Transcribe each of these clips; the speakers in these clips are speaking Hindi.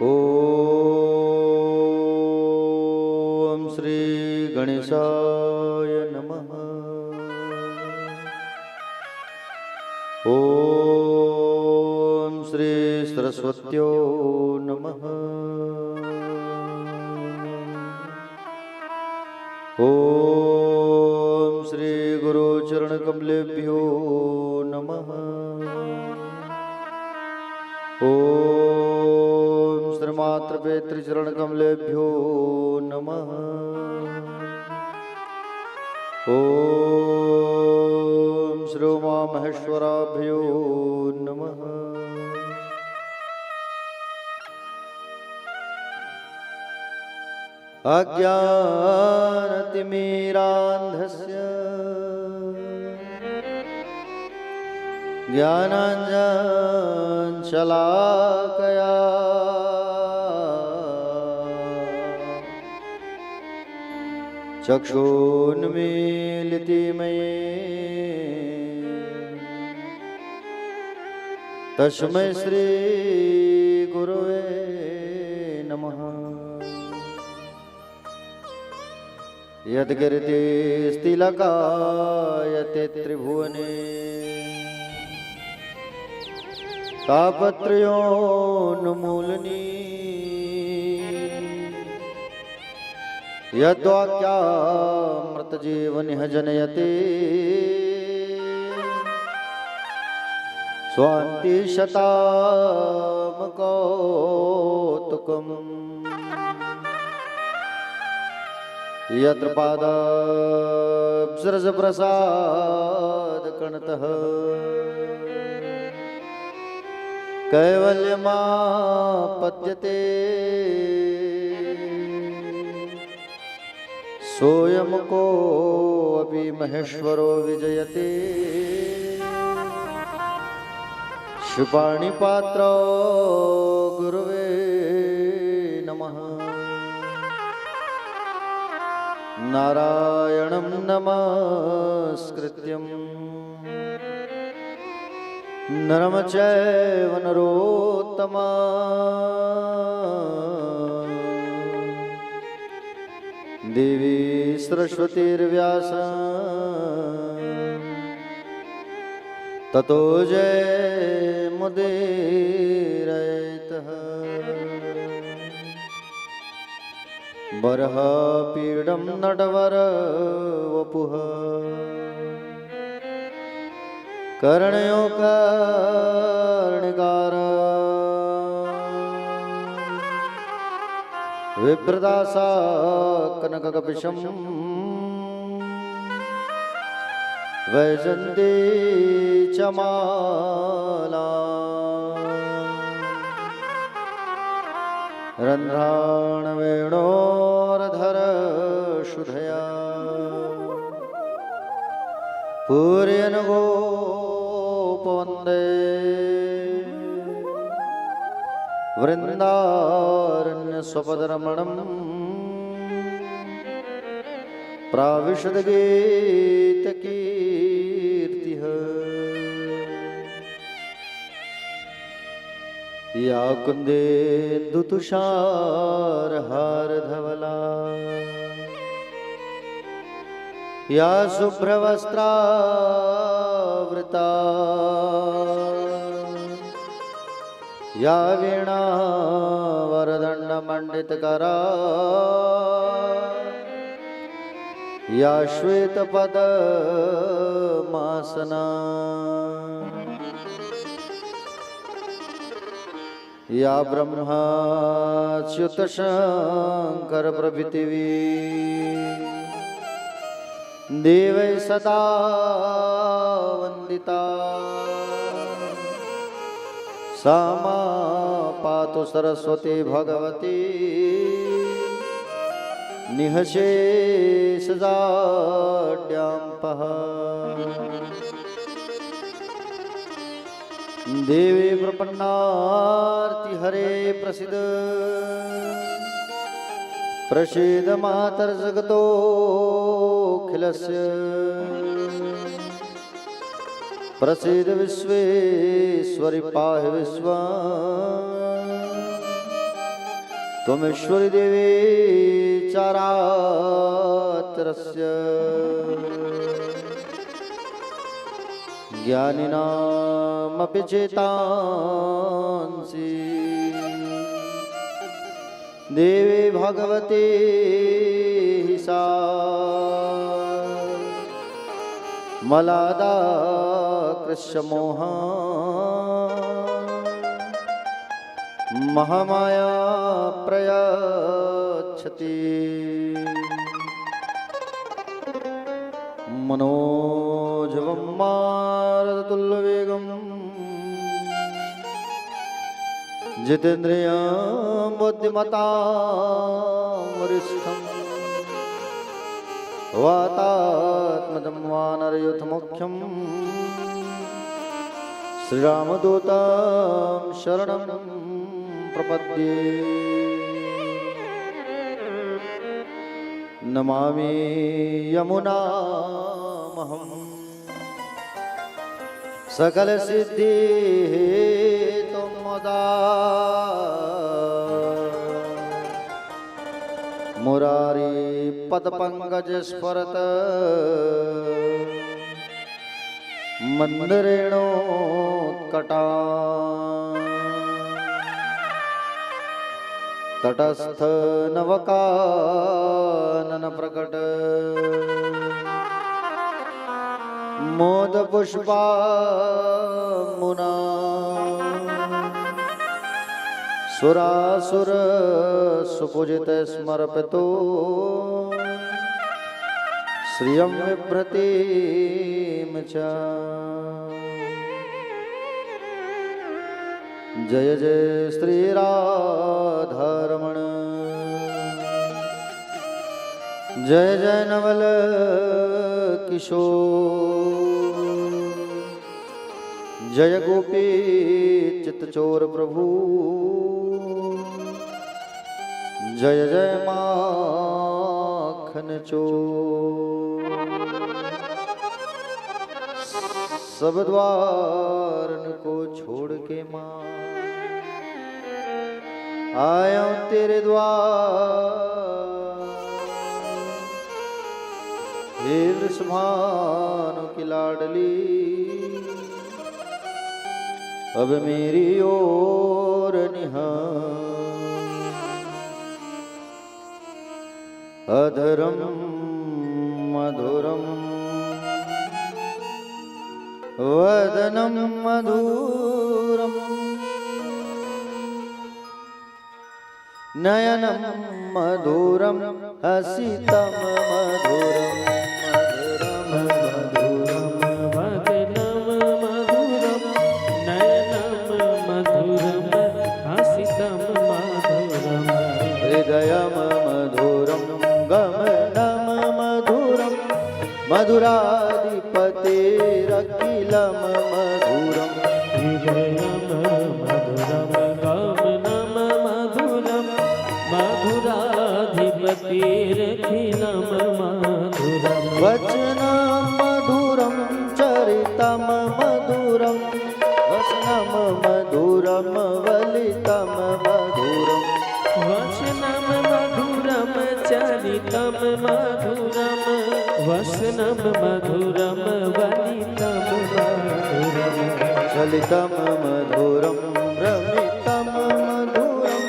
ओम श्री गणेशाय नमः। ओम श्री सरस्वत्यो नमः। ओम श्री गुरु चरण कमलेभ्यो नमः। ओम श्री मातृ चरण कमलेभ्यो नमः। ओम श्री उमा महेश्वराभ्यो नमः। अज्ञानतिमिरान्धस्य ज्ञानाञ्जनशलाकया चक्षुन्मीलितं तस्मै श्री गुरुवे नमः। यद्गिरिते स्थिलकायते त्रिभुवने तापत्रयोन्मूलनी यद्वाक्यामृतजीवनिह जनयते स्वान्तिशतामकौतुकम् यत्र पादाब्जरजप्रसादकणतः कैवल्यमापद्यते सोऽयं कोऽपि महेश्वरो विजयते शुपाणिपात्रो गुरुवे नमः। नारायणं नमस्कृत्यं नरं चैव नरोत्तमं देवी सरस्वतीर्व्यासं ततो जयमुदीरयेत्। बर्हपीडं नटवरवपुः कर्णयो कर्णिकार विप्रदासा कनककपिशं वैजन्ती च माला रन्ध्राणवेणोरधर शुधया पूर्यन् गोपवन्दे वृन्दारण्यस्वपदरमणं प्राविशद्गीतकीर्तिः। या कुन्देन्दुतुषारहारधवला या शुभ्रवस्त्रावृता या वीणावरदण्डमण्डितकरा या श्वेतपद्मासना या ब्रह्माच्युतशङ्करप्रभृतिवी देवै सदा वन्दिता सा मा पातु सरस्वती भगवती निःशेषजाड्याम्पः। देवी प्रपन्नार्तिहरे प्रसीद प्रसीद मातर्जगतोऽखिलस्य प्रसीद विश्वेश्वरि पाहि विश्वम् त्वमेश्वरी देवी चारातरस्य ज्ञानिनामपि चेतांसि देवी भगवती सा मलादा कृष्णमोहा महामाया प्रयच्छति मनोजवं मारुततुल्यवेगं जितेन्द्रियं बुद्धिमतां वरिष्ठं वातात्मजं वानरयूथमुख्यं श्रीरामदूतं शरणं प्रपद्ये। नमामि यमुनामहं सकलसिद्धिहेतुमदा मुरारी पदपङ्कजस्फुरत् मन्दिरेणोत्कटा तटस्थ नवकानन प्रकट मोद पुष्पा मुना सुरासुर सुपूजित स्मर्पितो श्रियं बिभ्रतीं च। जय जय श्री राधारमण जय जय नवल किशोर जय गोपी चित्तचोर प्रभु जय जय माखन चोर। सब द्वारन को छोड़ के माँ आया तेरे द्वार हे सुभानु की लाडली अब मेरी ओर निहार। अधरम मधुरम वदनम मधुरम नयनम मधुरम हसितम मधुरम मधुरम वदनम मधुरम नयनम मधुरम हसितम मधुरम हृदयम मधुरम गमनम मधुरम मधुराधिपतिरखिलम मधुरम हृदयम मधुरम गमनम मधुरम मधुराधिपतिरखिलम मधुरम वचनम मधुरम चरितम मधुरम वसनम मधुरम वलितम मधुरम वचनम मधुरम चरितम मधुरम वसनम मधुरम वलितम मधुरम चलितम मधुरम रमितम मधुरम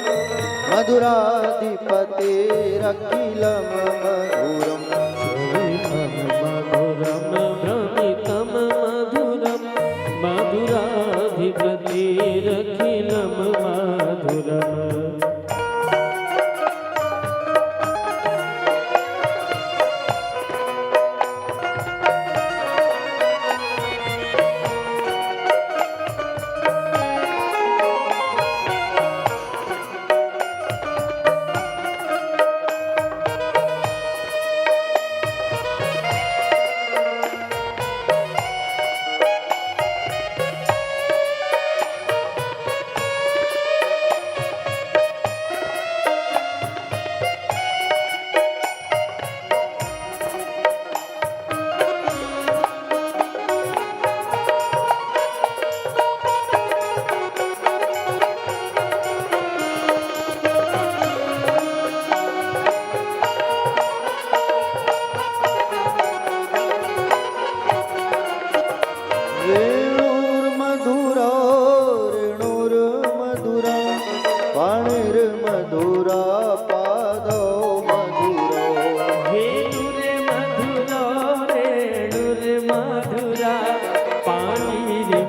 मधुराधिपतिरखिलम मधुरम मधुरम भ्रमितम मधुरम मधुराधिपतिरखिलम मधुरम।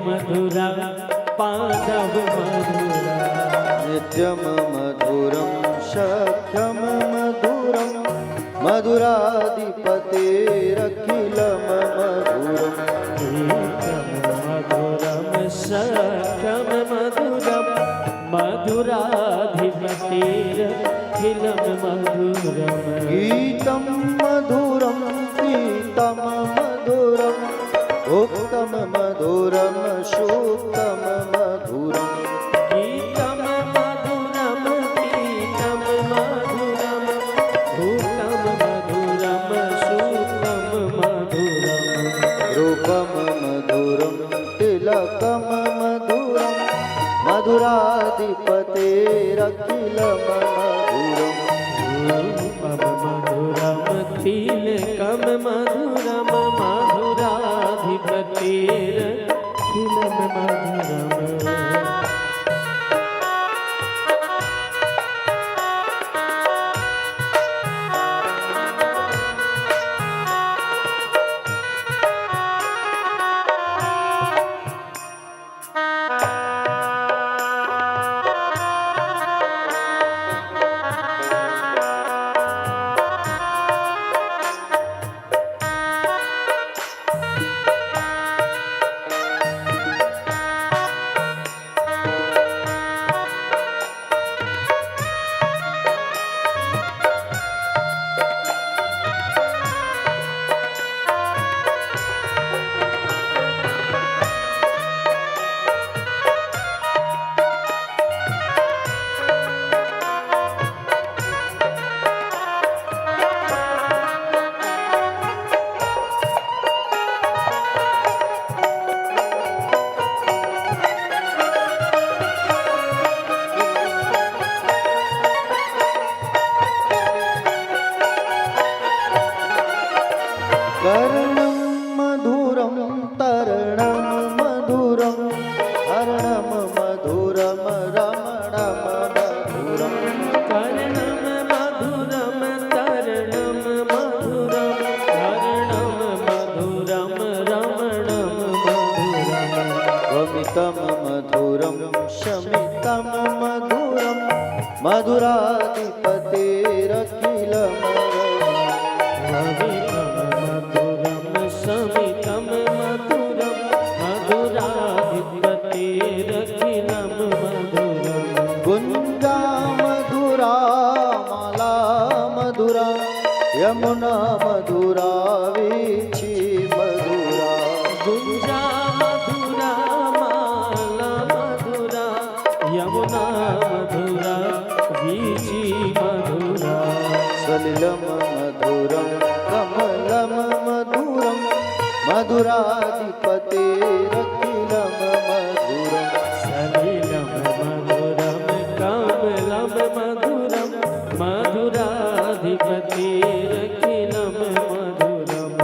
मधुरा पादव मधुरा नित्यं मधुरं सख्यं मधुरं मधुराधिपतेरखिलं मधुरम् मधुरम सख्यम मधुरम मधुराधिपतेरखिलं मधुरम गीतं मधुरं गीतं मधुरं उक्तं मधुरं सूक्तं मधुरम् गीतं मधुरम गीतं मधुरम भूतं मधुरम सूक्तं मधुरम रूपं मधुरं तिलकं मधुरं मधुराधिपतेरखिलं मधुरम् रूपं मधुरम तिलकं मधुरम मधुराधिपतेरखिलं मधुरम कर्णं मधुरं तरणं मधुरं हरणं मधुरं रमणं मधुरम् कर्णं मधुरं तरणं मधुरं हरणं मधुरं रमणं मधुरम् वमितं मधुरं शमितं मधुरं मधुराधिपतेरखिलं मधुरं समितं मधुरं मधुराधिपतेरखिलं मधुरम् गुञ्जा मधुरा माला मधुरा यमुना मधुरा वीची मधुरा गुञ्जा मधुरा माला मधुरा यमुना मधुरा वीची मधुरा सलिलं मधुरं कमलं मधुरं मधुराधिपतेरखिलं मधुरम् सलिलं मधुरं कमलं मधुरं मधुराधिपतेरखिलं मधुरम्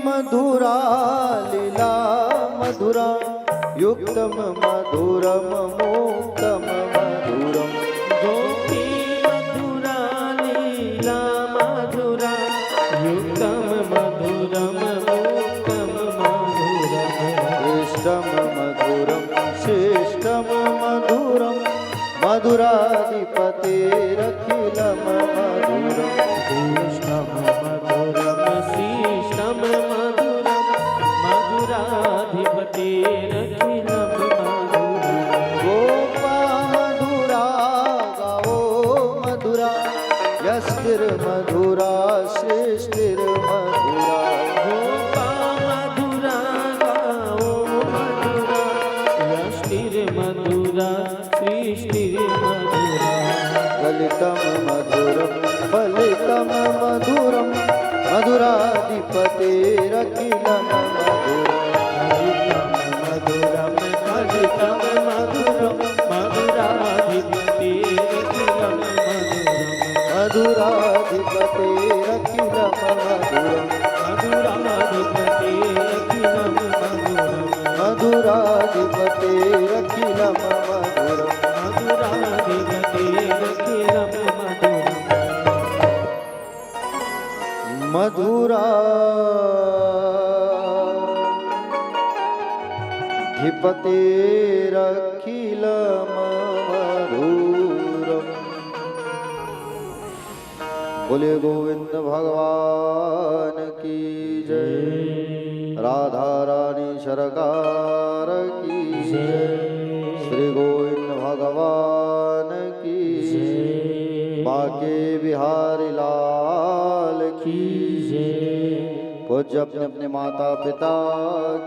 मधुरा लीला मधुरा युक्तं मधुरं मुक्तं मधुरम् गोपी मधुरा लीला मधुरा युक्तं मधुरं मुक्तं मधुरम् इष्टं मधुरं शिष्टं मधुरं मधुराधिपतेरखिलं मधुरम् इष्टं मधुरं शिष्टं मधुरं मधुराधिपतेरखिलं मधुरम् मधुरा सृष्टिर मधुरा गोपा मधुरा गाओ मधुरा यष्टिर मधुरा सृष्टिर मधुरा ललितम मधुरम फलितम मधुरम मधुराधिपतेरखिलम मधुरम मधुरम फलितम मधुरम मधुराधिपतेरखिलम मधुरम मधुराधिपतेरखिलम मधुरम मधुराधिपतेरखिलम मधुरम मधुराधिपतेरखिलम मधुरम मधुराधिपतेरखिलम मधुरम मधुरा धिपतेरखिलम मधुरम। बोले गोविंद भगवान की जय, राधा रानी सरकार की जय, श्री गोविंद भगवान की जय, बाके बिहारी लाल की जय, पूज्य अपने अपने माता पिता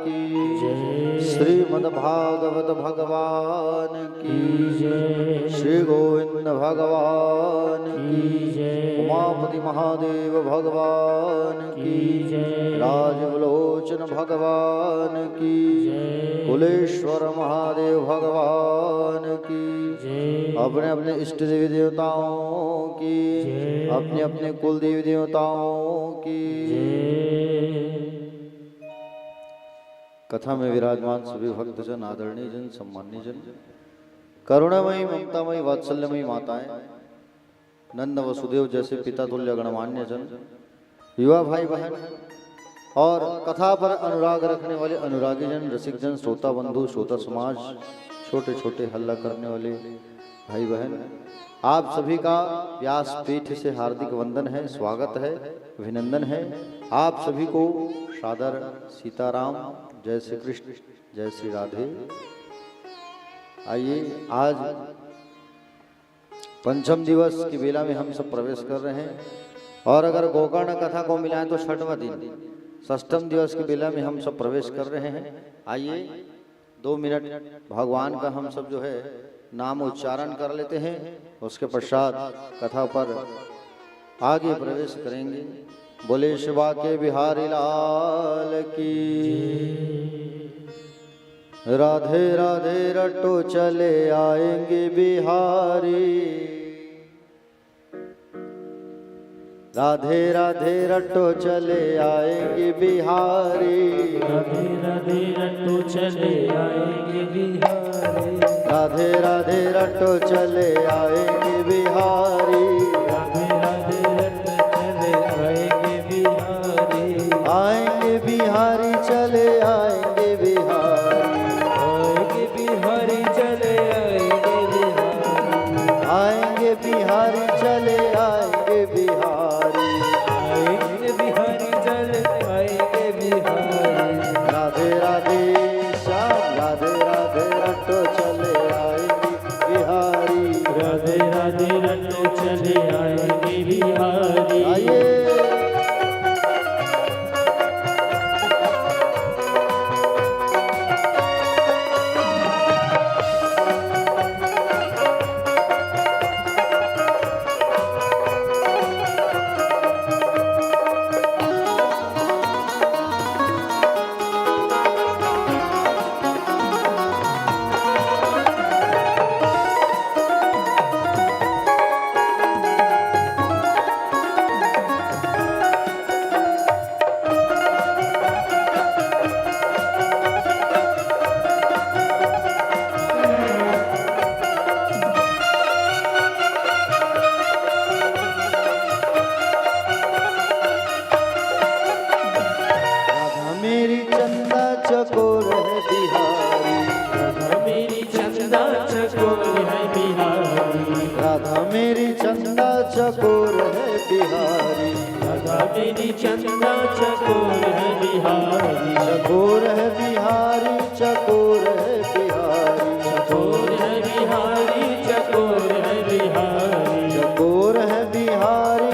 की जय, श्रीमद् भागवत भगवान की जय, श्री गोविंद भगवान की जय, उमापति महादेव भगवान की जय, राजवलोचन भगवान की जय, कुलेश्वर महादेव भगवान की जय, अपने अपने इष्ट देवी देवताओं की, अपने अपने कुल देवी देवताओं की। कथा में विराजमान सभी भक्तजन, आदरणीय जन, सम्मानीय जन, करुणामयी ममतामयी वात्सल्यमयी माताएं, नंद वसुदेव जैसे पिता तुल्य गणमान्य जन, युवा भाई बहन और कथा पर अनुराग रखने वाले अनुरागी जन, रसिक जन, श्रोता बंधु, श्रोता समाज, छोटे छोटे हल्ला करने वाले भाई बहन, आप सभी का व्यासपीठ से हार्दिक वंदन है, स्वागत है, अभिनंदन है। आप सभी को सादर सीताराम, जय श्री कृष्ण, जय श्री राधे। आइए, आज पंचम दिवस की बेला में हम सब प्रवेश कर रहे हैं और अगर गोकर्ण कथा को मिलाएं तो छठवां दिन, षष्ठम दिवस की बेला में हम सब प्रवेश कर रहे हैं। आइए 2 मिनट भगवान का हम सब जो है नाम उच्चारण कर लेते हैं, उसके पश्चात कथा पर आगे प्रवेश करेंगे। बोले शिवा के बिहारी लाल की, राधे राधे रटो चले आएंगे बिहारी, राधे राधे रटो चले आएंगे बिहारी, राधे राधे रटो चले आएंगे बिहारी, राधे राधे रटो चले आएंगे बिहारी, राधे राधे रटो चले आएंगे बिहारी, आएंगे बिहारी चले आएंगे बिहारी, आएंगे बिहारी चले आएंगे बिहारी, आएंगे बिहारी चले आएंगे बिहारी, आएंगे बिहारी चले आएंगे बिहारी, राधे राधे श्याम राधे राधे रटो चले आएंगे बिहारी, राधे राधे रटो चले आएंगे बिहारी। आइए चकोर है बिहारी, राधा मेरी चंदा चकोर है बिहारी, राधा मेरी चंदा चकोर है बिहारी, राधा मेरी चंदा चकोर है बिहारी, चकोर है बिहारी, चकोर है बिहारी, चकोर है बिहारी, चकोर है बिहारी, चकोर है बिहारी,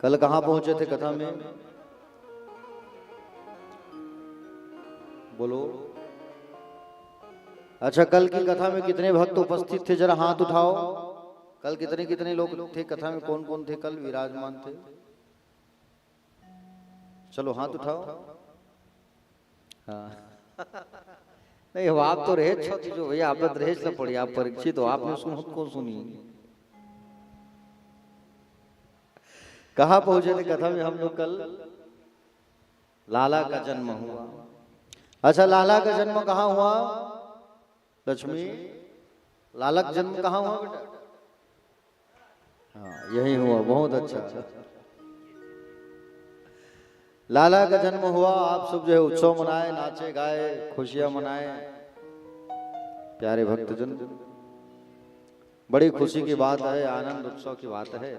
कल कहाँ पहुंचे थे कथा में? बोलो। अच्छा, कल की कथा में कितने भक्त उपस्थित थे? जरा हाथ उठाओ। कल कितने कितने लोग थे कथा में? कौन कौन थे कल विराजमान थे? चलो हाथ उठाओ। हाँ नहीं, हो आप तो रहे जो भैया, आप रहे पड़ी, आप परीक्षित हो, आपने सुन कौन सुनी? कहाँ पहुंचे थे कथा में हम लोग कल? लाला का जन्म हुआ। अच्छा, लाला का जन्म कहाँ हुआ? लक्ष्मी, लाला का जन्म कहाँ हुआ बेटा? हाँ यही हुआ, बहुत अच्छा। लाला का जन्म हुआ, आप सब जो है उत्सव मनाए, नाचे गाए, खुशियां मनाए। प्यारे भक्तजन, बड़ी खुशी की बात है, आनंद उत्सव की बात है।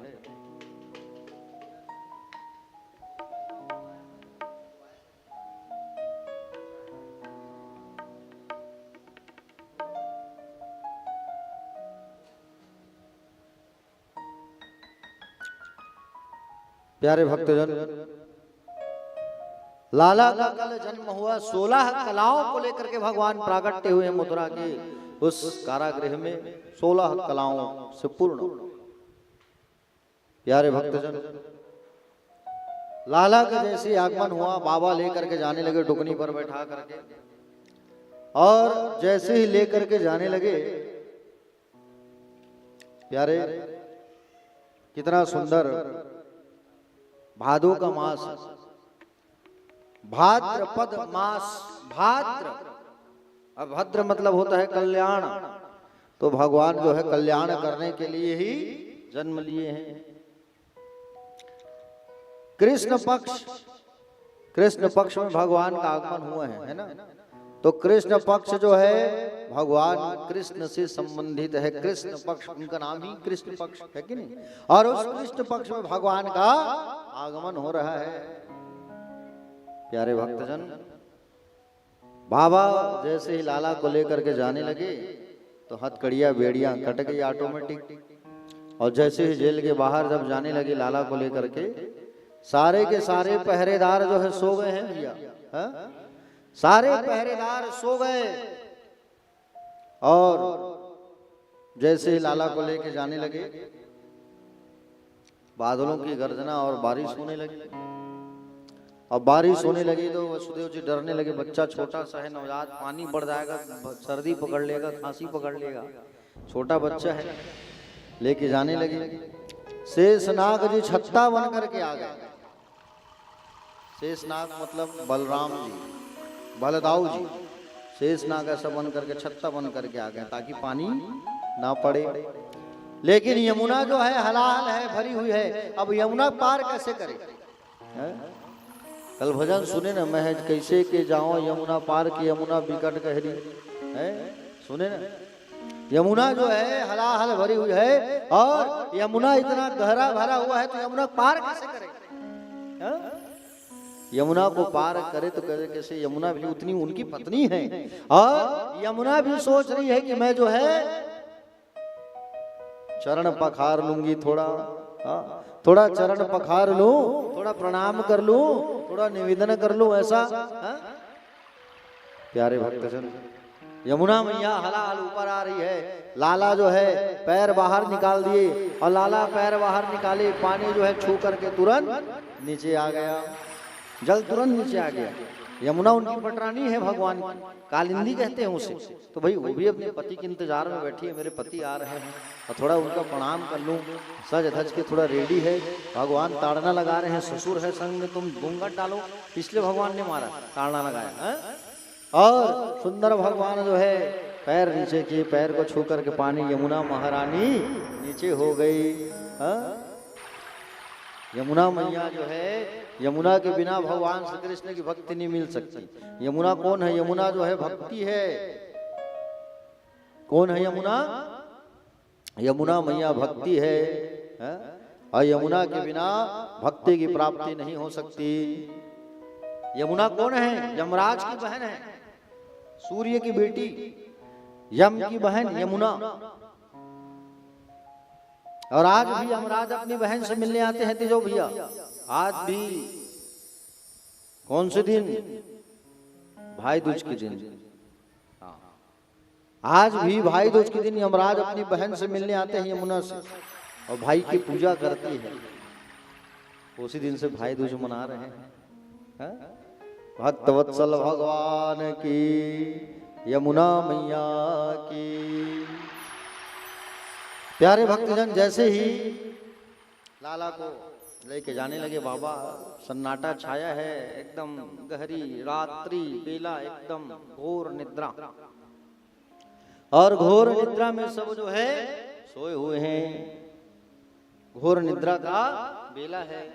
प्यारे भक्तजन, लाला का कल जन्म हुआ। 16 कलाओं को लेकर के भगवान प्रागट्य हुए मथुरा के उस कारागृह में, 16 कलाओं से पूर्ण। प्यारे भक्तजन, लाला का जैसे आगमन हुआ, बाबा लेकर के जाने लगे टुकनी पर बैठा करके, और जैसे ही लेकर के जाने लगे, प्यारे कितना सुंदर भादो का मास, भाद्रपद मास। भाद्र, अब भद्र मतलब होता है कल्याण, तो भगवान जो है कल्याण करने के लिए ही जन्म लिए हैं। कृष्ण पक्ष में भगवान का आगमन हुआ है ना? तो कृष्ण पक्ष जो है भगवान कृष्ण से संबंधित है। कृष्ण पक्ष, उनका नाम ही कृष्ण पक्ष है कि नहीं? और उस कृष्ण पक्ष में भगवान का आगमन हो रहा है। प्यारे भक्तजन, बाबा जैसे ही लाला को लेकर के जाने लगे तो हथकड़ियां बेड़ियां कट गई ऑटोमेटिक, और जैसे ही जेल के बाहर जब जाने लगे लाला को लेकर के, सारे के सारे पहरेदार जो है सो गए हैं भैया। सारे पहरेदार सो गए, और जैसे ही लाला को लेके जाने लगे, बादलों की गर्जना और बारिश होने लगी। अब बारिश होने लगी तो वसुदेव जी डरने लगे, बच्चा छोटा सा है, नवजात, पानी बढ़ जाएगा, सर्दी पकड़ लेगा, खांसी पकड़ लेगा, छोटा बच्चा है। लेके जाने लगे। शेषनाग जी छत्ता बन करके आ गए। शेषनाग मतलब बलराम जी, बलदाऊ जी, शेषनाग ऐसा बन करके छत्ता बन करके आ गए ताकि पानी ना पड़े। लेकिन यमुना जो है हलाल है, भरी हुई है, अब यमुना पार कैसे करे? कल भजन सुने ना, मैं कैसे के जाऊं यमुना पार की, यमुना बिकट कहरी है, सुने ना? यमुना जो है हलाहल भरी हुई है, और यमुना इतना गहरा भरा हुआ है, तो यमुना पार कैसे करे? यमुना को पार करे तो कैसे? यमुना भी उतनी उनकी पत्नी है, और यमुना भी सोच रही है कि मैं जो है चरण पखार लूंगी, थोड़ा चरण पखार लूं, थोड़ा प्रणाम कर लूं, थोड़ा निवेदन कर लूं, ऐसा। प्यारे भक्तजन, यमुना मैया हलाहल ऊपर आ रही है। लाला जो है पैर बाहर निकाल दिए, और लाला पैर बाहर निकाले, पानी जो है छू करके तुरंत नीचे आ गया, जल तुरंत नीचे आ गया। यमुना उनकी पटरानी है भगवान की, कालिंदी कहते हैं उसे। तो भाई वो भी अपने पति के इंतजार में बैठी है, मेरे पति आ रहे हैं और थोड़ा उनका प्रणाम कर लूं, सज धज के थोड़ा रेडी है। भगवान ताड़ना लगा रहे हैं, ससुर है संग में, तुम घूंघट डालो, इसलिए भगवान ने मारा, ताड़ना लगाया है? और सुंदर भगवान जो है पैर नीचे किए, पैर को छू करके पानी, यमुना महारानी नीचे हो गई। यमुना मैया जो है, यमुना के बिना भगवान श्री कृष्ण की भक्ति नहीं मिल सकती। यमुना कौन है? यमुना जो है भक्ति है। कौन है यमुना? यमुना मैया भक्ति है, और यमुना के बिना भक्ति की प्राप्ति नहीं हो सकती। यमुना कौन है? यमराज की बहन है, सूर्य की बेटी, यम की बहन यमुना। और आज भी यमराज अपनी बहन से मिलने आते हैं तेजो भैया। आज भी कौन से दिन? भाई दूज के दिन। आज भी भाई दूज के दिन यमराज अपनी बहन से मिलने आते हैं यमुना से और भाई की पूजा करती है। उसी दिन से भाई दूज मना रहे हैं। भक्तवत्सल भगवान की, यमुना मैया की। प्यारे भक्तजन, जैसे ही लाला को लेके जाने लगे बाबा, सन्नाटा छाया है, एकदम गहरी रात्रि बेला, एकदम घोर निद्रा। और घोर निद्रा में सब जो है सोए हुए हैं। घोर निद्रा का बेला है।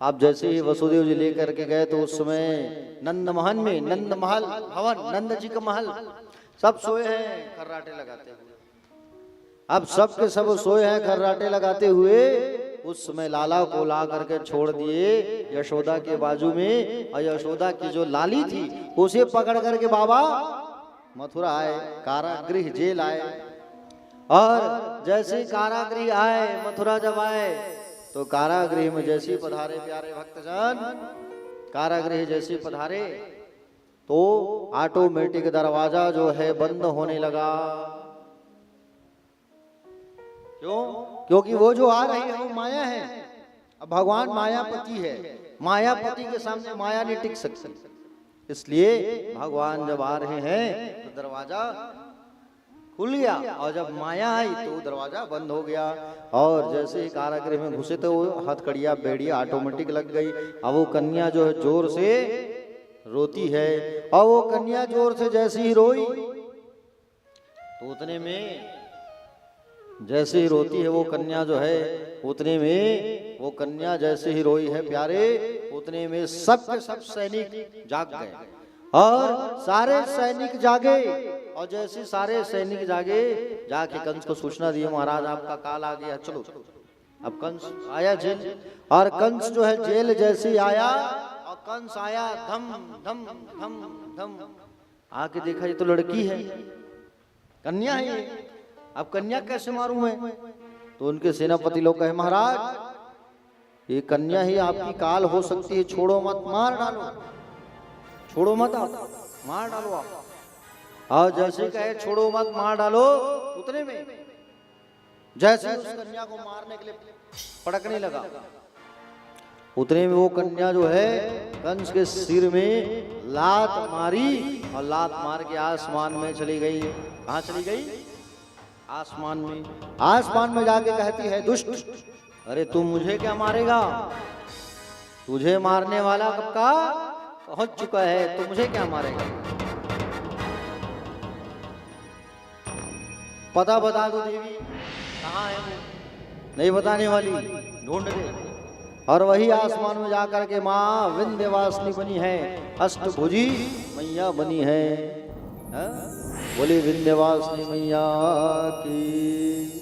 आप जैसे ही वसुदेव जी लेकर के गए तो उस समय नंद महल में, नंद महल भवन, नंद जी का महल, सब सोए हैं खर्राटे लगाते हुए। अब सब के सब सोए हैं खर्राटे लगाते हुए। उस समय लाला को ला करके छोड़ दिए यशोदा के बाजू में, और यशोदा की जो लाली थी उसे पकड़ करके बाबा मथुरा आए, कारागृह जेल आए। और जैसे कारागृह आए, मथुरा जब आए तो कारागृह में जैसे पधारे प्यारे भक्तजन, कारागृह जैसे पधारे तो ऑटोमेटिक दरवाजा जो है बंद होने लगा। क्यों? क्योंकि वो जो आ रही है वो माया है। अब भगवान मायापति है, मायापति के सामने माया नहीं टिक सकती। इसलिए भगवान जब आ रहे हैं तो दरवाजा खुल गया, और जब माया आई तो दरवाजा बंद हो गया। और जैसे ही कारागृह में घुसे तो हथकड़िया बेड़िया ऑटोमेटिक लग गई। अब वो कन्या जो है जोर से रोती है, और वो कन्या जोर से जैसे ही रोई तो उतने में, जैसे ही रोती है वो कन्या जो है, उतने में वो कन्या जैसे ही रोई है प्यारे, उतने में सब के सब सैनिक जाग गए। और सारे सैनिक जागे, और जैसे सारे सैनिक जागे, जाके कंस को सूचना दी, महाराज आपका काल आ गया, चलो। अब कंस आया जेल, और कंस जो है जेल जैसे ही आया, और कंस आया धम धम धम धम, आके देखा ये तो लड़की है, कन्या है ये। अब कन्या कैसे मारूं मैं? तो उनके सेनापति लोग कहे महाराज ये कन्या ही आपकी काल हो सकती है, छोड़ो मत, मार डालो, छोड़ो मत, आप मार डालो आप। और जैसे कहे छोड़ो मत मार डालो, उतने में जैसे उस कन्या को मारने के लिए पड़कने लगा, उतने में वो कन्या जो है कंस के सिर में लात मारी, और लात मार के आसमान में चली गई। कहाँ चली गई? आसमान में। आसमान में जाके कहती है दुष्ट, अरे तू मुझे क्या मारेगा? तुझे मारने वाला कब का पहुंच चुका है, तो मुझे क्या मारेगा? पता बता दो देवी, कहाँ है वो? नहीं बताने वाली, ढूंढ दे। और वही आसमान में जाकर के माँ विंध्यवासिनी बनी है, अष्टभुजी मैया बनी है। बोली विंध्यवासिनी मैया की।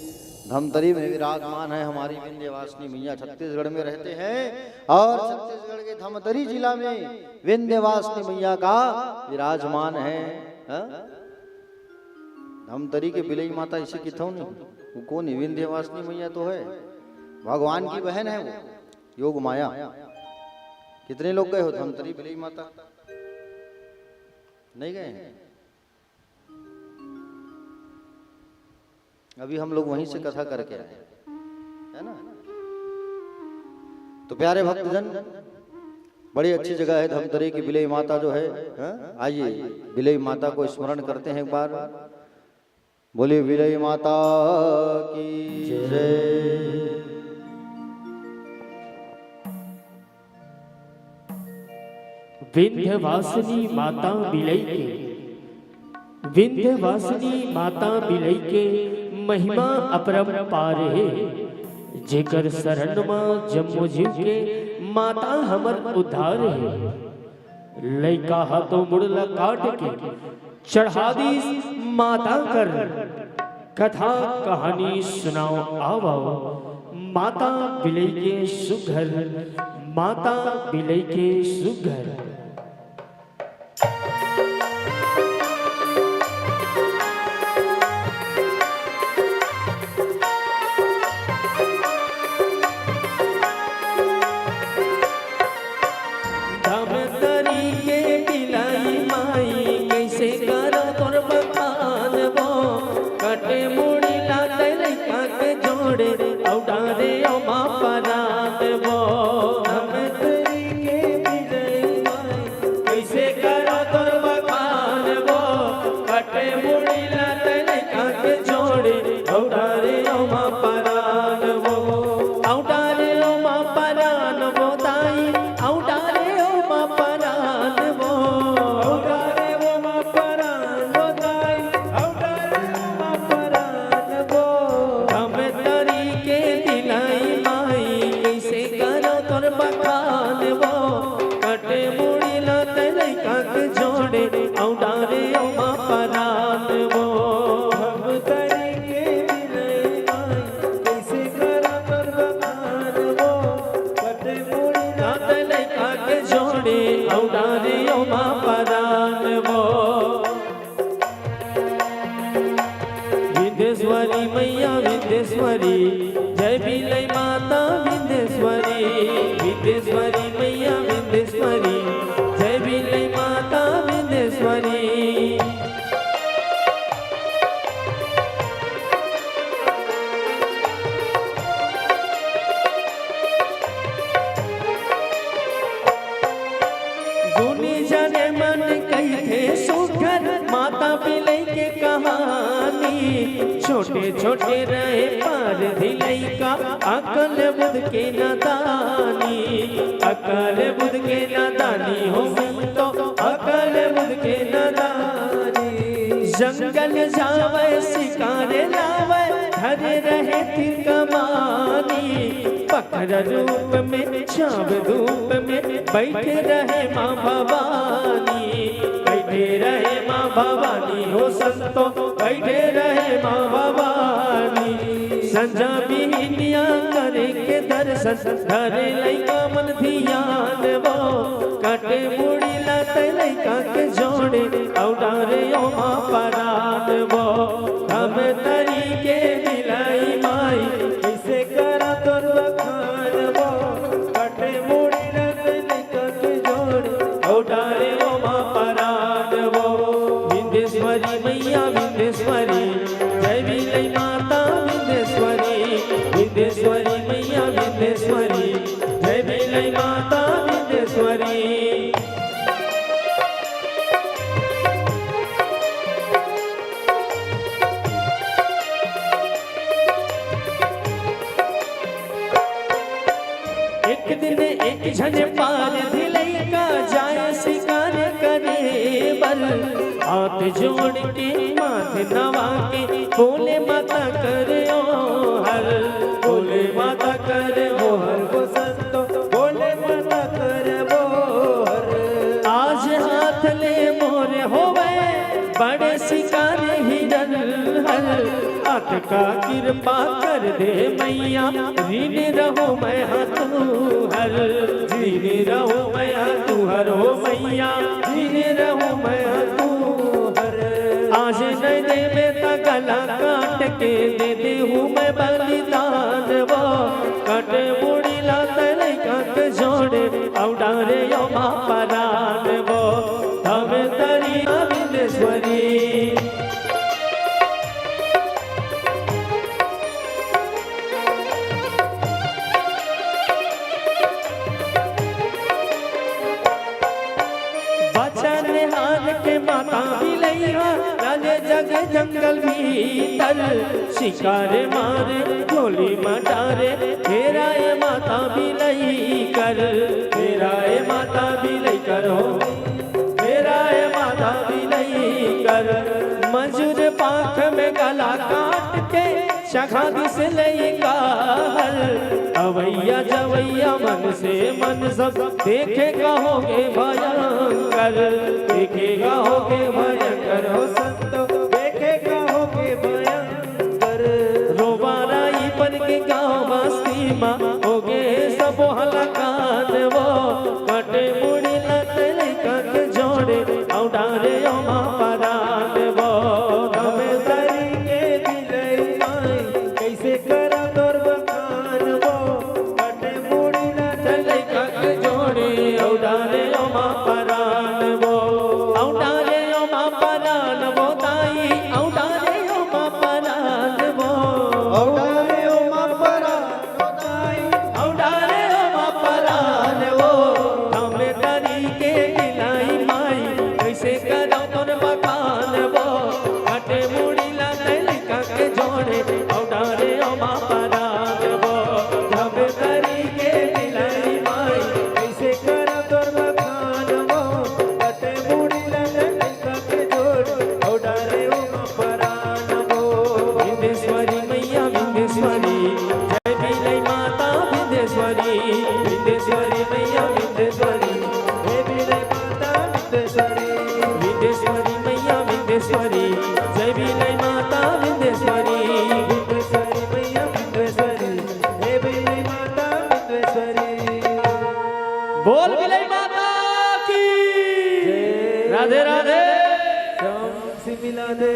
धमतरी में विराजमान है हमारी विंध्यवासिनी मैया। छत्तीसगढ़ में रहते हैं, और छत्तीसगढ़ के धमतरी जिला में विंध्यवासिनी मैया का विराजमान है। धमतरी के बिलई माता इसे किथों नहीं, वो कौन है? विंध्यवासिनी मैया तो है, भगवान की बहन है वो, योग माया। कितने लोग गए हो धमतरी बिलई माता? नहीं गए हैं? अभी हम लोग वहीं से कथा करके आए, है ना। तो प्यारे भक्तजन, बड़ी अच्छी जगह है धमतरी की बिलई माता जो है। आइए बिलई माता को स्मरण करते हैं एक बार। बोलिए बिलई माता की जय। विंध्यवासिनी माता बिलई के, विंध्यवासिनी माता बिलई के महिमा अपरंपार है। जेकर शरण मां जम्मो जीव के, माता हमर उद्धार है। लइका हाथों मुड़ला काट के, चढ़ा दी माता कर, कथा कहानी सुनाओ आवो। माता बिलई के सुघर, माता बिलई के सुघर। औडारे ओमा परान वो भगतरी के विनय माई कैसे करा पर बखान वो कटे मुड़ी नात लइका के जोड़े औडारे ओमा परान वो विंध्येश्वरी मैया विंध्येश्वरी जय बिलय माता विंध्येश्वरी विंध्येश्वरी मैया विंध्येश्वरी जय बिलय माता विंध्येश्वरी गुनी जाने मन कही थे सुखर माता बिलई के कहानी छोटे छोटे रहे पार धिलई का अकल बुध के नदानी अकल बुध के नदानी हो तो अकल बुध के नदानी जंगल जावे शिकारे लावे हरे रहे तिर कमानी पखर रूप में छाव धूप में बैठे रहे माँ भवानी बैठे रहे माँ भवानी हो संतो बैठे रहे माँ भवानी संजा बिनिया करे के दर्शन धरे लइका मन ध्यान वो कटे मुड़ी लते लइका के जोड़े औडारे ओमा परान वो हम तरीके मिलाई माई कैसे करा तोर बखान वो कटे मुड़ी लते लइका के जोड़े औडारे ओमा परान वो विंध्येश्वरी मैया विंध्येश्वरी जय बिलय माता विंध्येश्वरी विंध्येश्वरी मैया विंध्येश्वरी जय बिलय माता विंध्येश्वरी एक दिन एक झने पार धिलई का जाए शिकार करे बल हाथ जोड़ के माथे नवा के बोले माता करे ओ हर बोले माता करे ओ हर वो संतो बोले माता करे वो हर आज हाथ ले मोरे होवे बड़े शिकार हिरन हर हाथ का कृपा कर दे मैया ऋण रहो मैं तू हर ऋण रहो मैं तू हर हो मैया ऋण रहो मैं तू हर आज नहीं दे बेटा गला काट के दे दे हूँ मैं बलिदान वो कट मुड़ी लाते लइका के जोड़े औडारे ओमा परान वो हम तरी विंध्येश्वरी के माता बिलैया राजे जग जंगल भीतर शिकारे मारे गोली मटारे फेराए माता बिलई कर फेराए माता बिलई कर हो फेराए माता बिलई कर मजूर पाख में गला काट के शखा दिस लई कार अवैया जवैया मन से मन सब देखे कहोगे भयंकर देखेगा होगे भयंकर हो संतो देखेगा होगे भयंकर रोबाराई बन के गाँव बस्ती माँ होगे सब हलकान वो कटे मुड़ी लते लइका के जोड़े औडारे ओमा परान वो हमें तरीके दिलई माई कैसे करा तोर बखान वो कटे मुड़ी लते लइका के जोड़े औडारे ओमा परान वो औडारे ओमा परान वो जय माता की। राधे राधे। श्याम से मिला दे।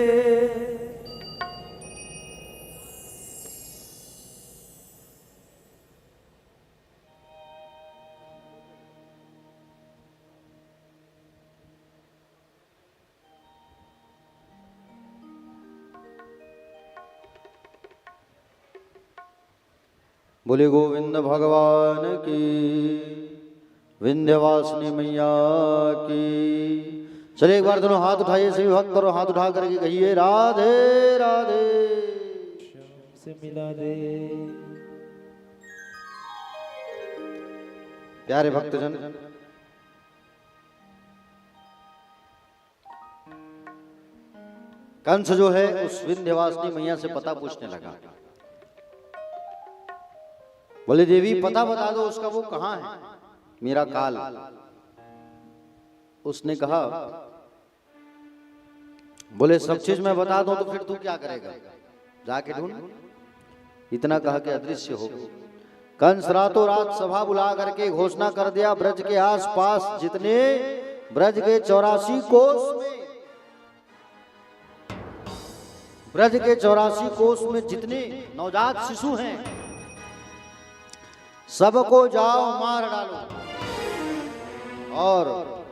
बोले गोविंद भगवान की, विंध्यवासिनी मैया की। चलिए एक बार दोनों हाथ उठाइए सभी भक्त, और हाथ उठा करके कहिए राधे राधे। श्याम से मिला दे। प्यारे भक्तजन, कंस जो है उस विंध्यवासिनी मैया से पता पूछने लगा। बोले देवी पता बता दो उसका, वो कहाँ है मेरा काल। उसने कहा बोले सब चीज मैं बता दूं तो फिर तू क्या करेगा, जाके ढूंढ। इतना कह के अदृश्य हो गई। कंस रातों रात सभा बुला करके घोषणा कर दिया, ब्रज के आसपास जितने ब्रज के 84 कोस में, ब्रज के 84 कोस में जितने नवजात शिशु हैं सबको जाओ मार डालो, और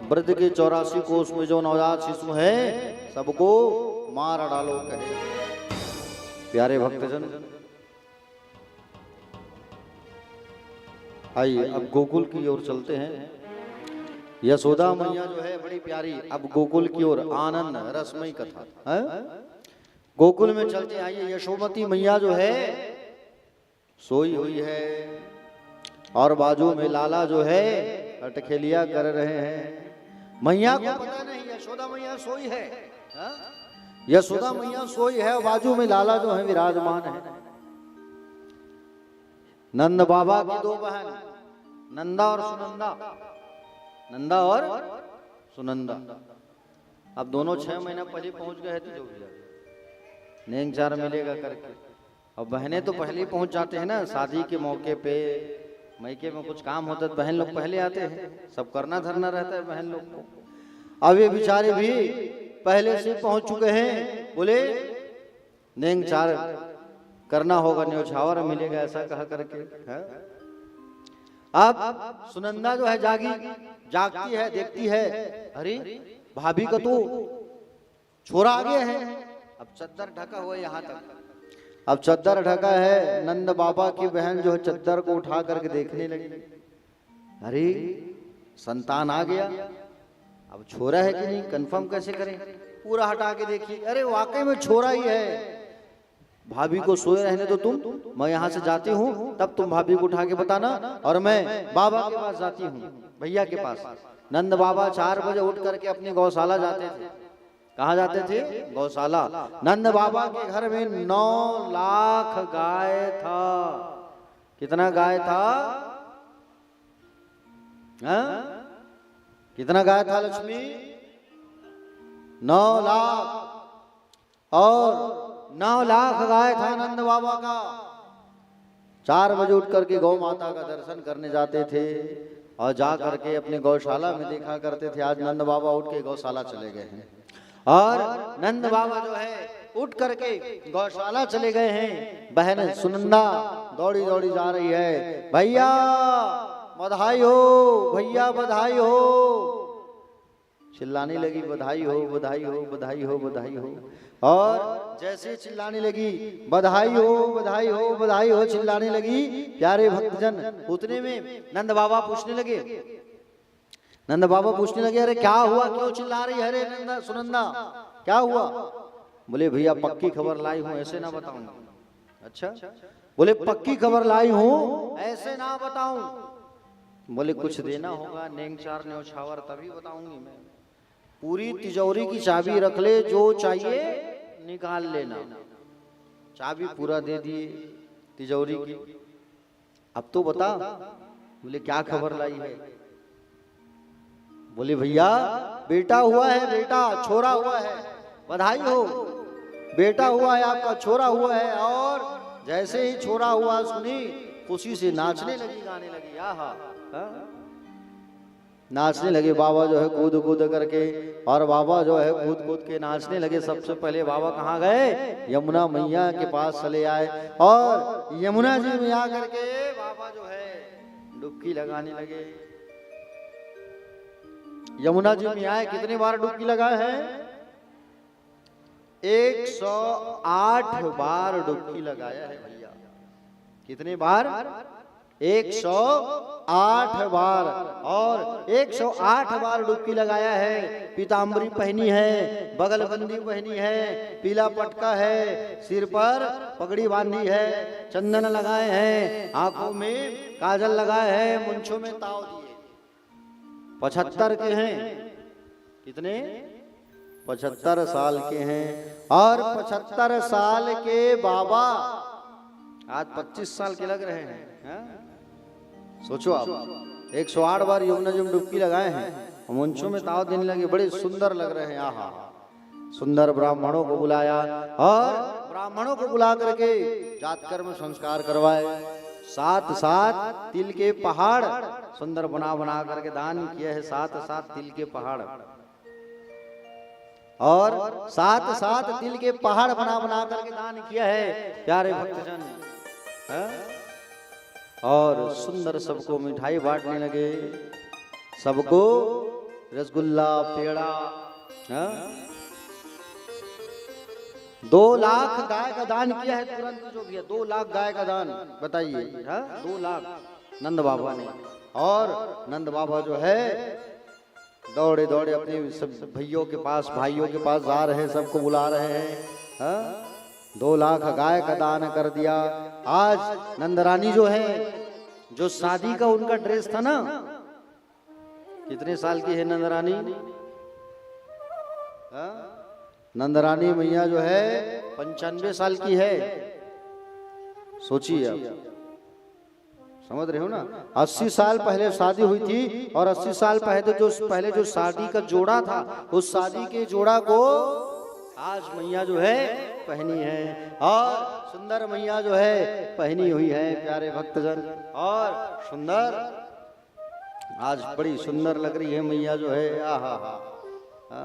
ब्रज के 84 कोस में जो नवजात शिशु हैं सबको मार डालो कहे। प्यारे भक्तजन, आइए अब गोकुल की ओर चलते हैं। यशोदा मैया जो है बड़ी प्यारी, अब गोकुल की ओर आनंद रसमयी कथा है। गोकुल में चलते आइए। यशोमती मैया जो है सोई हुई है, और बाजू में लाला जो है अटखेलिया कर रहे हैं। मैया को पता नहीं यशोदा मैया सोई है, यशोदा मैया सोई है, और बाजू में लाला जो है विराजमान है। नंद बाबा की दो बहन, नंदा और सुनंदा, नंदा और सुनंदा, अब दोनों 6 महीना पहले पहुंच गए थे जो भैया नेंगचार मिलेगा करके। अब बहनें तो पहले ही पहुंच जाते हैं ना, शादी के मौके पे मैके में कुछ काम होता है तो बहन लोग पहले आते हैं, सब करना धरना रहता है बहन लोग को। अब ये बेचारे भी पहले से पहुंच चुके हैं। बोले नेंगचार करना होगा, न्योछावर मिलेगा, ऐसा कहा करके है। अब सुनंदा जो है जागती है, देखती है अरे भाभी का तो छोरा आगे है। अब चद्दर ढका हुआ यहाँ तक, अब चद्दर ढका है। नंद बाबा की बहन जो है चद्दर को उठा करके देखने लगी, अरे संतान आ गया। अब छोरा है कि नहीं कंफर्म कैसे करें, पूरा हटा के देखिए, अरे वाकई में छोरा ही है। भाभी को सोए रहने दो तुम, मैं यहाँ से जाती हूँ, तब तुम भाभी को उठा के बताना, और मैं बाबा के पास जाती हूँ, भैया के पास। नंद बाबा 4 बजे उठ करके अपनी गौशाला जाते थे। कहाँ जाते थे? गौशाला। नंद बाबा के घर में 9 लाख गाय था। कितना गाय था? कितना गाय था लक्ष्मी? 9 लाख। और 9 लाख गाय था नंद बाबा का। 4 बजे उठ करके गौ माता का दर्शन करने जाते थे, और जा करके अपने गौशाला में देखा करते थे। आज नंद बाबा उठ के गौशाला चले गए हैं, और नंद बाबा जो है उठ करके गौशाला चले गए हैं। बहन सुनंदा दौड़ी दौड़ी जा रही है, भैया बधाई हो, भैया बधाई हो, चिल्लाने लगी, बधाई हो बधाई हो बधाई हो बधाई हो। और जैसे चिल्लाने लगी बधाई हो बधाई हो बधाई हो चिल्लाने लगी, प्यारे भक्तजन, उतने में नंद बाबा पूछने लगे, नंद बाबा पूछने लगे, अरे क्या हुआ, क्यों चिल्ला रही है रे नंदा सुनंदा, क्या हुआ? बोले भैया पक्की खबर लाई हूं, ऐसे ना बताऊं। अच्छा, बोले पक्की खबर लाई हूं, ऐसे ना बताऊं। बोले कुछ देना होगा, नेंगचार न्योछावर, तभी बताऊंगी मैं। पूरी तिजोरी की चाबी रख ले, जो चाहिए निकाल लेना। चाबी पूरा दे दिए तिजोरी की। अब तो बता। बोले क्या खबर लाई है? बोले भैया बेटा हुआ है, बेटा छोरा हुआ है, बधाई हो, बेटा हुआ है आपका, छोरा हुआ है। और जैसे ही छोरा हुआ सुनी, खुशी से नाचने लगी, गाने लगी। आहा, नाचने लगे बाबा जो है कूद कूद करके, और बाबा जो है कूद कूद के नाचने लगे। सबसे पहले बाबा कहाँ गए? यमुना मैया के पास चले आए, और यमुना जी में आ करके बाबा जो है डुबकी लगाने लगे। यमुना जी में आए, कितनी बार डुबकी लगाए हैं? 108 बार डुबकी लगाया है भैया। कितने बार? 108 बार, और 108 बार डुबकी लगाया है। पीताम्बरी पहनी है, बगलबंदी पहनी है, पीला पटका है, सिर पर पगड़ी बांधी है, चंदन लगाए हैं, आंखों में काजल लगाए हैं, मुंछों में ताव दिए। 75 के हैं। कितने? 75 साल के हैं। और 75 साल के बाबा आज 25 साल के लग रहे हैं, हाँ? सोचो आप, 108 बार यमुना जी में डुबकी लगाए हैं, मुंछों में ताव देने लगे, बड़े सुंदर लग रहे हैं। आहा, सुंदर ब्राह्मणों को बुलाया, और ब्राह्मणों को बुला करके जातकर्म संस्कार करवाए। साथ साथ तिल के पहाड़ सुंदर बना बना करके दान किए हैं। साथ साथ तिल के पहाड़, और साथ साथ तिल के पहाड़ बना बना करके दान किया है प्यारे भक्तजन, हाँ? और सुंदर सबको मिठाई बांटने लगे, सबको रसगुल्ला पेड़ा, हाँ? 2 लाख गाय का दान किया है तुरंत जो भी है। 2 लाख गाय का दान, बताइए, हाँ? 2 लाख नंद बाबा ने। और नंद बाबा जो है दौड़े दौड़े अपने सब भाइयों के पास जा रहे हैं, सबको बुला रहे हैं, हाँ? 2 लाख गाय का दान कर दिया। आज नंदरानी जो है, जो शादी का उनका ड्रेस था ना, कितने साल की है नंदरानी? हाँ? नंदरानी मैया जो है 95 साल की है। सोचिए आप, समझ रहे हो ना? 80 साल पहले शादी हुई थी, और 80 साल पहले जो शादी का जोड़ा था, उस शादी के जोड़ा को आज मैया जो है पहनी है, और सुंदर मैया जो है पहनी हुई है प्यारे भक्तजन। और सुंदर, आज बड़ी सुंदर लग रही है मैया जो है। आहा हा,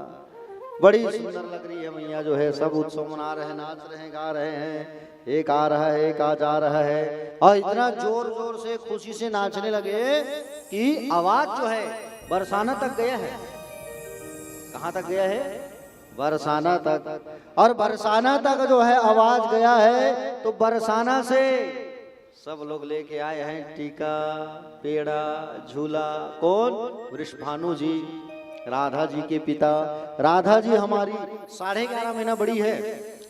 बड़ी सुंदर लग रही है मैया जो है। सब उत्सव मना रहे हैं, नाच रहे हैं, गा रहे हैं। एक आ रहा है, एक आ जा रहा है, और इतना जोर जोर से खुशी से नाचने लगे कि आवाज जो है बरसाना तक गया है। कहाँ तक गया है? बरसाना तक। और बरसाना तक जो है आवाज गया है, तो बरसाना से सब लोग लेके आए हैं टीका, पेड़ा, झूला। कौन? वृषभानु जी, राधा जी के पिता। राधा जी हमारी 11.5 महीना बड़ी है,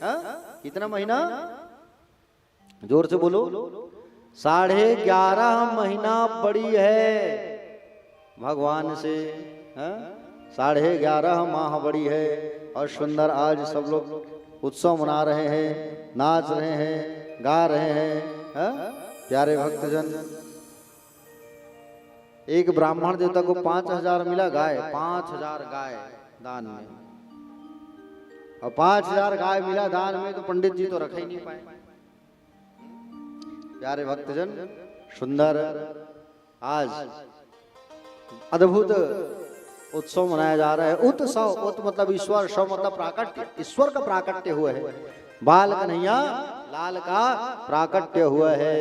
हा? कितना महीना? जोर से बोलो। 11.5 महीना बड़ी है भगवान से, हा? 11.5 माह बड़ी है। और सुंदर आज सब लोग उत्सव मना रहे हैं, नाच रहे हैं, गा रहे हैं, हा? प्यारे भक्तजन, एक ब्राह्मण देवता को 5000 मिला गाय, 5000 गाय दान में, और 5000 गाय मिला दान में, तो पंडित जी तो रख ही नहीं पाए। प्यारे भक्तजन, सुंदर आज अद्भुत उत्सव मनाया जा रहा है। उत्सव, उत मतलब ईश्वर, शव मतलब प्राकट्य, ईश्वर का प्राकट्य हुआ है। बाल कन्हैया लाल का प्राकट्य हुआ है।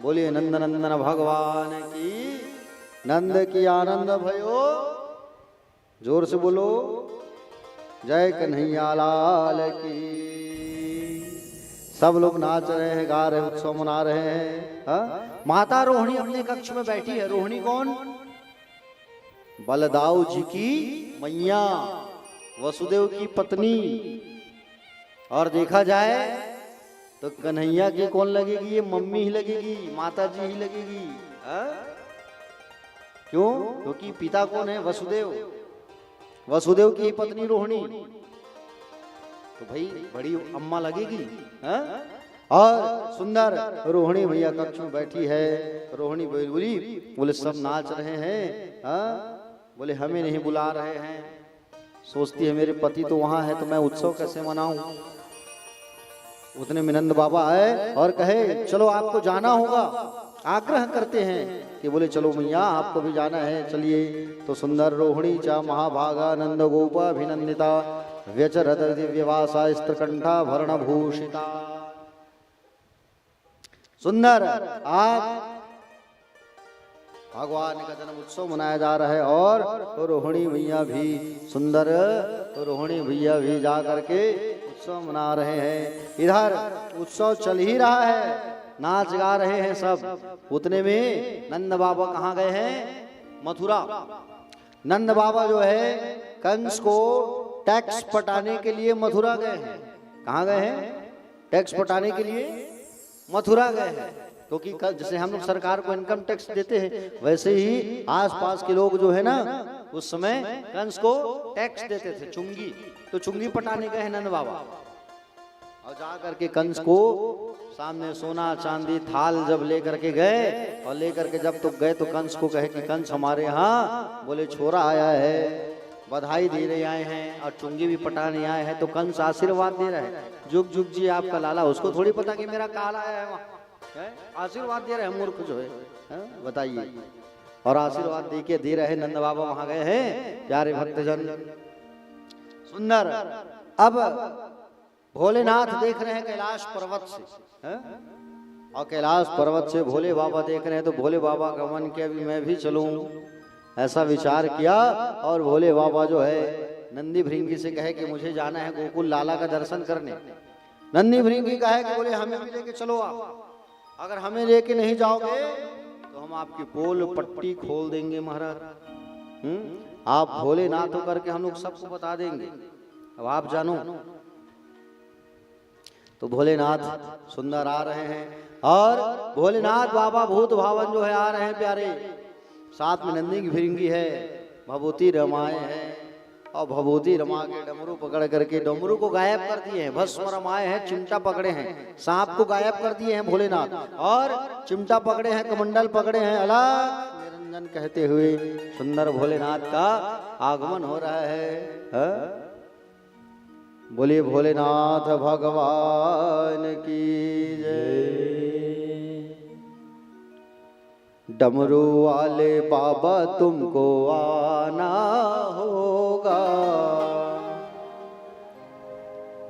बोलिए नंद नंदन भगवान की, नंद की आनंद भयो। जोर से बोलो, जय कन्हैया लाल की। सब लोग नाच रहे हैं, गा रहे हैं, उत्सव मना रहे हैं, हा? माता रोहिणी अपने कक्ष में बैठी है। रोहिणी कौन? बलदाऊ जी की मैया, वसुदेव की पत्नी। और देखा जाए तो कन्हैया की कौन लगेगी? ये मम्मी ही लगेगी, माता जी ही लगेगी, हा? क्यों? क्योंकि पिता कौन है? वसुदेव। वसुदेव की पत्नी रोहिणी, तो भाई बड़ी अम्मा लगेगी, हा? और सुंदर रोहिणी भैया कक्ष में बैठी है। रोहिणी बोले सब नाच रहे हैं, हा? बोले हमें नहीं बुला रहे हैं। सोचती है मेरे पति तो वहां है, तो मैं उत्सव कैसे मनाऊं? उतने में नंद बाबा आए और कहे चलो आपको जाना होगा, आग्रह करते हैं कि बोले चलो मैया आपको भी जाना है, चलिए। तो सुंदर रोहिणी चा महाभागा नंद गोपाभिनंदिता व्यचरत दिव्यवासा स्त्रकंठा भरणभूषिता। सुंदर आज भगवान का जन्म उत्सव मनाया जा रहा है और तो रोहिणी भैया भी सुंदर तो रोहिणी भैया भी जा करके उत्सव मना रहे हैं। इधर उत्सव चल ही रहा है, नाच गा रहे हैं सब। उतने में नंद बाबा कहाँ गए हैं? मथुरा। नंद बाबा जो है कंस को टैक्स पटाने के लिए मथुरा गए हैं। कहाँ गए हैं? टैक्स पटाने के लिए मथुरा गए हैं। क्योंकि जैसे हम लोग सरकार को इनकम टैक्स देते हैं, वैसे ही आसपास के लोग जो है ना उस समय कंस को टैक्स देते थे, चुंगी। तो चुंगी पटाने गए हैं नंद बाबा और जा करके कंस को सामने सोना चांदी थाल जब लेकर के गए और लेकर के जब तो गए तो कंस को कहे कि कंस हमारे यहाँ बोले छोरा आया है, बधाई दे रहे आए हैं और चुंगी भी पटाने आए हैं। तो कंस आशीर्वाद दे रहा है, जुग जुग जी आपका लाला। उसको थोड़ी पता कि मेरा काला आया है वहाँ, आशीर्वाद दे रहे हैं मूर्ख जो है, बताइए। और आशीर्वाद दे के दे रहे नंद बाबा वहां गए हैं प्यारे भक्तजन। सुंदर अब भोलेनाथ देख रहे हैं कैलाश पर्वत से, और कैलाश पर्वत से भोले बाबा देख रहे हैं। तो भोले बाबा का मन किया भी मैं भी चलूं, ऐसा विचार किया। और भोले बाबा जो है नंदी भृंगी से कहे कि मुझे जाना है गोकुल लाला का दर्शन करने। नंदी भृंगी कहे कि बोले हमें भी लेके चलो आप, अगर हमें लेके नहीं जाओगे तो हम आपकी पोल पट्टी खोल देंगे महाराज। आप भोलेनाथ होकर के हम लोग सबको बता देंगे, अब आप जानो। तो भोलेनाथ सुंदर आ रहे हैं और भोलेनाथ बाबा भूत भावन जो है आ रहे हैं प्यारे। साथ में नंदी की भृंगी है, भभूति रमाए हैं और भभूति रमा के डमरू पकड़ करके डमरू को गायब कर दिए हैं। भस्म रमाए हैं, चिमटा पकड़े हैं, सांप को गायब कर दिए हैं भोलेनाथ, और चिमटा पकड़े हैं, कमंडल पकड़े हैं। अलग निरंजन कहते हुए सुंदर भोलेनाथ का आगमन हो रहा है। बोलिए भोलेनाथ भगवान की जय। डमरू वाले बाबा तुमको आना होगा,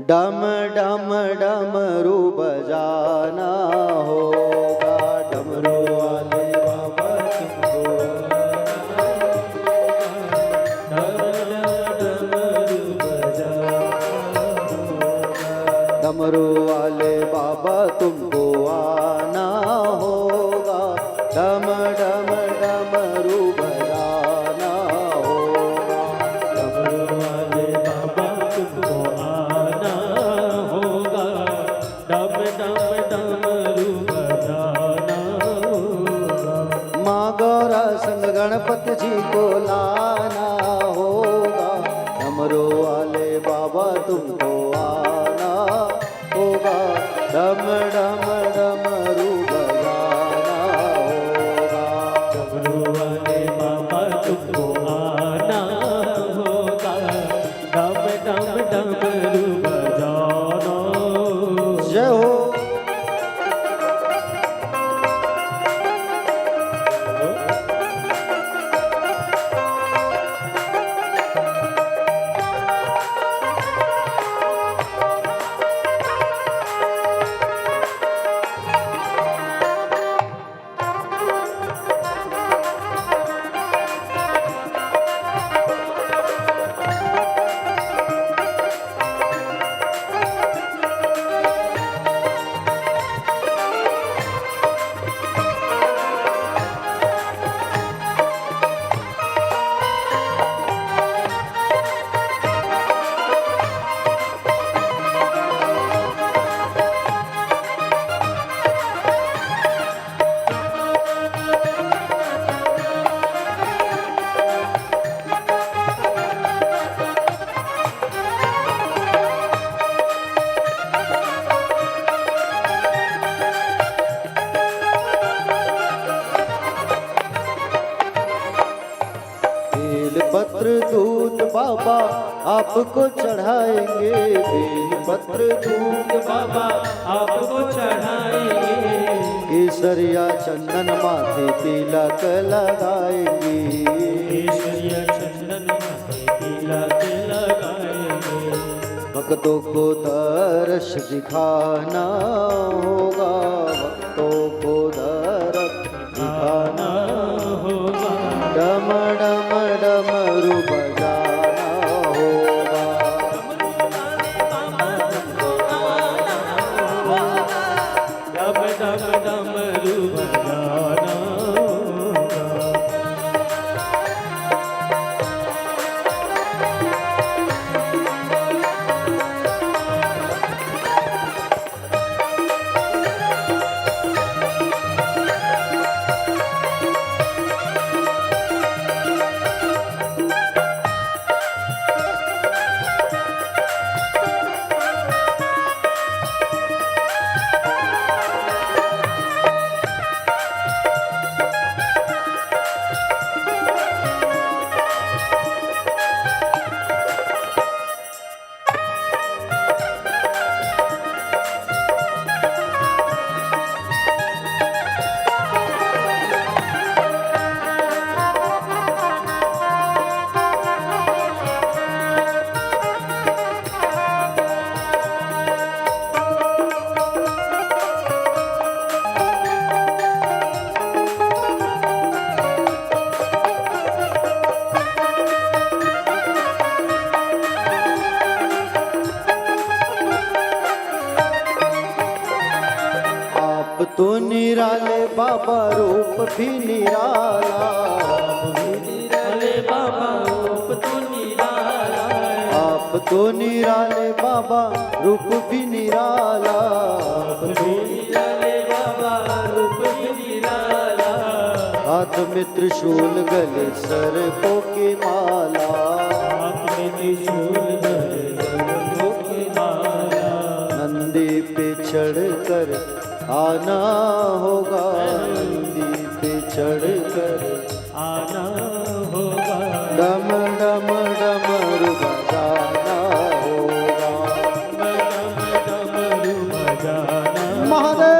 डम डम डमरू बजाना होगा। डमरू वाले बाबा तुमको डमरू वाले बाबा तुमको आना होगा, डम डम डमरू बजाना होगा। डमरू वाले बाबा तुमको आना होगा, डम डम डमरू बजाना होगा। माँ गौरा संग गणपति जी को लाना होगा, डमरू वाले बाबा तुमको आना होगा, डम डम डमरू बजाना होगा। डमरू वाले बाबा तुमको आना होगा, डम डम डमरू बजाना। जय हो। बेलपत्र दूध बाबा आपको चढ़ाएंगे, बेलपत्र दूध बाबा आपको चढ़ाएंगे, केसरिया चंदन माथे तिलक लगाएंगी, केसरिया चंदन माथे तिलक लगाएंगे। भक्तों को दर्श दिखाना होगा, भक्तों को दर्श दिखाना होगा। डम डम डमरू बजाना होगा, डम डम डमरू बजाना होगा। तो निराले बाबा रूप भी निराला, निराले बाबा रूप तो निराला। आप तो निराले बाबा रूप भी निराला, निराले बाबा रूप भी निराला। हाथ में त्रिशूल गले सर्पों की माला, हाथ में त्रिशूल गले सर्पों की माला। नंदी पे चढ़ कर आना होगा, नंदी पे चढ़ कर आना होगा। डम डम डमरू बजाना होगा, डम डमरू बजाना महादेव।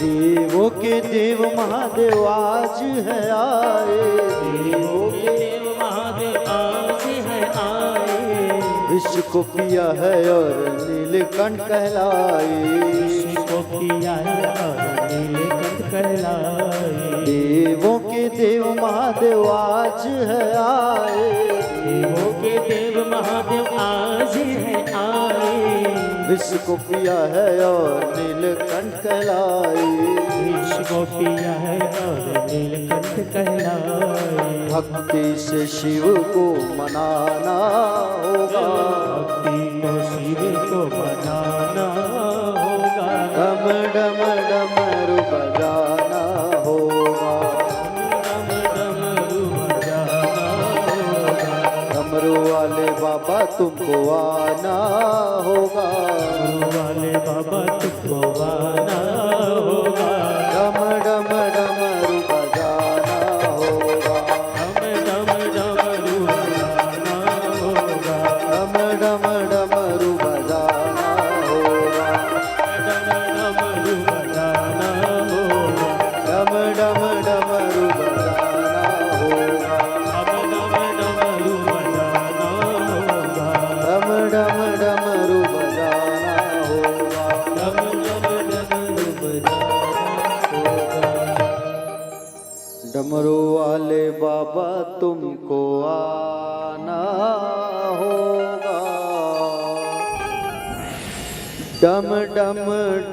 देवों के देव महादेव आज है आए, देवों के देव महादेव आज है आए। विश्व को पिया है और नीलकंठ कहलाए, विश्व को पिया है और नीलकंठ कहलाए। देवों के देव महादेव आज है आए, देवों के देव महादेव आज है आए। विश्व को पिया है और नीलकंठ कहलाए, विश्व को पिया है और नीलकंठ कहलाए। भक्ति से शिव को मनाना होगा, भक्ति को शिव को बनाना होगा। डम डम डमरू बजाना होगा, डम डमरू बजाना होगा। डमरू वाले बाबा तुमको आना होगा, डमरू वाले बाबा तुमको आना होगा, डम डम डमरू बजाना होगा, डम डमरू बजाना होगा, डम डम डमरू बजाना होगा, डमरू बजाना होगा, डम डम डमरू बजाना होगा, डमरू बजाना होगा, डम डम डमरू बजाना होगा। डमरू बजाना होगा। डमरू वाले बाबा तुमको आना होगा, डम डम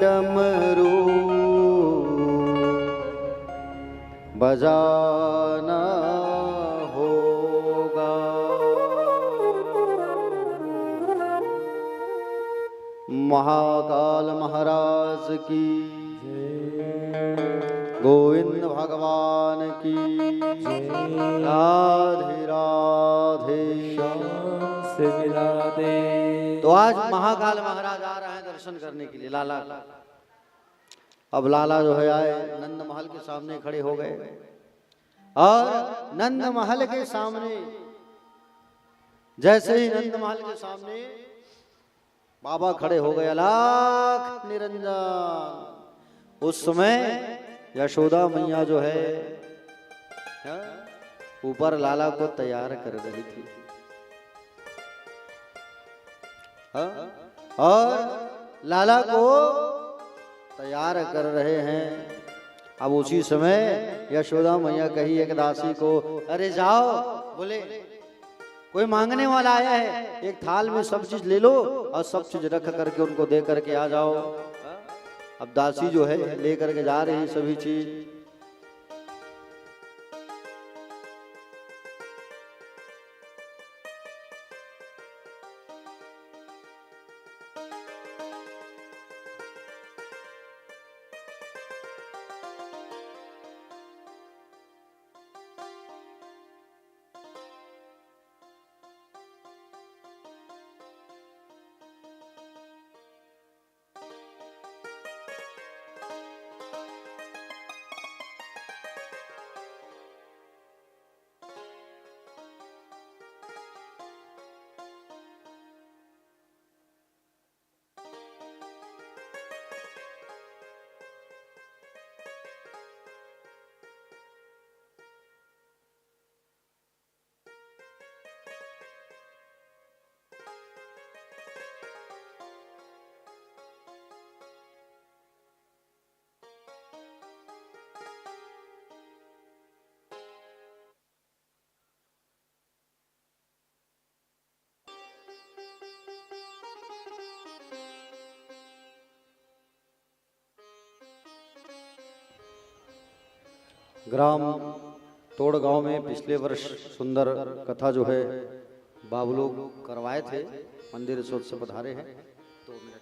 डमरू बजाना होगा। महाकाल महाराज की, गोविंद भगवान की, राधे राधे। से मिला दे। तो आज महाकाल महाराज आ रहे हैं दर्शन करने के लिए लाला। अब लाला जो है आए नंद महल के सामने खड़े हो गए और नंद महल के सामने जैसे ही नंद महल के सामने बाबा खड़े हो गए, लाख निरंजन। उस समय यशोदा मैया जो है ऊपर लाला को तैयार कर रही थी और लाला को तैयार कर रहे हैं। अब उसी समय यशोदा मैया कही एक दासी को, अरे जाओ, बोले कोई मांगने वाला आया है, एक थाल में सब चीज ले लो और सब चीज रख करके उनको दे करके आ जाओ। अब दासी जो है लेकर के जा रही सभी चीज। ग्राम तोड़ गांव में पिछले वर्ष सुंदर कथा जो है बाबू लोग करवाए थे, मंदिर सोच से पधारे हैं। 2 मिनट।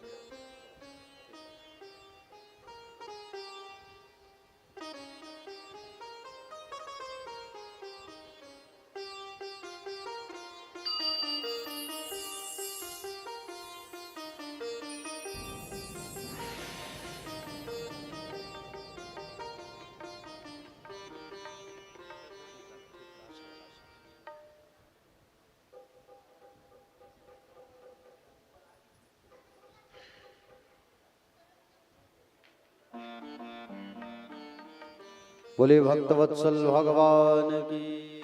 बोले भक्तवत्सल भगवान की।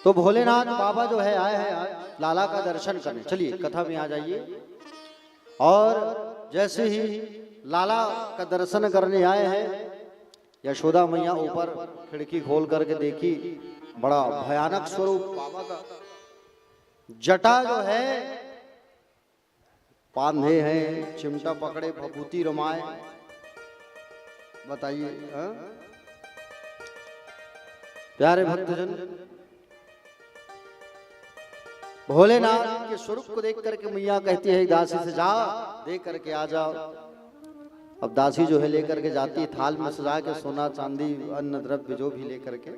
तो भोलेनाथ बाबा जो है आए हैं लाला का दर्शन करने। चलिए कथा में आ जाइए। और जैसे ही लाला का दर्शन करने आए हैं, यशोदा मैया ऊपर खिड़की खोल करके देखी, बड़ा भयानक स्वरूप बाबा का। जटा जो है बांधे हैं, चिमटा पकड़े, भभूति रमाए। बताइए प्यारे भक्तजन, भोलेनाथ के स्वरूप को देख करके मैया कहती है दासी से जा देख करके आ जाओ। अब दासी जो है लेकर के जाती है, थाल में सजा के सोना चांदी अन्न द्रव्य जो भी लेकर के।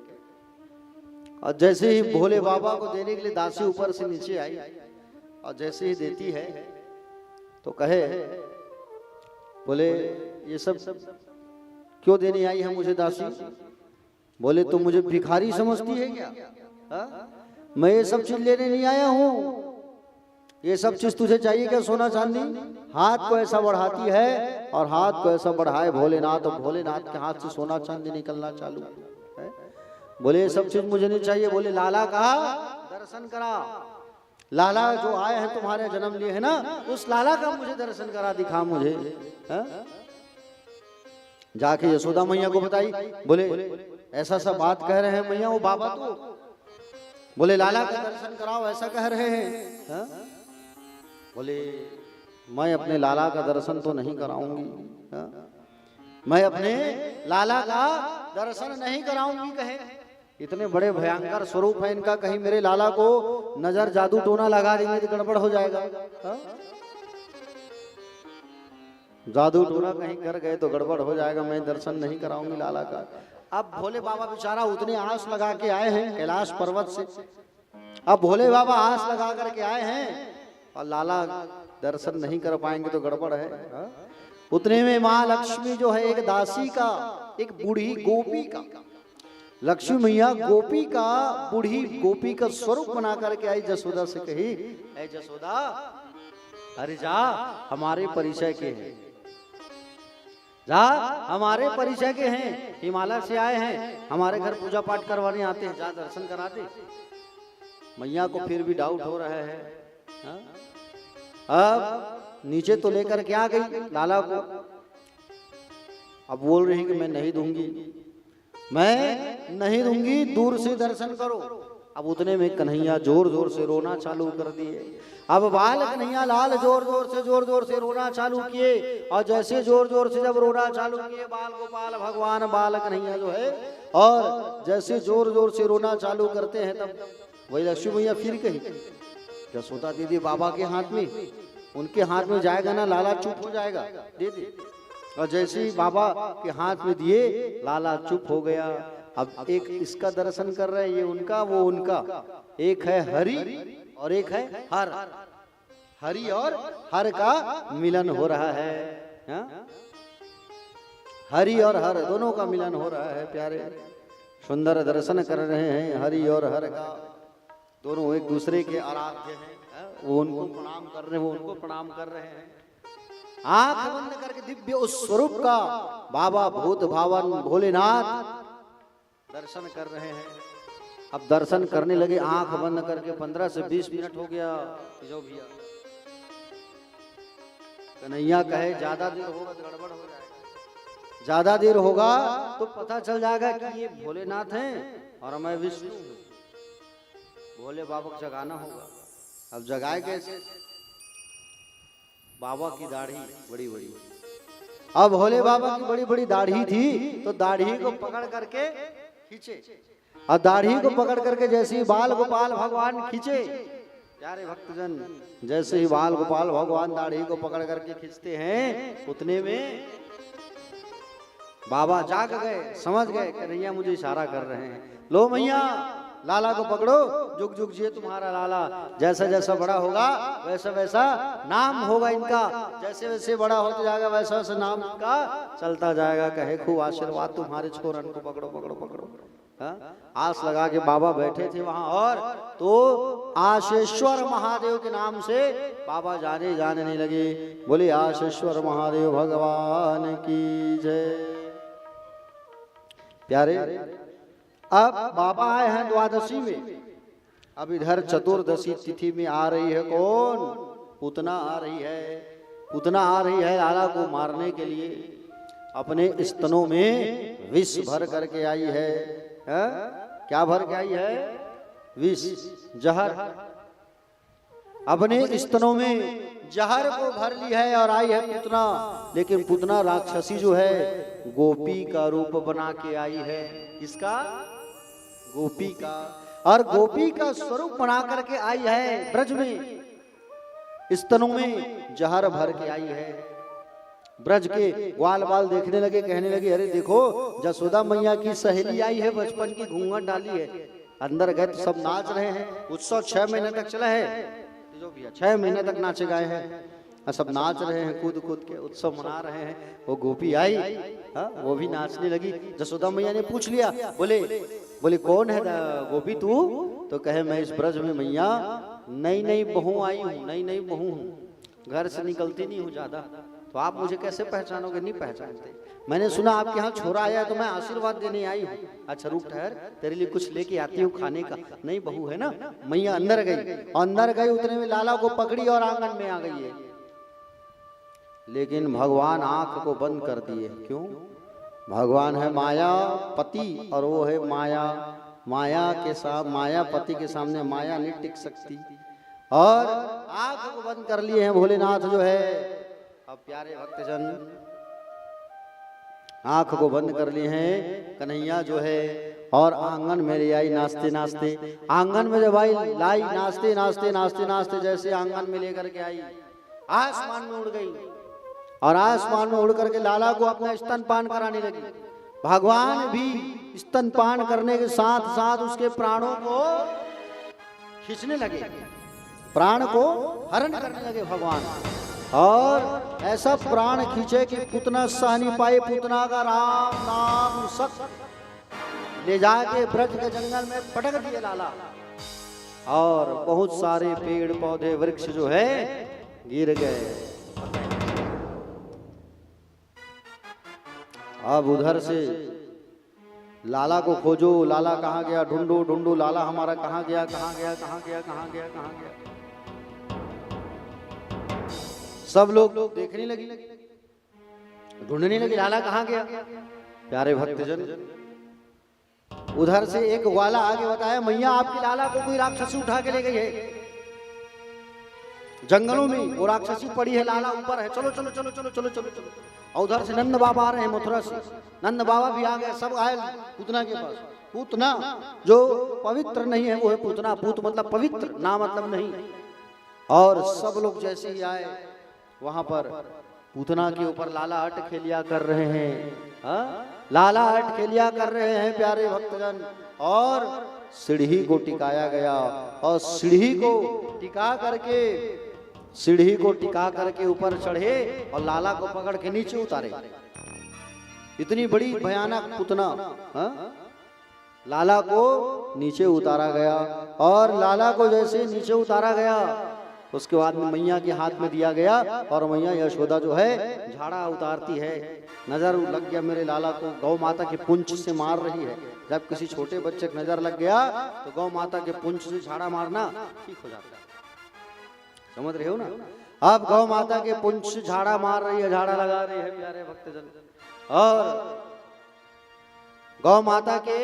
और जैसे ही भोले बाबा को देने के लिए दासी ऊपर से नीचे आई और जैसे ही देती है तो कहे, बोले ये सब क्यों देने आई है मुझे दासी? बोले तुम मुझे भिखारी समझती है क्या? हा? मैं ये सब चीज लेने नहीं आया हूँ। ये सब चीज तुझे चाहिए क्या? सोना चांदी? हाथ को ऐसा बढ़ाती है और हाथ को ऐसा बढ़ाए भोलेनाथ, और भोलेनाथ के हाथ से सोना चांदी निकलना चालू है। बोले ये सब चीज मुझे नहीं चाहिए। बोले लाला का दर्शन करा, लाला जो आए हैं तुम्हारे जन्म लिए है ना, उस लाला का मुझे दर्शन करा, दिखा मुझे। हा? जाके यशोदा मैया को बताई। बोले ऐसा सा बात कह रहे हैं मैया वो बाबा, तो बोले लाला का दर्शन कराओ ऐसा कह रहे हैं। हा? बोले मैं अपने लाला का दर्शन तो नहीं कराऊंगी। हा? मैं अपने लाला का दर्शन नहीं कराऊंगी। कहे इतने बड़े भयंकर स्वरूप है इनका, कहीं मेरे लाला को नजर जादू टोना लगा देंगे तो गड़बड़ हो जाएगा। हा? जादू टोना कहीं कर गए तो गड़बड़ हो जाएगा, मैं दर्शन नहीं कराऊंगी लाला का। अब भोले बाबा बेचारा उतने आस लगा के आए हैं कैलाश पर्वत से। अब भोले बाबा आस लगा करके आए हैं और लाला दर्शन नहीं कर पाएंगे तो गड़बड़ है। उतने में माँ लक्ष्मी जो है एक दासी का, एक बूढ़ी गोपी का, लक्ष्मी मैया गोपी का, बूढ़ी गोपी का स्वरूप बना करके आई। जसोदा से कही, ऐ जसोदा अरे जा हमारे परिचय के हैं, जा हमारे परिचय के हैं, हिमालय से आए हैं, हमारे घर पूजा पाठ करवाने आते हैं, जा दर्शन करा दे। मैया को फिर भी डाउट हो रहा है। हा? अब नीचे तो लेकर क्या गई लाला को, अब बोल रही कि मैं नहीं दूंगी, मैं नहीं दूंगी, दूर से दर्शन करो। अब उतने में कन्हैया जोर जोर से रोना चालू कर दिए। अब बाल कन्हैया लाल जोर जोर से रोना चालू किए, और जैसे जोर जोर से जब रोना चालू किए बाल गोपाल भगवान बाल कन्हैया जो है, और जैसे जोर जोर से रोना चालू करते हैं तब वही लक्ष्मी मैया फिर कही, जसोदा दीदी बाबा के हाथ में, उनके हाथ में जाएगा ना लाला चुप हो जाएगा, दे दे। और जैसे ही बाबा के हाथ में दिए लाला चुप हो गया। अब एक इसका दर्शन कर रहे हैं, ये उनका वो उनका, एक है हरि और एक है हर, हरि और हर का मिलन हो रहा है। हा? हरि और हर दोनों का मिलन हो रहा है। प्यारे सुंदर दर्शन कर रहे हैं हरि और हर का, दोनों एक दूसरे के आराध्य हैं। वो उनको प्रणाम कर रहे हैं, वो उनको प्रणाम कर रहे हैं। आंख बंद करके दिव्य उस स्वरूप का बाबा भूत भावन भोलेनाथ दर्शन कर रहे हैं। अब दर्शन करने लगे आंख बंद करके, 15 से 20 मिनट हो गया। जो भैया कन्हैया कहे ज्यादा देर होगा तो गड़बड़ हो जाएगा, ज्यादा देर होगा तो पता चल जाएगा कि ये भोलेनाथ हैं और मैं विष्णु हूं। भोले बाबा को जगाना होगा। अब जगाए कैसे? बाबा की दाढ़ी बड़ी बड़ी, अब भोले बाबा की बड़ी बड़ी दाढ़ी थी, तो दाढ़ी को पकड़ करके खींचे, और दाढ़ी को पकड़ करके जैसे ही बाल गोपाल भगवान खींचे, प्यारे भक्तजन, जैसे ही बाल गोपाल भगवान दाढ़ी को पकड़ करके खींचते हैं, उतने में बाबा जाग गए, समझ गए कन्हैया मुझे इशारा कर रहे हैं। लो मैया लाला को पकड़ो, जुग जुग जिए तुम्हारा लाला, जैसा जैसा बड़ा होगा वैसा वैसा नाम होगा इनका, जैसे वैसे बड़ा होता जाएगा वैसा वैसा नाम इनका चलता जाएगा। कहे खूब आशीर्वाद तुम्हारे छोरन को, पकड़ो पकड़ो पकड़ो। हा? आस लगा के बाबा बैठे थे वहां, और तो आशेश्वर महादेव के नाम से बाबा जाने नहीं लगे। बोले आशेश्वर महादेव भगवान की जय। प्यारे अब बाबा आए हैं द्वादशी में, अब इधर चतुर्दशी तिथि में आ रही है कौन? पूतना आ रही है। पूतना आ रही है लाला को मारने के लिए, अपने स्तनों में विष भर करके आई है। क्या भर के आई है? विष, जहर। अपने स्तनों में जहर को भर ली है और आई है पूतना। लेकिन पूतना राक्षसी जो है गोपी का रूप बना के आई है। किसका? गोपी का। और गोपी का स्वरूप बना करके आई है ब्रज में, स्तनों में जहर भर के आई है। ब्रज के ग्वाल बाल देखने लगे, कहने लगे अरे देखो जसोदा मैया की सहेली आई है, बचपन की घूंघट डाली है। अंदर गए तो सब नाच रहे हैं। उत्सव 6 महीने तक चला है, जो भैया 6 महीने तक नाचे गाए हैं, सब नाच रहे हैं, कूद कूद के उत्सव मना रहे हैं। वो गोपी आई, हाँ, वो भी नाचने लगी। जसोदा मैया ने पूछ लिया, बोले कौन है गोपी तू? तो कहे मैं इस ब्रज में मैया नई बहू आई हूँ, नई बहू हूँ, घर से निकलती नहीं हूँ ज्यादा, तो आप मुझे कैसे पहचानोगे? नहीं पहचानते। मैंने सुना आपके यहाँ छोरा आया है तो मैं आशीर्वाद देने आई हूँ। अच्छा रुक ठहर, तेरे लिए कुछ लेके आती हूँ खाने का। नहीं बहू है ना। मैया अंदर गई, उतने में लाला को पकड़ी और आंगन में आ गई है। लेकिन भगवान आंख को बंद कर दिए। क्यों? भगवान है माया पति और वो है मायापति के सामने माया नहीं टिक सकती, और आंख को बंद कर लिए हैं भोलेनाथ जो है। अब प्यारे भक्तजन आंख को बंद कर लिए हैं कन्हैया जो है, और आंगन में ले आई नाचते नाचते। आंगन में जब आई लाई नाचते नाचते नाचते नाचते, जैसे आंगन में लेकर के आई आसमान में उड़ गई, और आसमान में उड़ करके लाला को अपना स्तनपान कराने लगी। भगवान भी स्तनपान करने के साथ साथ उसके प्राणों को खींचने लगे, प्राण को हरण करने लगे भगवान। और ऐसा प्राण खींचे कि पूतना सह नहीं पाए, पूतना का राम नाम सत ले जाके ब्रज के जंगल में पटक दिए लाला, और बहुत सारे पेड़ पौधे वृक्ष जो है गिर गए। अब उधर से लाला को खोजो, लाला कहाँ गया, ढूंढो ढूंढो, लाला हमारा कहाँ गया, कहाँ गया, कहाँ गया, कहाँ गया, कहाँ गया। सब लोग देखने लगे, ढूंढने लगे लाला कहाँ गया। प्यारे भक्तजन उधर से एक ग्वाला आगे बताया, मैया आपकी लाला को कोई राक्षसी उठा के ले गई है जंगलों में, वो राक्षसी पड़ी है, लाला ऊपर है, चलो चलो चलो चलो चलो चलो चलो। और उधर से नंद बाबा आ रहे हैं मथुरा से, नंद बाबा भी आ गए, सब आए पूतना के पास। पूतना जो पवित्र नहीं है वो है पूतना, पूत मतलब पवित्र, ना मतलब नहीं। और सब लोग जैसे ही आए वहां पर पूतना के ऊपर लाला अट खेलिया कर रहे हैं, हाँ? लाला अट खेलिया कर रहे हैं प्यारे भक्तजन। और सीढ़ी को टिकाया गया, और सीढ़ी को टिका करके ऊपर चढ़े और लाला को पकड़ के नीचे उतारे। इतनी बड़ी भयानक पूतना, हाँ? लाला को नीचे उतारा गया, और लाला को जैसे नीचे उतारा गया उसके बाद में मैया के हाथ में दिया गया, और मैया यशोदा जो है झाड़ा उतारती है। नजर लग गया मेरे लाला को, गौ माता के पुंछ से मार रही है। जब किसी छोटे बच्चे को नजर लग गया तो गौ माता के पुंछ से झाड़ा मारना ठीक हो जाता है, समझ रहे हो ना। अब गौ माता के पुंछ से झाड़ा मार रही है, झाड़ा लगा रही है प्यारे भक्तजन, और गौ माता के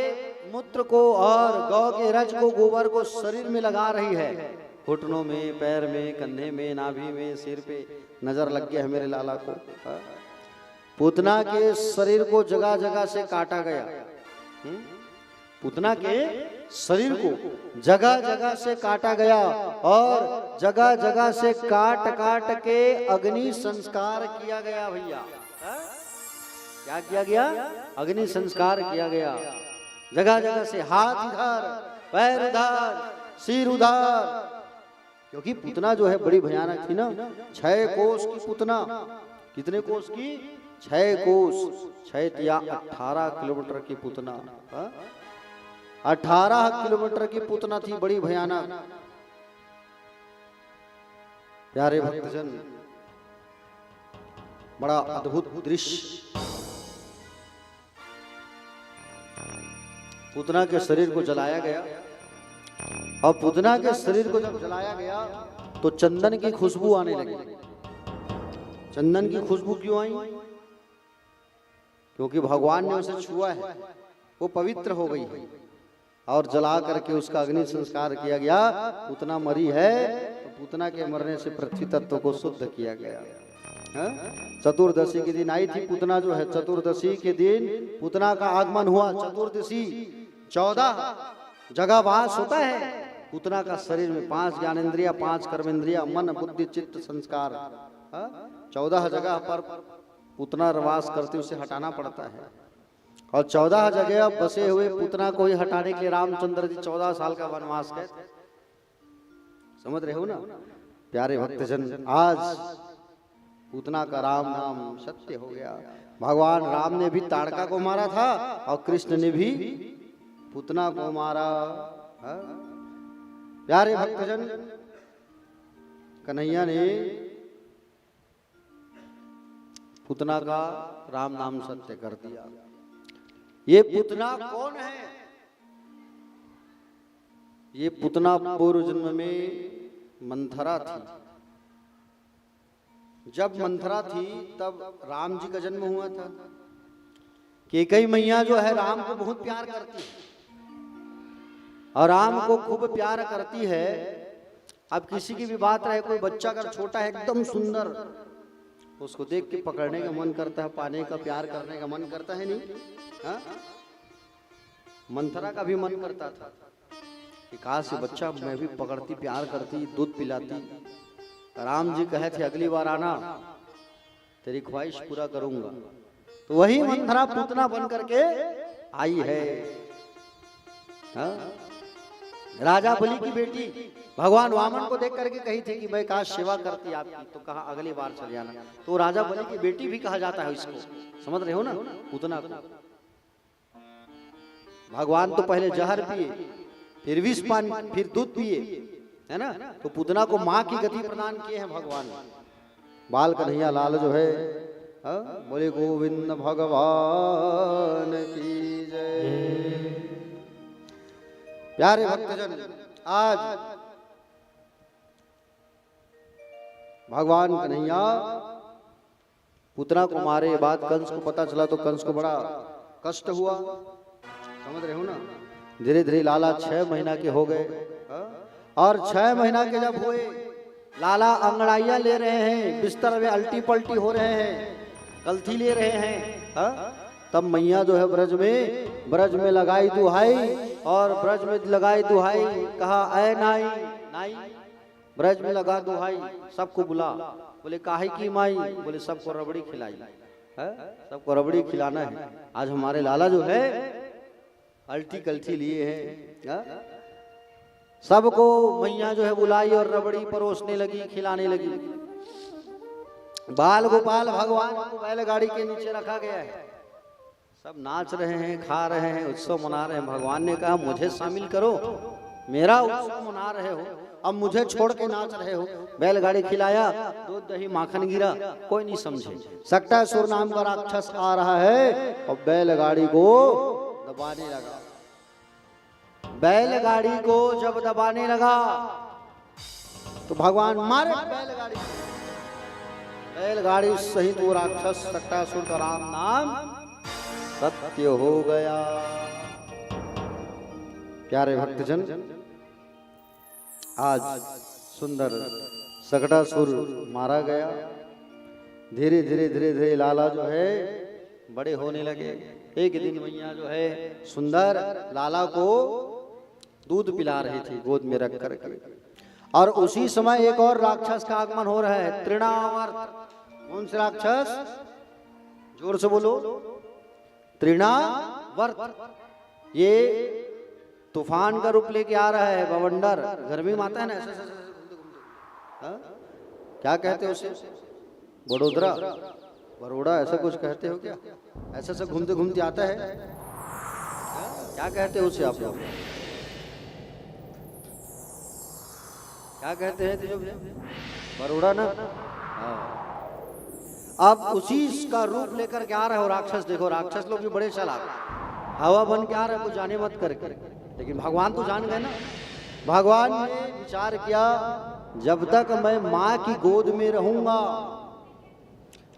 मूत्र को और गौ के रज को, गोबर को शरीर में लगा रही है, घुटनों में, पैर में, कंधे में, नाभि में, सिर पे। नजर लग गया है मेरे लाला को। पूतना के शरीर को जगह जगह से काटा गया, पूतना के शरीर को जगह जगह से काटा गया, और जगह जगह से काट काट के अग्नि संस्कार किया गया भैया। क्या किया गया? अग्नि संस्कार किया गया। जगह जगह से हाथ इधर, पैर उधर, सिर उधर, क्योंकि पूतना जो है बड़ी भयानक थी ना। 6 कोस की पूतना। कितने कोस की? 6 कोस। 6 या 18 किलोमीटर की पूतना, 18 किलोमीटर की पूतना थी, बड़ी भयानक। प्यारे भक्तजन बड़ा अद्भुत दृश्य। पूतना के शरीर को जलाया गया, और पूतना के शरीर को जब जलाया गया तो चंदन की खुशबू आने लगी। चंदन की खुशबू क्यों आई? क्योंकि भगवान ने उसे छुआ है, वो पवित्र हो गई है, और जला करके उसका अग्नि संस्कार किया गया। पूतना मरी है तो पूतना के मरने से पृथ्वी तत्व को शुद्ध किया गया। चतुर्दशी के दिन आई थी पूतना जो है, चतुर्दशी के दिन पूतना का आगमन हुआ। चतुर्दशी 14 जगह वास होता है पूतना का शरीर में। 5 ज्ञानेंद्रिया, 5 कर्मेंद्रिया, मन बुद्धि चित्त संस्कार, 14 जगह पर पूतना वास करते, उसे हटाना पड़ता है। और 14 जगह बसे हुए पूतना को ही हटाने के लिए रामचंद्र जी 14 साल का वनवास गए। समझ रहे हो ना। प्यारे भक्तजन, आज पूतना का राम नाम सत्य हो गया। भगवान राम ने भी ताड़का को मारा था और कृष्ण ने भी पूतना को मारा। हाँ? प्यारे भक्तजन, कन्हैया ने पूतना का राम नाम सत्य कर दिया। ये पूतना कौन है? ये पूतना पूर्व जन्म में मंथरा थी। जब मंथरा थी तब राम जी का जन्म हुआ था। कैकेयी मैया जो है राम को बहुत प्यार करती है और राम को खूब प्यार करती है। अब किसी की भी बात रहे, कोई बच्चा अगर छोटा है एकदम सुंदर, उसको देख के पकड़ने का मन करता है, पाने का, प्यार करने का मन करता है, नहीं? हाँ? मंथरा का भी मन करता था कि काश से बच्चा मैं भी पकड़ती, प्यार करती, दूध पिलाती। राम जी कहे थे अगली बार आना, तेरी ख्वाहिश पूरा करूंगा। तो वही मंथरा पूतना बन करके आई है। हाँ? राजा बलि की बेटी भगवान वामन को देख करके कही थी कि मैं काश सेवा करती आपकी, तो कहा अगली बार चले आना। तो राजा बलि की बेटी भी कहा जाता है इसको, समझ रहे हो ना, पूतना को। भगवान तो पहले जहर पिए, फिर विष पानी, फिर दूध पिए, है ना? तो पूतना को माँ की गति प्रदान किए हैं भगवान। बाल कन्हैया लाल जो है, बोले गोविंद भगवान की जय। प्यारे भक्तजन, आज भगवान कन्हैया पूतना को मारे बाद कंस को पता चला तो कंस को बड़ा कष्ट हुआ, समझ रहे हो ना। धीरे धीरे लाला 6 महीना के हो गए और 6 महीना के जब हुए, लाला अंगड़ाइयां ले रहे हैं, बिस्तर में अल्टी पल्टी हो रहे हैं, कल्थी ले रहे हैं। तब मैया जो है ब्रज में लगाई दुहाई, और ब्रज में लगाई दुहाई, कहा ऐ नाई, नाई ब्रज में लगा दुहाई, सबको बुला। बोले काहे की माई? बोले सबको रबड़ी खिलाई, सबको रबड़ी खिलाना है। आज हमारे लाला जो है अल्टी कल्थी लिए हैं। सबको मैया जो है बुलाई और रबड़ी परोसने लगी, खिलाने लगी। बाल गोपाल भगवान को बैलगाड़ी के नीचे रखा गया है, सब नाच रहे हैं, खा रहे हैं, उत्सव मना रहे हैं। भगवान ने कहा मुझे शामिल करो, मेरा उत्सव मना रहे हो, अब मुझे छोड़ के नाच रहे हो। बैलगाड़ी खिलाया, दूध दही माखन गिरा, कोई नहीं समझे। सक्टासुर नाम का राक्षस आ रहा है और बैलगाड़ी को दबाने लगा। बैलगाड़ी को जब दबाने लगा तो भगवान मारे बैलगाड़ी। बैलगाड़ी सहित वो राक्षस सक्टासुर का राम नाम सत्य हो गया। प्यारे भक्तजन, आज सुंदर सक्टासुर मारा गया। धीरे धीरे धीरे धीरे लाला जो है बड़े होने लगे। एक दिन मैया जो है सुंदर लाला को दूध पिला रही थी गोद में रख करके, और उसी समय एक और राक्षस का आगमन हो रहा है, तृणावर्त। कौन से राक्षस? जोर से बोलो, तृणावर्त। ये तूफान का रूप लेके आ रहा है, बवंडर। गर्मी में आता है ना ऐसे ऐसे घूमते घूमते, क्या कहते हो उसे? बड़ोदरा, बड़ोड़ा, ऐसा कुछ कहते हो क्या? ऐसे ऐसे घूमते घूमते आता है, क्या कहते हो उसे आप लोग? क्या कहते हैं? बड़ोड़ा ना। अब उसी का रूप लेकर के आ रहा है राक्षस। देखो राक्षस लोग भी बड़े चालाक, हवा बन के आ रहा है, कुछ जाने मत करके। लेकिन भगवान तो जान गए ना। भगवान ने विचार किया, जब तक मैं माँ की गोद में रहूंगा,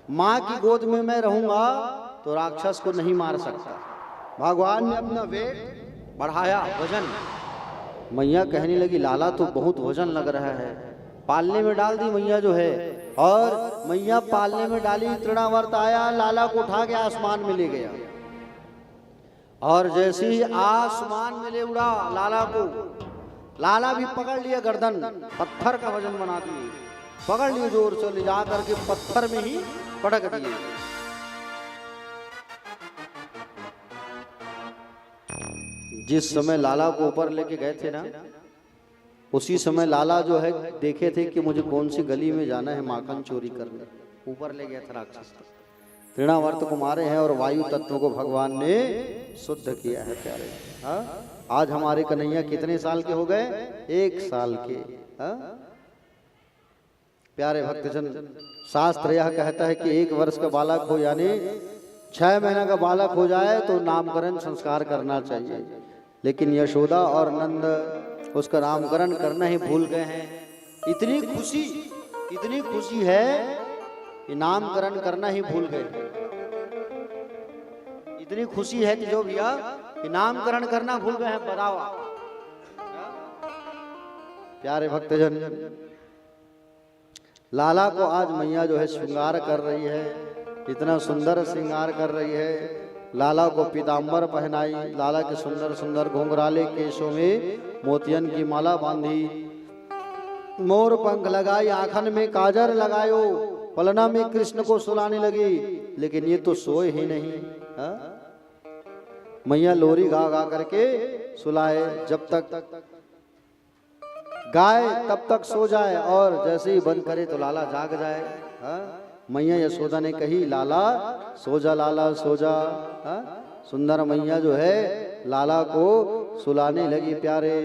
माँ की गोद में मैं रहूंगा तो राक्षस को नहीं मार सकता। भगवान ने अपना वेट बढ़ाया, वजन। मैया कहने लगी लाला तो बहुत वजन लग रहा है। पालने में डाल दी मैया जो है, और मैया पालने में डाली, तृणावर्त आया, लाला को उठा के आसमान में ले गया। और जैसे ही आसमान में ले उड़ा लाला को, लाला भी पकड़ लिया गर्दन, पत्थर का वजन बना दिए, पकड़ लिए जोर से, ले जा करके पत्थर में ही पटक दिए। जिस समय लाला को ऊपर लेके गए थे ना, उसी समय लाला जो है देखे थे कि मुझे कौन सी गली में जाना है माखन चोरी करने, ऊपर ले गया था राक्षस। तृणावर्त को मारे हैं और वायु तत्व को भगवान ने शुद्ध किया है प्यारे। हाँ, आज हमारे कन्हैया कितने साल के हो गए? 1 साल के। हाँ? प्यारे भक्तजन, शास्त्र यह कहता है कि 1 वर्ष का बालक हो यानी 6 महीना का बालक हो जाए तो नामकरण संस्कार करना चाहिए, लेकिन यशोदा और नंद उसका नामकरण करना ही भूल गए हैं। इतनी खुशी है कि नामकरण करना ही भूल गए। इतनी खुशी है कि जो भैया कि नामकरण करना भूल गए हैं। बताओ प्यारे भक्तजन, लाला को आज मैया जो है श्रृंगार कर रही है, इतना सुंदर श्रृंगार कर रही है। लाला को पीताम्बर पहनाई, लाला के सुंदर सुंदर घुंघराले केशों में मोतियन की माला बांधी, मोर पंख लगाई, आंखन में काजर लगायो, पलना में कृष्ण को सुलाने लगी। लेकिन ये तो सोए ही नहीं। हा? मैया लोरी गा गा करके सुलाए, जब तक गाय तब तक सो जाए और जैसे ही बंद करे तो लाला जाग जाए। हा? मैया यशोदा ने कही, लाला सो जा, लाला सो जा। हा? सुंदर मैया जो है लाला को सुलाने लगी। प्यारे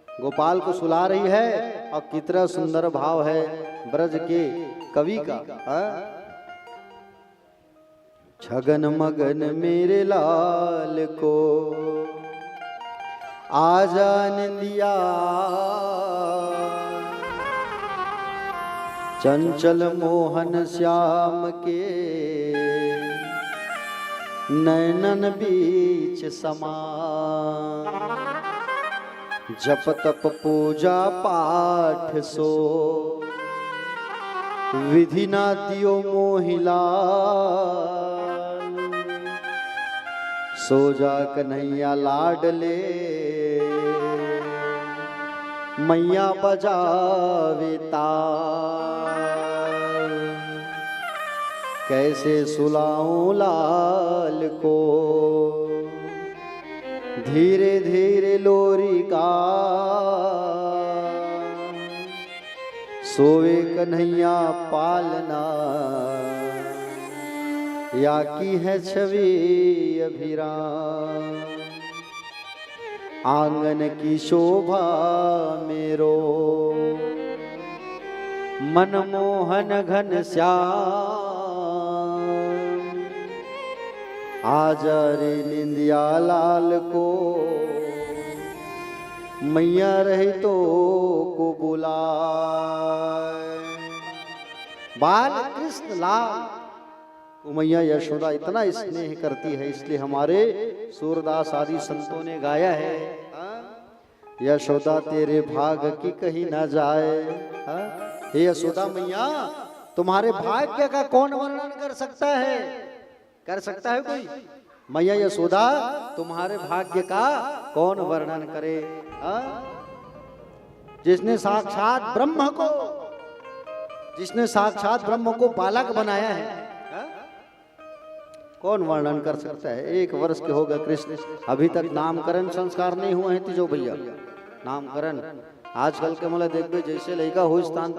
गोपाल को सुला रही है और कितना सुंदर भाव है ब्रज के कवि का। हा? छगन मगन मेरे लाल को आजा निंदिया, चंचल मोहन श्याम के नैनन बीच समा, जप तप पूजा पाठ सो विधि ना दियो मोहिला, सो जा कन्हैया लाडले मैया बजावे ताल, कैसे सुलाऊं लाल को धीरे धीरे लोरी का, सोवे कन्हैया पालना या की है छवि अभिराम, आंगन की शोभा मेरो मनमोहन घन श्याम, आजा रे निंदिया लाल को मैया रहे तो को बुलाए। बाल कृष्ण लाल मैया यशोदा इतना स्नेह करती है, इसलिए हमारे सूरदास आदि संतों ने गाया है, यशोदा तेरे भाग की कहीं ना जाए। हे यशोदा मैया, तुम्हारे भाग्य का कौन वर्णन कर सकता है? कर सकता है कोई? मैया यशोदा तुम्हारे भाग्य का कौन वर्णन करे? जिसने साक्षात ब्रह्म को बालक बनाया है, कौन वर्णन कर सकता है? 1 वर्ष के हो गए कृष्ण, अभी तक नामकरण संस्कार नहीं हुए हैं। तिजो भैया नामकरण आजकल के मतलब देख जैसे लड़का हो स्थान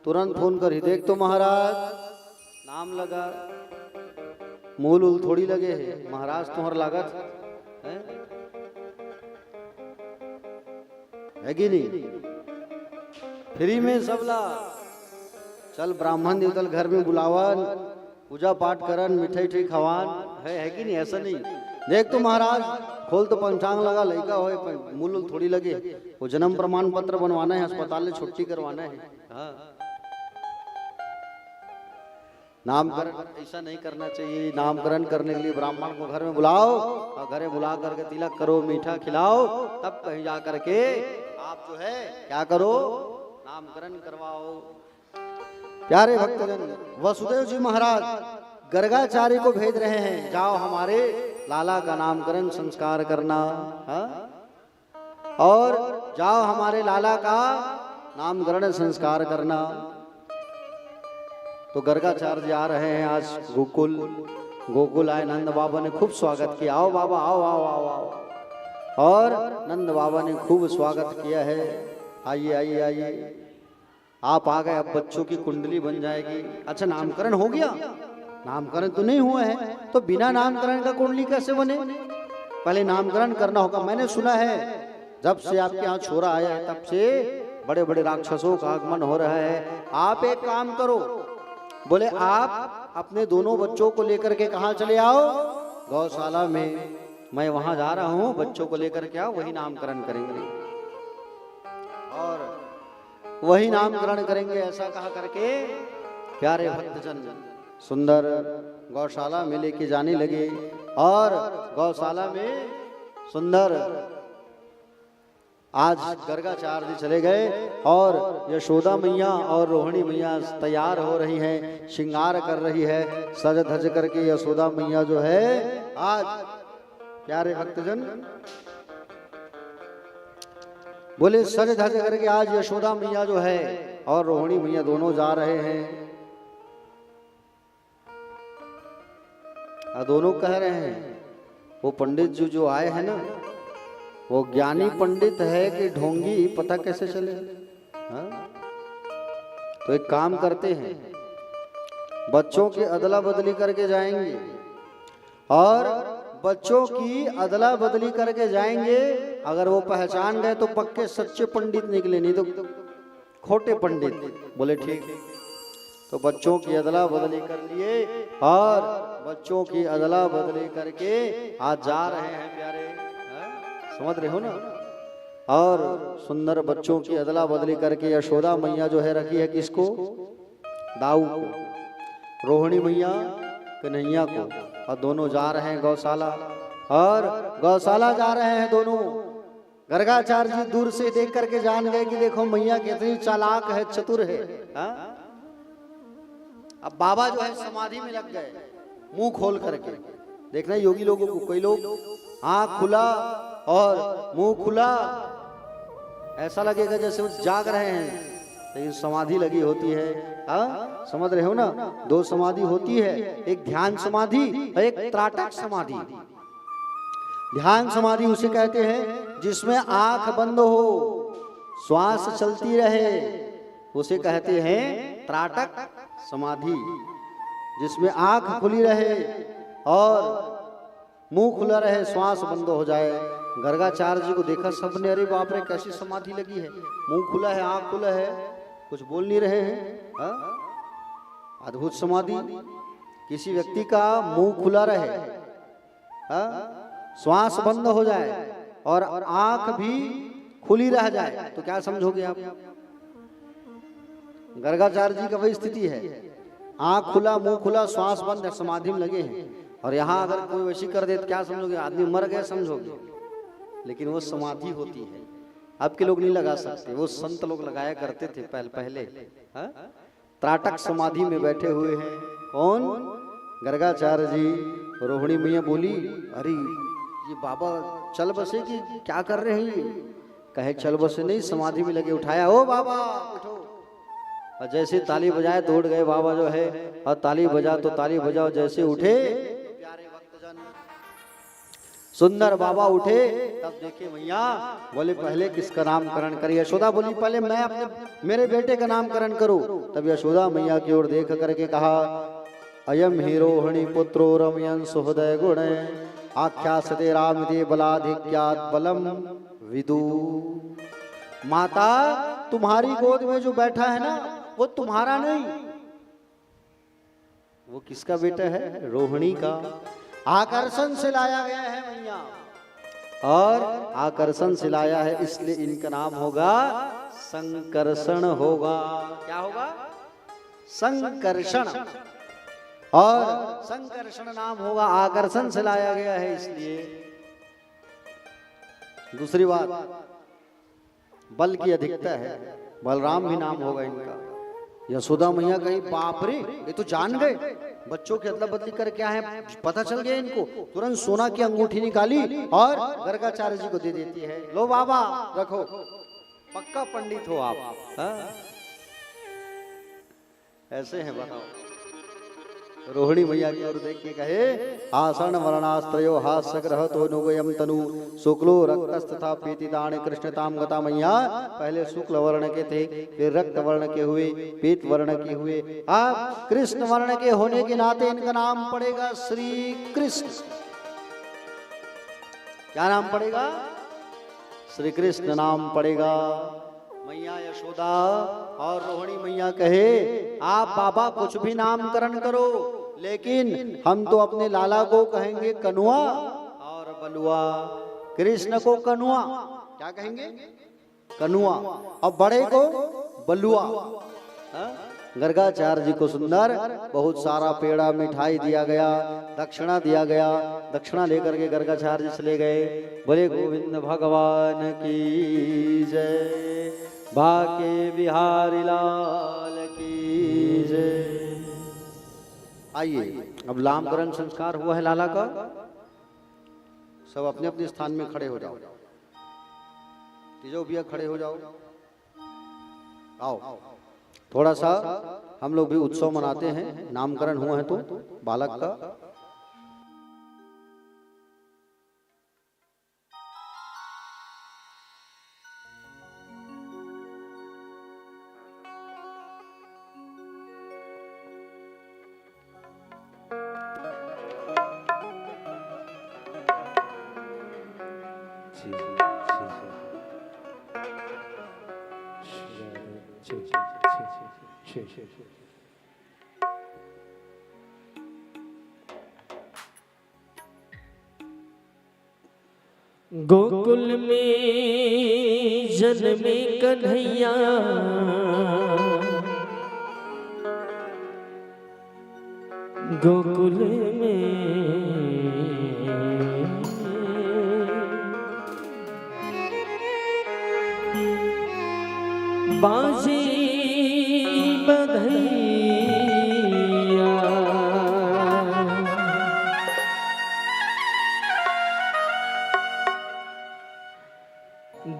तुरंत फोन कर ही देख तो महाराज नाम लगा, मूल उल थोड़ी लगे है महाराज, तुम्हार लागत है कि नहीं? फ्री में सबला चल ब्राह्मण देवतल घर में बुलावन, पूजा पाठ करन, मिठाई ठी खवान है कि नहीं? ऐसा नहीं। देख तो महाराज खोल तो पंचांग लगा, लड़का होए मूल थोड़ी लगे, वो जन्म प्रमाण पत्र बनवाना है, अस्पताल में छुट्टी करवाना है। हाँ। नामकरण ऐसा नहीं करना चाहिए। नामकरण करने के लिए ब्राह्मण को घर में बुलाओ और घरे बुला करके तिलक करो, मीठा खिलाओ, तब कहीं जा करके आप जो है क्या करो, नामकरण करवाओ। प्यारे भक्तजन, वसुदेव जी महाराज गर्गाचार्य को भेज रहे हैं, जाओ हमारे लाला का नामकरण संस्कार करना। हा? और जाओ हमारे लाला का नामकरण संस्कार करना। तो गर्गाचार्य आ रहे हैं आज गोकुल आए। नंद बाबा ने खूब स्वागत किया, आओ बाबा आओ आओ आओ आओ, और नंद बाबा ने खूब स्वागत किया है। आइए आइए आइए, आप आ गए। अब बच्चों की कुंडली बन जाएगी। अच्छा, नामकरण हो गया? नामकरण तो नहीं हुआ है, तो बिना नामकरण का कुंडली कैसे बने? पहले नामकरण करना होगा। मैंने सुना है जब से आपके यहाँ छोरा आया है तब से बड़े बड़े राक्षसों का आगमन हो रहा है। आप एक काम करो, बोले आप अपने दोनों बच्चों को लेकर के कहाँ चले आओ? गौशाला में। मैं वहां जा रहा हूँ, बच्चों को लेकर के आओ, वही नामकरण करेंगे और वही नामकरण करेंगे। ऐसा कहा करके प्यारे भक्तजन सुंदर गौशाला में लेके जाने लगे और गौशाला में सुंदर आज गर्गाचार्य चले गए और यशोदा मैया और रोहिणी मैया तैयार हो रही हैं, श्रृंगार कर रही है, सज धज करके यशोदा मैया जो है आज प्यारे भक्तजन बोले सज धज करके आज यशोदा मैया जो है और रोहिणी मैया दोनों जा रहे हैं। दोनों कह रहे हैं वो पंडित जी जो आए हैं ना, वो ज्ञानी पंडित है कि ढोंगी, पता कैसे चले? हाँ? तो एक काम करते हैं, बच्चों की अदला बदली करके जाएंगे और बच्चों की अदला बदली करके जाएंगे। अगर वो पहचान गए तो पक्के सच्चे पंडित निकले, नहीं तो खोटे पंडित। बोले ठीक। तो बच्चों की अदला बदली कर लिए और बच्चों की अदला बदली करके आज जा रहे हैं प्यारे, समझ रहे हो ना? और सुंदर बच्चों की अदला बदली करके यशोदा मैया जो है रखी है किसको? दाऊ को, रोहिणी मैया कन्हैया को, और दोनों जा रहे हैं गौशाला और गौशाला जा रहे हैं दोनों। गर्गाचार्य जी दूर से देख करके जान गए कि देखो मैया कितनी चालाक है, चतुर है। हा? अब बाबा जो है समाधि में लग गए, मुंह खोल करके। देखना योगी लोगों को, कोई लोग आंख खुला और मुंह खुला, ऐसा लगेगा जैसे वो जाग रहे हैं, लेकिन समाधि लगी होती है। समझ रहे हो ना? दो समाधि होती है, एक ध्यान समाधि और एक त्राटक समाधि। ध्यान समाधि उसे कहते हैं जिसमें आंख बंद हो, श्वास चलती रहे, उसे कहते हैं त्राटक समाधि। जिसमें आंख खुली रहे और मुंह खुला रहे, श्वास बंद हो जाए। गर्गाचार्य जी को देखा सबने, अरे बाप रे कैसी समाधि लगी है, मुंह खुला है, आंख खुला है, कुछ बोल नहीं रहे हैं। अद्भुत समाधि। किसी व्यक्ति का मुंह खुला रहे, श्वास बंद हो जाए और आंख भी खुली रह जाए, तो क्या समझोगे आप? गर्गाचार्य जी का वही स्थिति है, आंख खुला, मुंह खुला, श्वास बंद, समाधि में लगे हैं। और यहाँ अगर कोई वैसी कर दे तो क्या समझोगे? आदमी मर गया समझोगे। लेकिन वो समाधि होती है, अब के लोग नहीं लगा सकते, वो संत लोग लगाया करते थे पहले। त्राटक समाधि में बैठे हुए हैं। कौन? गर्गाचार्य जी। रोहिणी मैया बोली, अरे ये बाबा चल बसे कि क्या कर रहे हैं? कहे चल बसे नहीं, समाधि में लगे। उठाया, ओ बाबा उठो। और जैसे ताली बजाए दौड़ गए बाबा जो है, और ताली बजा तो ताली बजाओ, जैसे उठे प्यारे भक्तजन सुंदर बाबा उठे, तब देखे मैया बोले पहले किसका नामकरण करिए? यशोदा बोली पहले मैं अपने मेरे बेटे का नामकरण करूं। तब यशोदा मैया की ओर देख करके कहा, अयम ही रोहिणी पुत्रो रमयन सुहृदय गुण आख्यासते रामदे बलाधिक्यात बलम विदु। माता तुम्हारी गोद में जो बैठा है ना, वो तुम्हारा नहीं, वो किसका बेटा है? रोहिणी का। आकर्षण से लाया गया है मैया, और आकर्षण से लाया है, इसलिए इनका नाम होगा संकर्षण होगा। क्या होगा? संकर्षण। और संकर्षण नाम होगा, आकर्षण से लाया गया है इसलिए। दूसरी बात, बल की अधिकता है, बलराम भी नाम होगा इनका। यशोदा मैया कही बाप रे, ये तो जान गए, बच्चों की अदला बदली कर क्या है पता चल गया इनको। तुरंत सोना की अंगूठी निकाली और गर्गाचार्य जी को दे देती है, लो बाबा रखो, पक्का पंडित हो आप। ऐसे हैं बताओ। रोहिणी मैया की ओर देख के कहे आसन वर्णास्त्रयो हास्य ग्रह तो नुगयम तनु शुक्लो रक्तस्तथा पीतिदान कृष्णताम गता मैया पहले शुक्ल वर्ण के थे, फिर रक्त वर्ण के हुए, पीत वर्ण के हुए, आप कृष्ण वर्ण के होने के नाते इनका नाम पड़ेगा श्री कृष्ण। क्या नाम पड़ेगा? श्री कृष्ण नाम पड़ेगा। मैया यशोदा और रोहिणी मैया कहे आप बाबा कुछ भी नामकरण करो, लेकिन हम तो अपने लाला को कहेंगे कनुआ और बलुआ। कृष्ण को कनुआ, क्या कहेंगे? कनुआ, और बड़े को बलुआ। गर्गाचार्य जी को सुंदर बहुत सारा पेड़ा मिठाई दिया गया, दक्षिणा दिया गया। दक्षिणा लेकर के गर्गाचार्य जी चले गए। बोले गोविंद भगवान की जय, बाके बिहारी लाल की जय। आइए, अब नामकरण संस्कार हुआ है लाला का। सब अपने अपने स्थान में खड़े हो जाओ। तीजो भैया खड़े हो जाओ। आओ, थोड़ा सा हम लोग भी उत्सव मनाते हैं। नामकरण हुआ है तो बालक का। गोकुल में जन्मे कन्हैया, गोकुल में बाजे बधैया,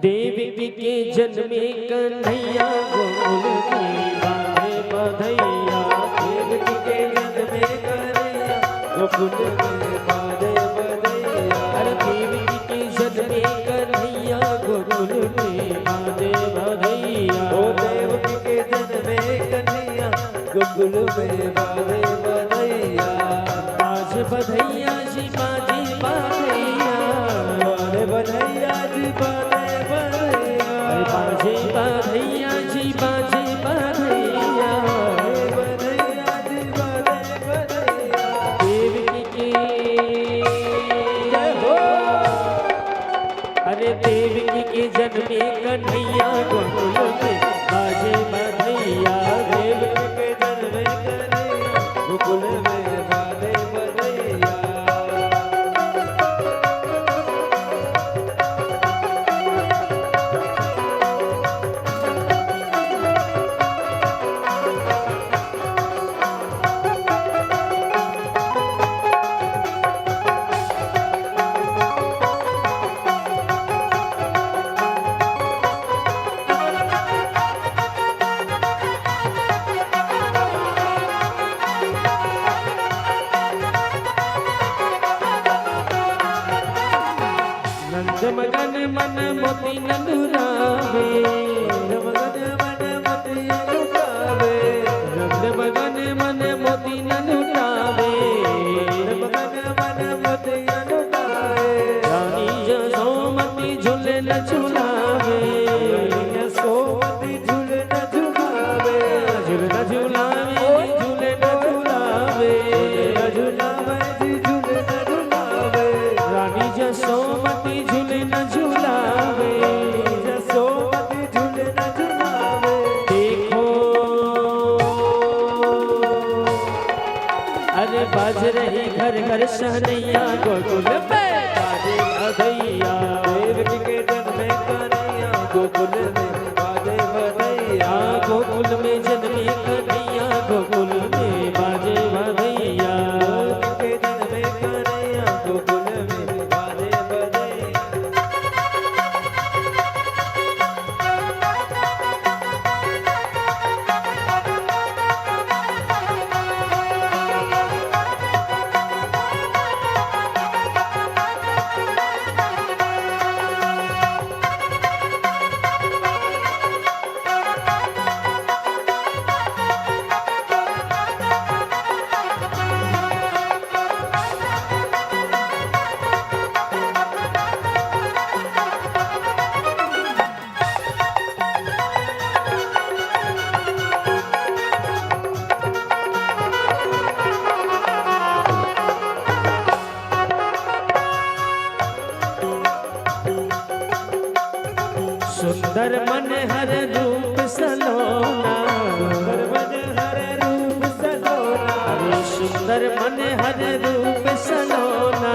देवी के जन्मे कन्हैया, गोकुल में बाजे बधैया। देवी के जन्मे कन्हैया, गोकुल में बाजे बधैया। अरे देवी के जन्मे कन्हैया, गोकुल में बाजे बधैया। ओ देवी के जन्मे कन्हैया, गोकुल में बाजे बधैया। बाजे बधैया जी, बाजे बधैया, बाजे बधैया जी, बाजे बधैया जी, बाजे बधैया, बधैया जी, बाजे बधैया। देवी की जय हो। अरे देवी के जन्मे कन्हैया, गोकुल में बाजे बधैया। देवी के जन्मे कन्हैया, गोकुल में बाजे बधैया। मगन मन मोती नंदुरावे, मगन मन मोती नंदुरावे, मगन मन मोती नंदुरावे, मगन मन मोती नंदुरावे। रानी यशोमती झूले न झुलावे, यशोमती झूले न झुलावे, झूले न झुलावे, झूले न झुलावे, झुलावे जी, झूले न झुलावे। रानी यशोमती झूले न झुलावे, यशोमती झूले न झुलावे। देखो अरे बाज रही घर घर सहनैया, गोकुल में बाजे बधैया। देवी के जन्मे कन्हैया, गोकुल में बाजे बधैया। गोकुल में जन्मे कन्हैया, गोकुल में बाजे बधैया। देवी के जन्मे कन्हैया, गोकुल में बाजे बधैया। सुंदर मन हर रूप सलोना, अरे सुंदर मन हर रूप सलोना,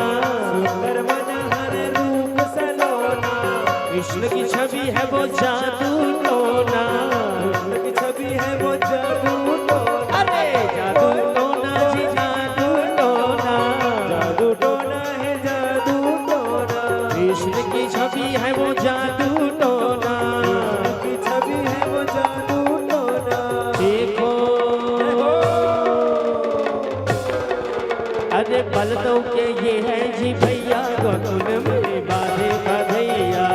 कृष्ण की छवि है वो जादू टोना, अरे जादू टोना जी जादू टोना, कृष्ण की छवि है वो जादू टोना, देखो अरे बल दो के ये है जी भैया गोकुल में बाधे बधैया,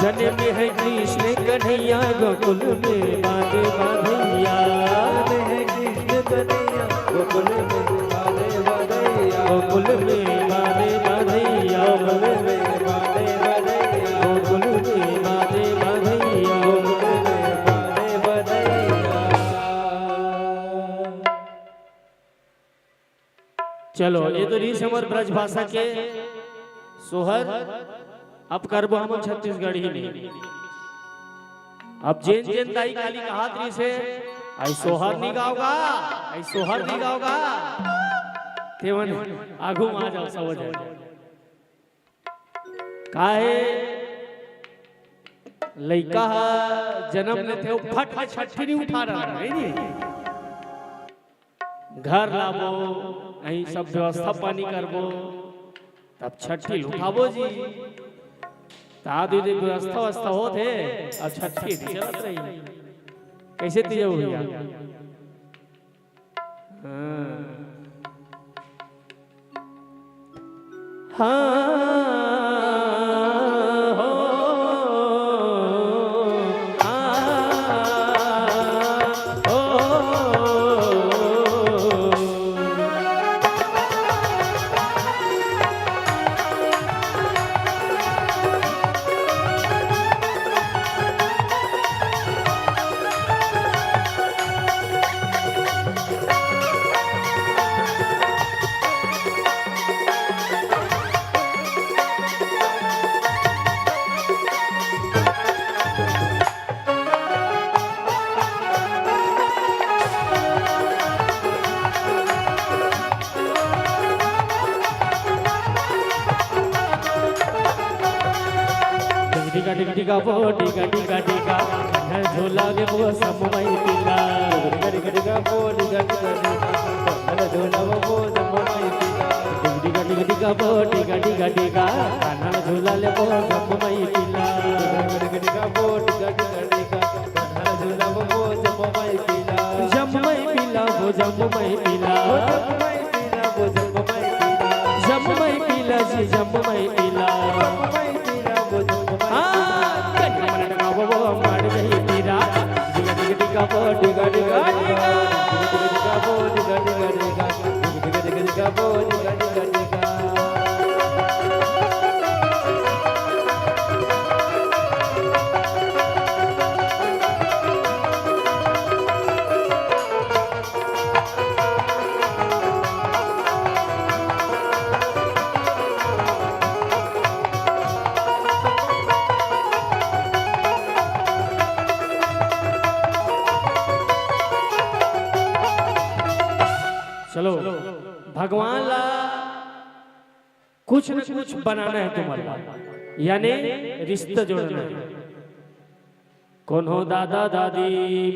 जन्म है कृष्ण कन्हैया गोकुल में बाधे बधैया, गोकुल में बाधे बधैया, गोकुल में बाधे बधैया। चलो ये तो रीस हमर ब्रज भाषा के सोहर, अब करबो हम छत्तीसगढ़ी में। अब जेन जेन दाई काली कहात रही से आई सोहर नहीं गाओगा, आई सोहर नहीं गाओगा, तेवन आगू में आ जाओ समझ काहे लइका जन्म ले थे फट फट छठी नहीं उठा रहा है नहीं, घर लाबो अही सब व्यवस्था पानी करबो तब छठी उठाबो जी, तादी दे व्यवस्था होत है अब छठी चलत रही कैसे तिजो भैया। डिगा बो डिगा डिगा डिगा है झोला के वो सब मई पिला, डिगा डिगा बो डिगा डिगा डिगा है झोला वो सब मई पिला, डिगा डिगा डिगा बो डिगा डिगा डिगा कान्हा झोला ले वो सब मई पिला, डिगा डिगा बो डिगा डिगा डिगा कान्हा झोला वो सब मई पिला, जब मई पिला वो जब मई पिला, जब मई पिला जी जब मई पिला, चलो भगवान ला कुछ न कुछ बनाना है तुम्हारा, यानी रिश्ता जोड़ना है। कौन हो दादा दादी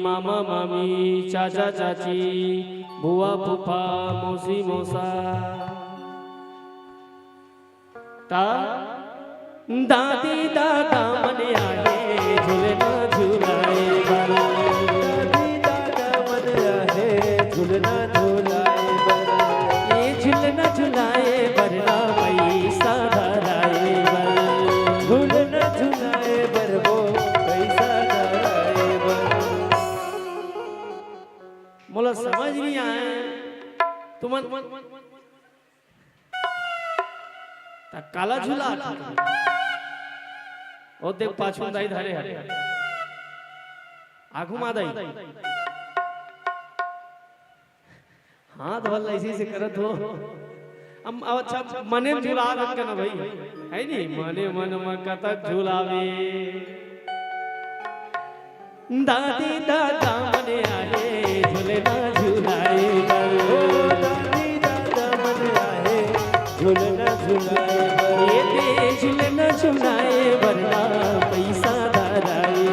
मामा मामी चाचा चाची बुआ फूफा मौसी मौसा, ता दादी दादा मन आए झूलना झूलाए बरा, दादा मन आए झूलना झूलाए बरा, ये झूलना झूलाए बरा पैसा धराए बरा, झूलना झूलाए बरबो पैसा धराए बरा। मोला समझ नहीं आए तुमन काला झूला ओ देख पाछू दाई धरे हरे आगू मा दाई हाथ वाला ऐसे से करत हो अच्छा मने झुलावे के ना भाई है नी मने मन में कतक झुलावे दादी दादा मने आए झूलना झुलाए दादी दादा मन आए झूलना झुलाए ये दे झूलना झुलाए वरना पैसा धराए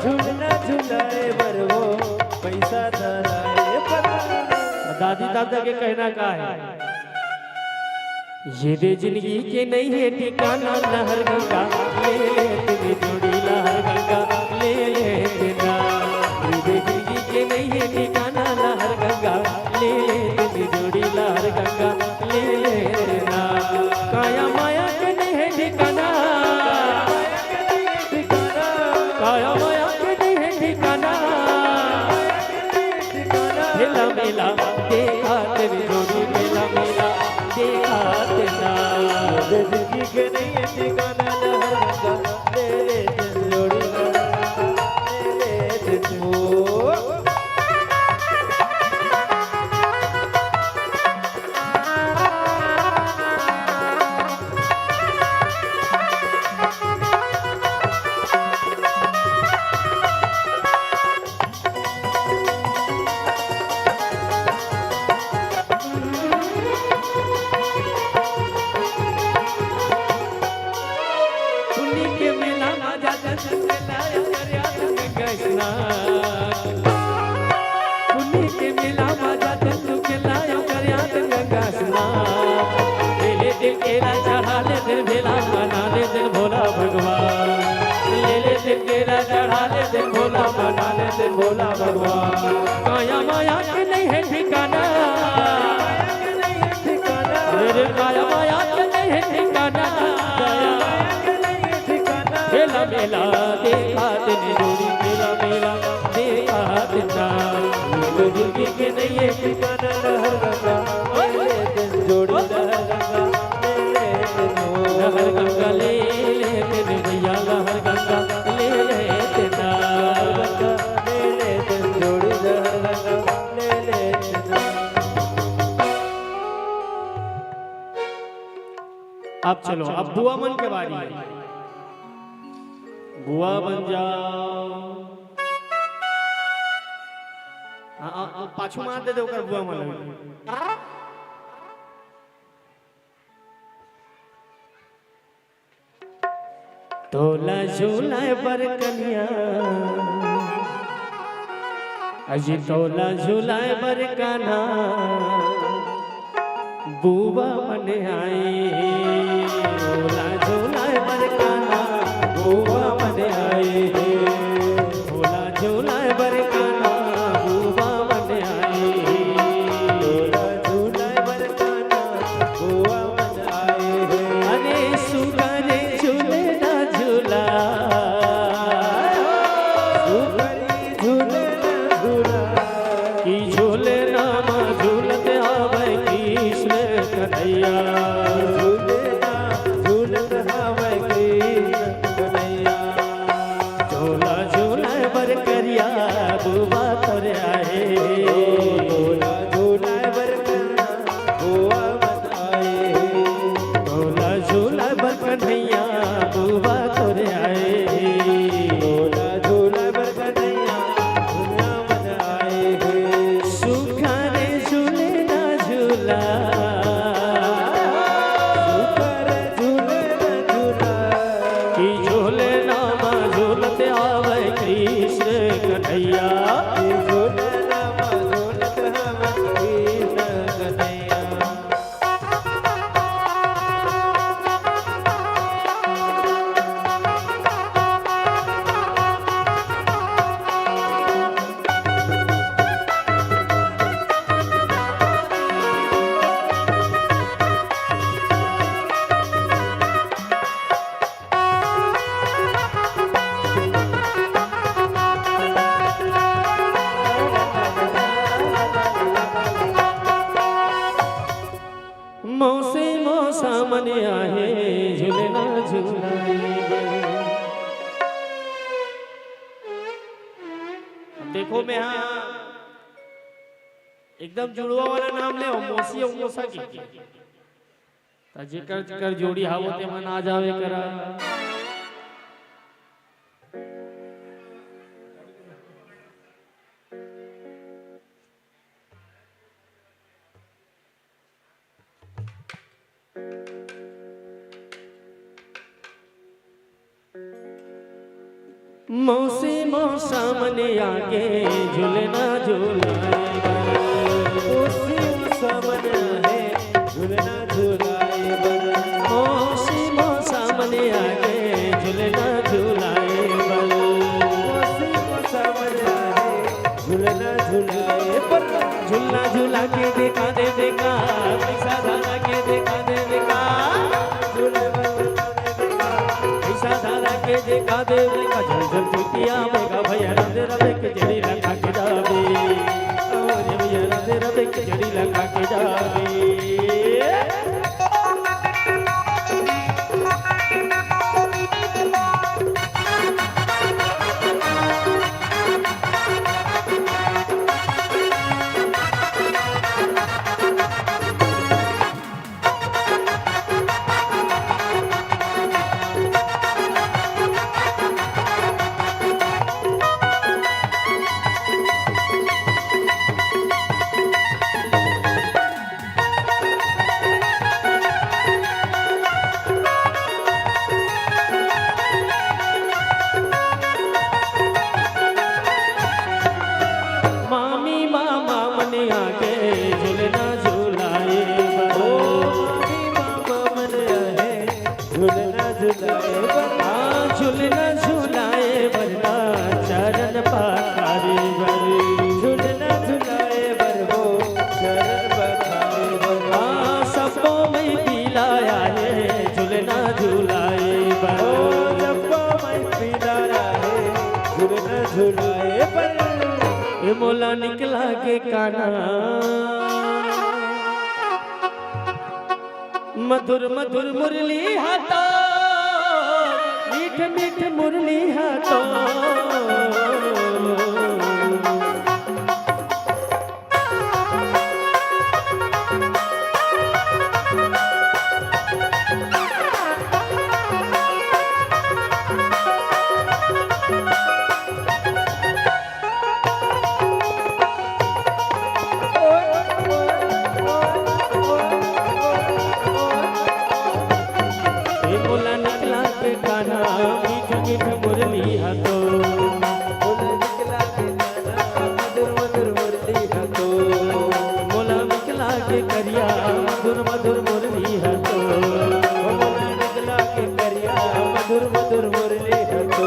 झूलना झुलाए बरवो पैसा धराए दादी दादा के कहना का है ये दे जिंदगी के नहीं है ठिकाना लहर गंगा ले ले तेरी जोड़ी लहर गंगा ले ले तेरा ये दे जिंदगी के नहीं है ठिकाना लहर गंगा ले ले तेरी जोड़ी लहर गंगा ले ले तेरा काया माया के नहीं है ठिकाना काया माया के नहीं है ठिकाना मेला मेला देखा तेरी जोड़ी मेला मेला देखा तेरा जिंदगी के नहीं है ठिकाना लहर गंगा ले ले दिल जोड़ी ले ले दिल भोला बना ले दे भोला भगवान काया माया के नहीं है ठिकाना मेरे काया माया के नहीं है ठिकाना मेला मेला देखा तेरी जोड़ी मेला मेला देखा तेरा ये जिंदगी के नहीं है ठिकाना लहर गंगा ले दिल जोड़ी लहर गंगा ले ले तेरे भैया लहर गंगा ले ले तेरा अब चलो अब बुआ मन के बारी है बुआ बन जाओ पाछू मार दे दो कर बुआ मन तोला झूला पर कन्या अजी तोला झूला पर कान्हा बुआ मन आए तोला झूला पर कान्हा बुआ मन आए तोला झूला पर कान्हा बुआ मन आए तोला झूला पर कान्हा बुआ मन आए अरे सुगरे झूले ना झूला सुगरी झूले ना झूला की झूले नाम झूलते आवे कृष्ण कन्हैया झूलेना झूलत हवै कृष्ण कन्हैया झूला झूला बर करिया बुआ तोरे आए तोला झूला पर कान्हा बुआ मन आए झूला झूला बर कन्हैया बुआ तोरे आए तोला झूला पर कन्हैया बुआ मन आए सुखा रे झूले ना झूला सुकर झूले ना झूला की झूले नाम झूलते आवे कृष्ण कन्हैया झूलेना झूलत हवै कृष्ण कन्हैया मौसे मौसा मन आहे झूलना झूलाई देखो मैं यहाँ एकदम जुड़वा वाला नाम ले मोसी मोसा की ताजे कर जोड़ी हावो ते मन आ जावे करा मौसी मौसा मने आगे झूलना झूलाएगा उसी समन है झूलना झूलाए मौसी मौसा मने आगे झूलना झूलाएगा उसी समन है झूलना झूलाए झूला झूला के देखा दे देखा पैसा धारा के देखा दे देखा पैसा धारा के देखा दे देखा झल झल चुटिया मेगा भैया राधे राधे के जड़ी लगा के जावे और भैया राधे राधे के जड़ी लगा के जावे झूलना झूलाए बरना चरण पखारे बर झूलना झूलाए बर हो चरण पखारे बर सबको मैं पिलाया है झूलना झूलाए बर सबको मैं पिलाया है झूलना झूलाए बर ये मोला निकला के काना मधुर मधुर मुरली हाथा मीठ मीठ मुरली हाथों मोला निकला के काना मीठ मीठ मुरली हाथों निकला के गाना मधुर मधुर मुरली हाथो मोला निकला के करिया मधुर मधुर मुरली हाथों निकला के करिया मधुर मधुर मुरली हाथो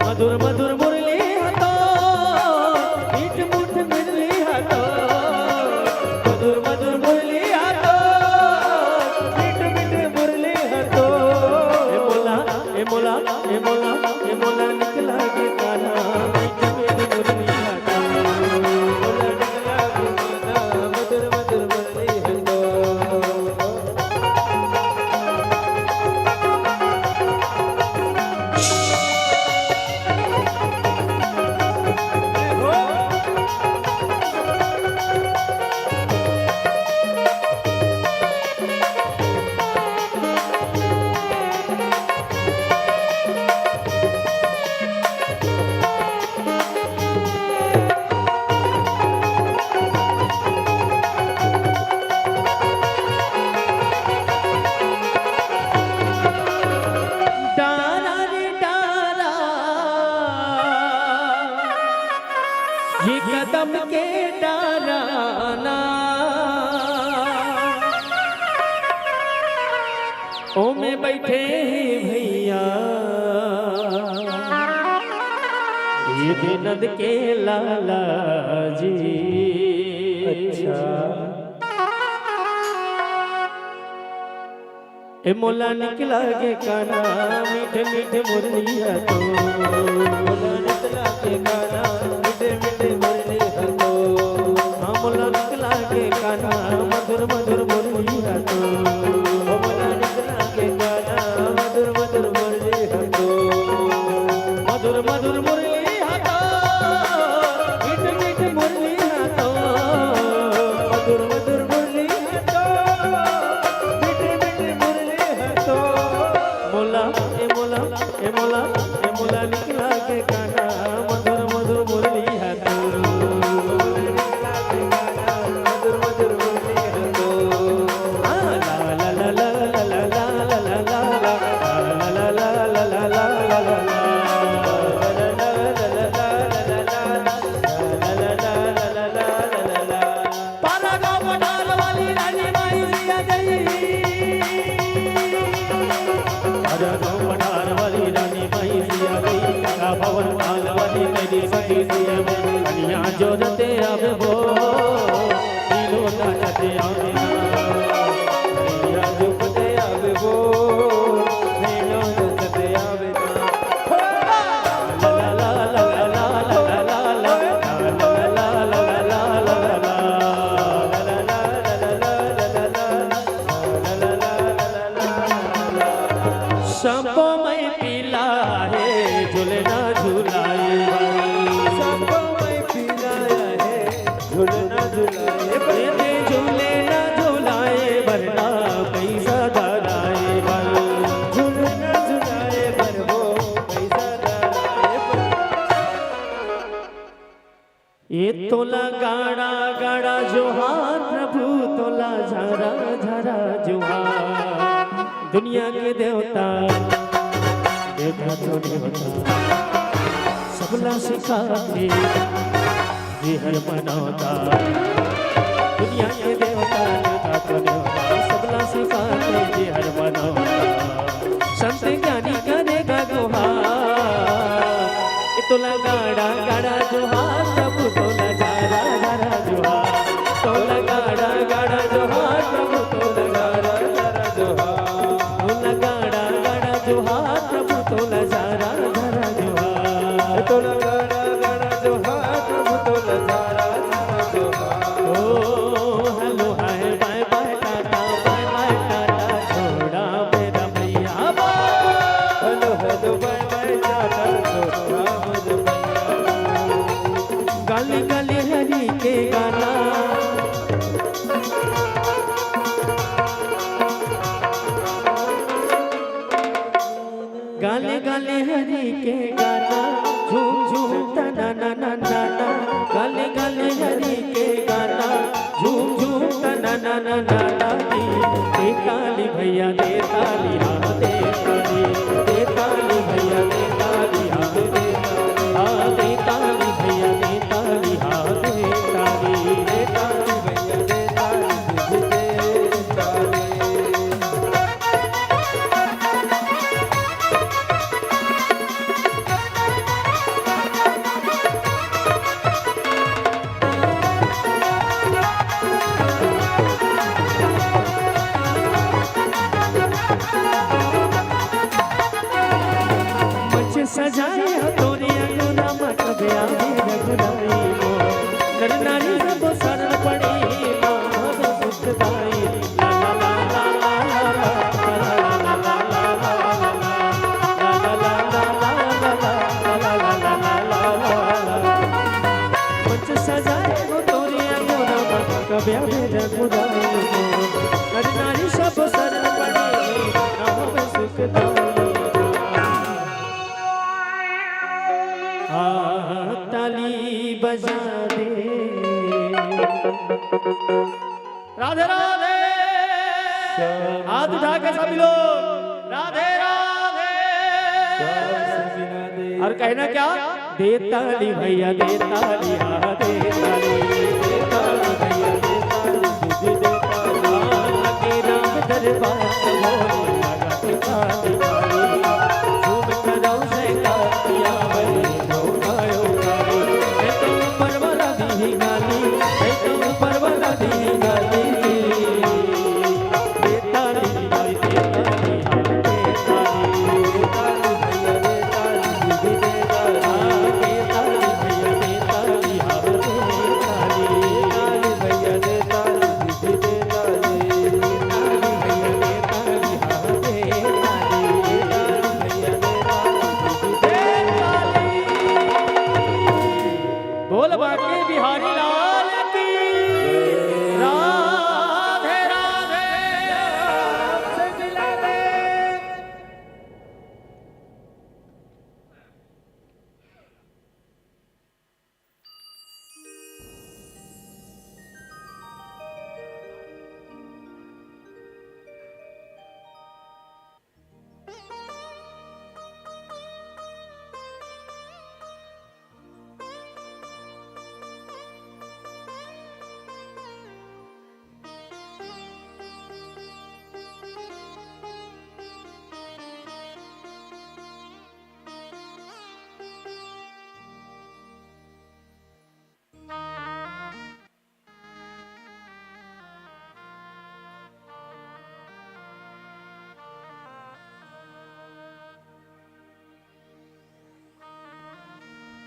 मधुर मधुर मुरली हाथों मीठ मीठ मुरली हाथों मधुर मधुर मुरली हाथों मीठ मीठ मुरली हाथो ए मोला ए मोला ए मोला ए मोला निकला के काना मीठ मीठ मुरली हाथों निकला के गाना मधुर मधुर मुरली हाथो डारा रे डारा ये कदम के डाराना ओ में बैठे भैया ये नद के लाला जी अच्छा ए मोला निकला के काना मीठ मीठ मुरलिया तो निकला के गाना मीठे मीठे मुरली हाथो हाँ मोला निकला के काना मधुर मधुर मुरलिया तो निकला के गाना मधुर मधुर मुरली हाथो मधुर मधुर मुरली हाथों मीठ मीठ मुरली हाथों पठार वाली रानी माई जी आ गई राजा तो पठार वाली रानी माई जी आ गई का भवन माल वाली तेरी सखी जी आ गई कन्या जोरते अब वो तीनों नाचते आवे कन्या झुकते आवे वो तीनों नाचते आवे ला ला ला ला ला ला ला सबको मैं पिला है झूलना झूलाए सबको मैं पिलाया है झूलना झुलाए मेरे झूले ना झूलाए वरना पैसा धराए बल झूलना झुलाए पर वो पैसा डाले ये तोला गाड़ा गाड़ा जोहार प्रभु तोला झरा झरा जोहार दुनिया के देवता देवता तो देवता सबला सिखाते ये हर मनाता दुनिया के देवता देवता तो देवता सबला सिखाते ये हर मनाता संत ज्ञानी करेगा गुहार ये तोला गाड़ा गाड़ा जोहार प्रभु तोला झरा झरा जोहार तोला गाड़ा गाड़ा जोहार प्रभु तोला झरा झरा जोहार तोला गाड़ा गाड़ा जोहार प्रभु तोला झरा झरा जोहार तोला गाड़ा गाड़ा जो हाथ प्रभु तोला झरा झरा जो हाथ ओ hello hi bye bye tata छोड़ा मेरा भैया hello hello bye bye tata छोड़ा मुझे गली गली हरी के गाना गाले गाले हरी के गाना झूम झूम तना ना ना ना ना गाले गाले हरी के गाना झूम झूम तना ना ना ना ना दे ताली भैया दे ताली हाँ दे ताली भैया दे ताली हाँ दे ताली भैया दे ताली हाँ दे ताली भैया दे ताली दे ताली सजाए तोरे अनुना मत गया रघुराई को नर नारी सब शरण पड़ी माधव सुखदाई ला ला ला ला ला ला मंच सजाए तोरे अनुना मत गया रघुराई को नर नारी सब शरण पड़ी माधव सुखदाई ताली बजा दे राधे राधे हाथ उठा के सभी लोग राधे राधे और कहना क्या दे ताली भैया दे ताली हाँ दे ताली भैया दे ताली दे ताली लगे राम दरबार लगा ताली झूम करो से कातिया बने परवला दी गाली दे ताली भाई दे ताली दे ताली भैया दे ताली दे ताली भैया दे ताली हाँ दे ताली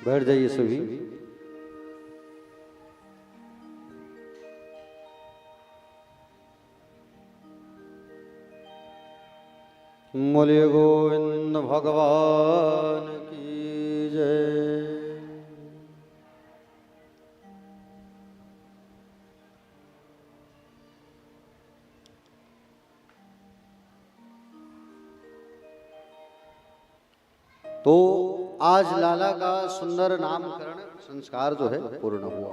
बैठ जाइए सभी। बोले गोविंद भगवान की जय। तो आज लाला का सुंदर नामकरण संस्कार जो है पूर्ण हुआ।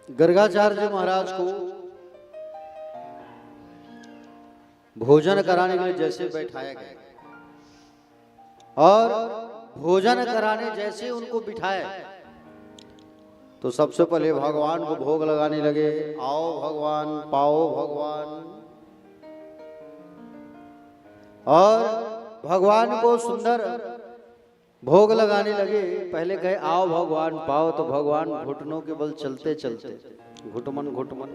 गर्गाचार्य महाराज को भोजन कराने के लिए जैसे बैठाया गया और भोजन कराने जैसे उनको बिठाया, तो सबसे पहले भगवान को भोग लगाने लगे। आओ भगवान, पाओ भगवान। और भगवान को सुंदर भोग लगाने लगे। पहले कहे आओ भगवान, पाओ, तो भगवान घुटनों के बल चलते चलते घुटमन घुटमन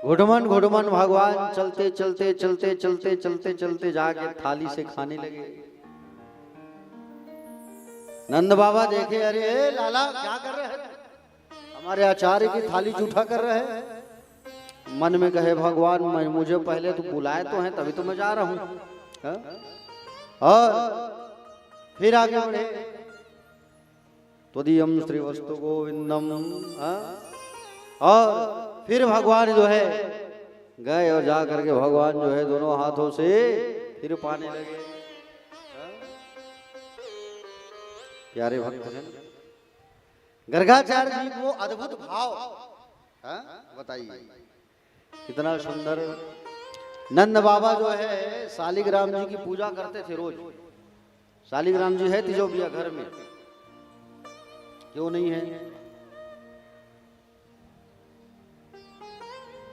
घुटमन घुटमन भगवान चलते चलते चलते चलते चलते चलते जाके थाली से खाने लगे। नंद बाबा देखे, अरे लाला क्या कर रहे हैं, हमारे आचार्य की थाली जूठा कर रहे हैं। मन में कहे भगवान, मैं मुझे पहले तो बुलाए तो हैं, तभी तो मैं जा रहा हूं। और फिर आगे बढ़े, त्वदीयम श्री वस्तु गोविंदम। और फिर भगवान जो है गए और जा करके भगवान जो है दोनों हाथों से फिर पाने लगे। प्यारे भक्तजन, गर्गाचार्य जी को अद्भुत भाव, बताइए कितना सुंदर। नंद बाबा जो है शालिग्राम जी की पूजा करते थे रोज। शालिग्राम जी है तिजोरिया घर में, क्यों नहीं है?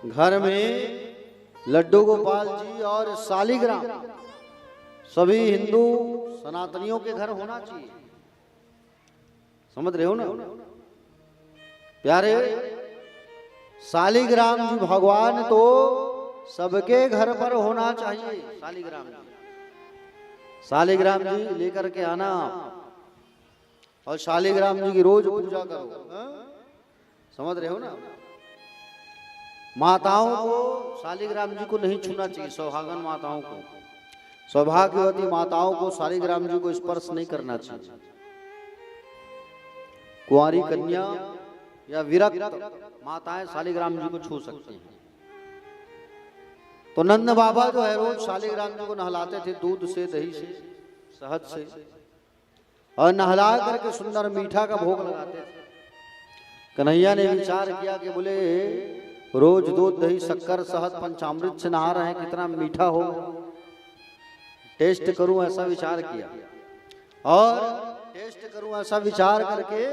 घर में लड्डू गोपाल जी और शालिग्राम सभी हिंदू सनातनियों के घर होना चाहिए। समझ रहे हो ना प्यारे? शालिग्राम जी भगवान तो सबके घर पर होना चाहिए। शालिग्राम जी लेकर के आना और शालिग्राम जी की रोज पूजा करो। समझ रहे हो ना? माताओं को शालिग्राम जी को नहीं छूना चाहिए। सौभागन माताओं को, सौभाग्यवती माताओं को शालिग्राम जी को स्पर्श नहीं करना चाहिए। कुंवारी कन्या या विरक्त माताएं शालिग्राम जी को छू सकती हैं। तो नंद बाबा जो है रोज शालिग्राम जी को नहलाते थे, दूध से, दही से, शहद से, और नहला करके सुंदर मीठा का भोग लगाते थे। कन्हैया ने विचार किया कि बोले रोज दूध, दही, शक्कर, शहद, पंचामृत से नहा रहे हैं, कितना मीठा हो, टेस्ट करूं, ऐसा विचार किया। और टेस्ट करूं ऐसा विचार करके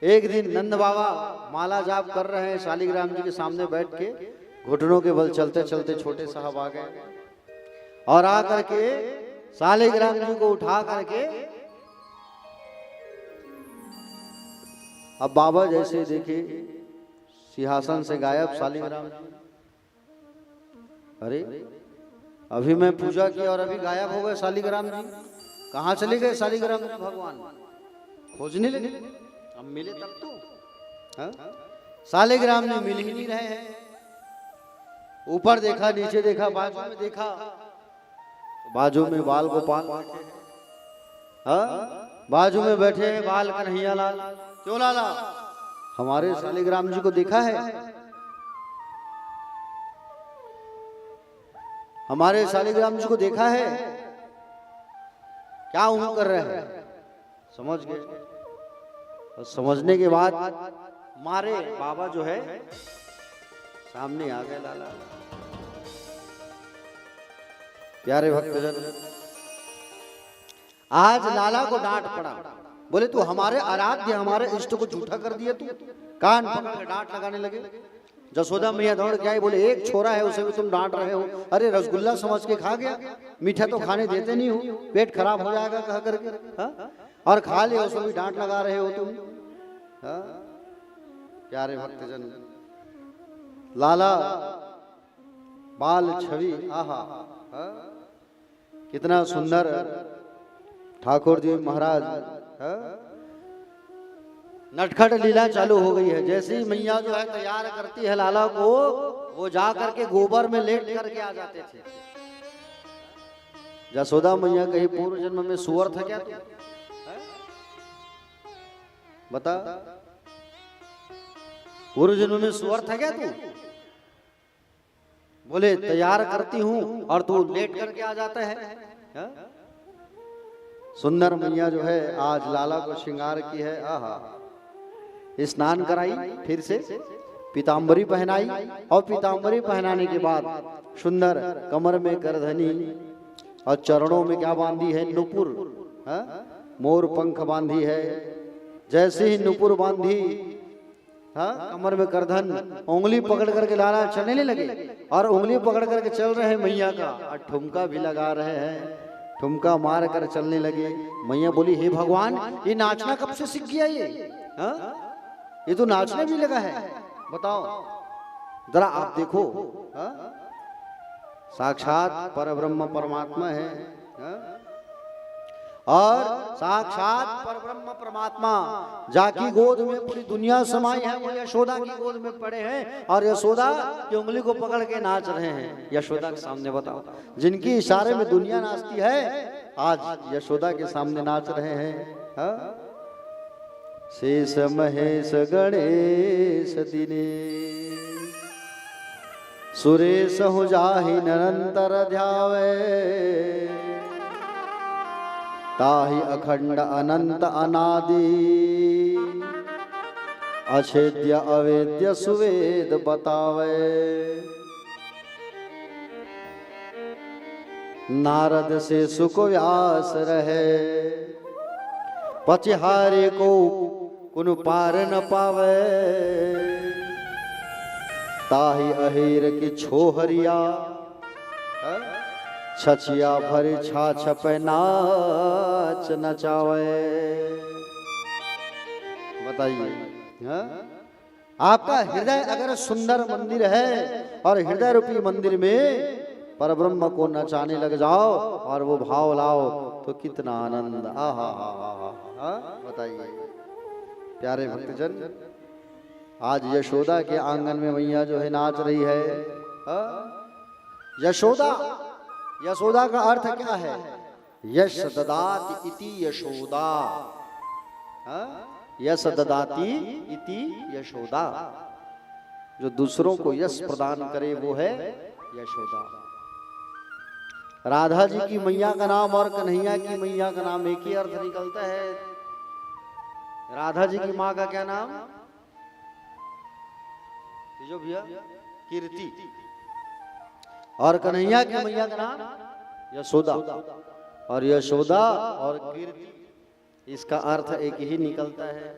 एक दिन नंद बाबा माला जाप कर रहे हैं, शालिग्राम जी के सामने बैठ के घुटनों के बल चलते चलते छोटे साहब आ गए और आ करके शालिग्राम जी को उठा करके, अब बाबा जैसे देखे सिंहासन से गायब शालिग्राम जी। अरे अभी मैं पूजा की और अभी गायब हो गए शालिग्राम जी। कहाँ चले गए शालिग्राम जी? भगवान खोजने लगे, अब मिले तब तो। शालिग्राम जी मिल ही नहीं रहे हैं। ऊपर देखा, नीचे देखा, बाजू में देखा, बाजू में बाल गोपाल बैठे, बाजू में बैठे हैं बाल कन्हैया लाल। क्यों लाला, हमारे शालिग्राम जी को देखा है? हमारे शालिग्राम जी को देखा है? क्या उम्र कर रहे हैं? समझ गए। और समझने के बाद मारे बाबा जो है सामने आ गए लाला। प्यारे भक्तजन, आज लाला को डांट पड़ा। बोले तू हमारे आराध्य, हमारे इष्ट को झूठा कर दिया। तू कान पकड़ के डांट लगाने लगे। जसोदा मैया दौड़ के आई, बोले एक छोरा है उसे भी तुम डांट रहे हो। अरे रसगुल्ला समझ के खा गया, मीठा तो खाने देते नहीं हो, पेट खराब हो जाएगा कह करके, और खा लिया, उसे भी डांट लगा रहे हो तुम। प्यारे भक्तजन, लाला बाल छवि, आहा, कितना सुंदर ठाकुर जी महाराज, नटखट लीला चालू हो गई है। जैसे ही मैया जो है तैयार करती है लाला को, वो जा करके गोबर में लेट करके आ जाते थे। यशोदा मैया कहीं पूर्व जन्म में सुअर था क्या तू? बता, पूर्व जन्म में सुअर था क्या तू? बोले तैयार करती हूं और तू लेट करके आ जाता है। सुंदर मैया जो है आज लाला को श्रृंगार की है। आहा, स्नान कराई, फिर से पीतांबरी पहनाई, और पीतांबरी पहनाने के बाद सुंदर कमर में करधनी और चरणों में क्या बांधी है? नुपुर, मोर पंख बांधी है। जैसे ही नुपुर बांधी, कमर में करधन, उंगली पकड़ करके लाला चलने लगे, और उंगली पकड़ करके चल रहे हैं मैया का, और ठुमका भी लगा रहे हैं, ठुमका मार कर चलने लगे। मैया बोली, हे भगवान, ये नाचना कब से सीख गया ये तो नाचने भी लगा है। बताओ जरा, आप देखो, साक्षात परब्रह्म परमात्मा है, और साक्षात परब्रह्म परमात्मा जाकी गोद में पूरी दुनिया समाई है, वो यशोदा की गोद में पड़े हैं, और यशोदा की उंगली को पकड़ के नाच रहे हैं यशोदा के सामने। बताओ, जिनकी इशारे में दुनिया नाचती है, आज यशोदा के सामने नाच रहे हैं। शेष महेश गणेश दिनेश, सुरेश हो जाहि निरंतर ध्यावे, ताहि अखंड अनंत अनादि, अछेद्य अवेद्य सुवेद बतावे। नारद से सुख व्यास रहे, पचिहारे को कुनु पार न पावे, ताहि अहीर की छोहरिया, छछिया भरी छाछ पे नाच नचावे। बताइए, आपका हृदय अगर सुंदर मंदिर है, और हृदय रूपी मंदिर में परब्रह्म को नचाने लग जाओ और वो भाव लाओ, तो कितना आनंद। आहा, बताइए प्यारे भक्तजन, आज यशोदा के आंगन में मैया जो है नाच रही है। यशोदा, यशोदा का अर्थ क्या है? यश ददाति इति यशोदा, यश ददाति इति यशोदा, जो दूसरों को यश प्रदान करे वो है यशोदा। राधा जी की मैया का नाम और कन्हैया की मैया का नाम एक ही अर्थ निकलता है। राधा जी की माँ का क्या नाम? जो भैया, कीर्ति। और कन्हैया की मैया का नाम यशोदा, और यशोदा और कीर्ति, इसका अर्थ एक ही निकलता है।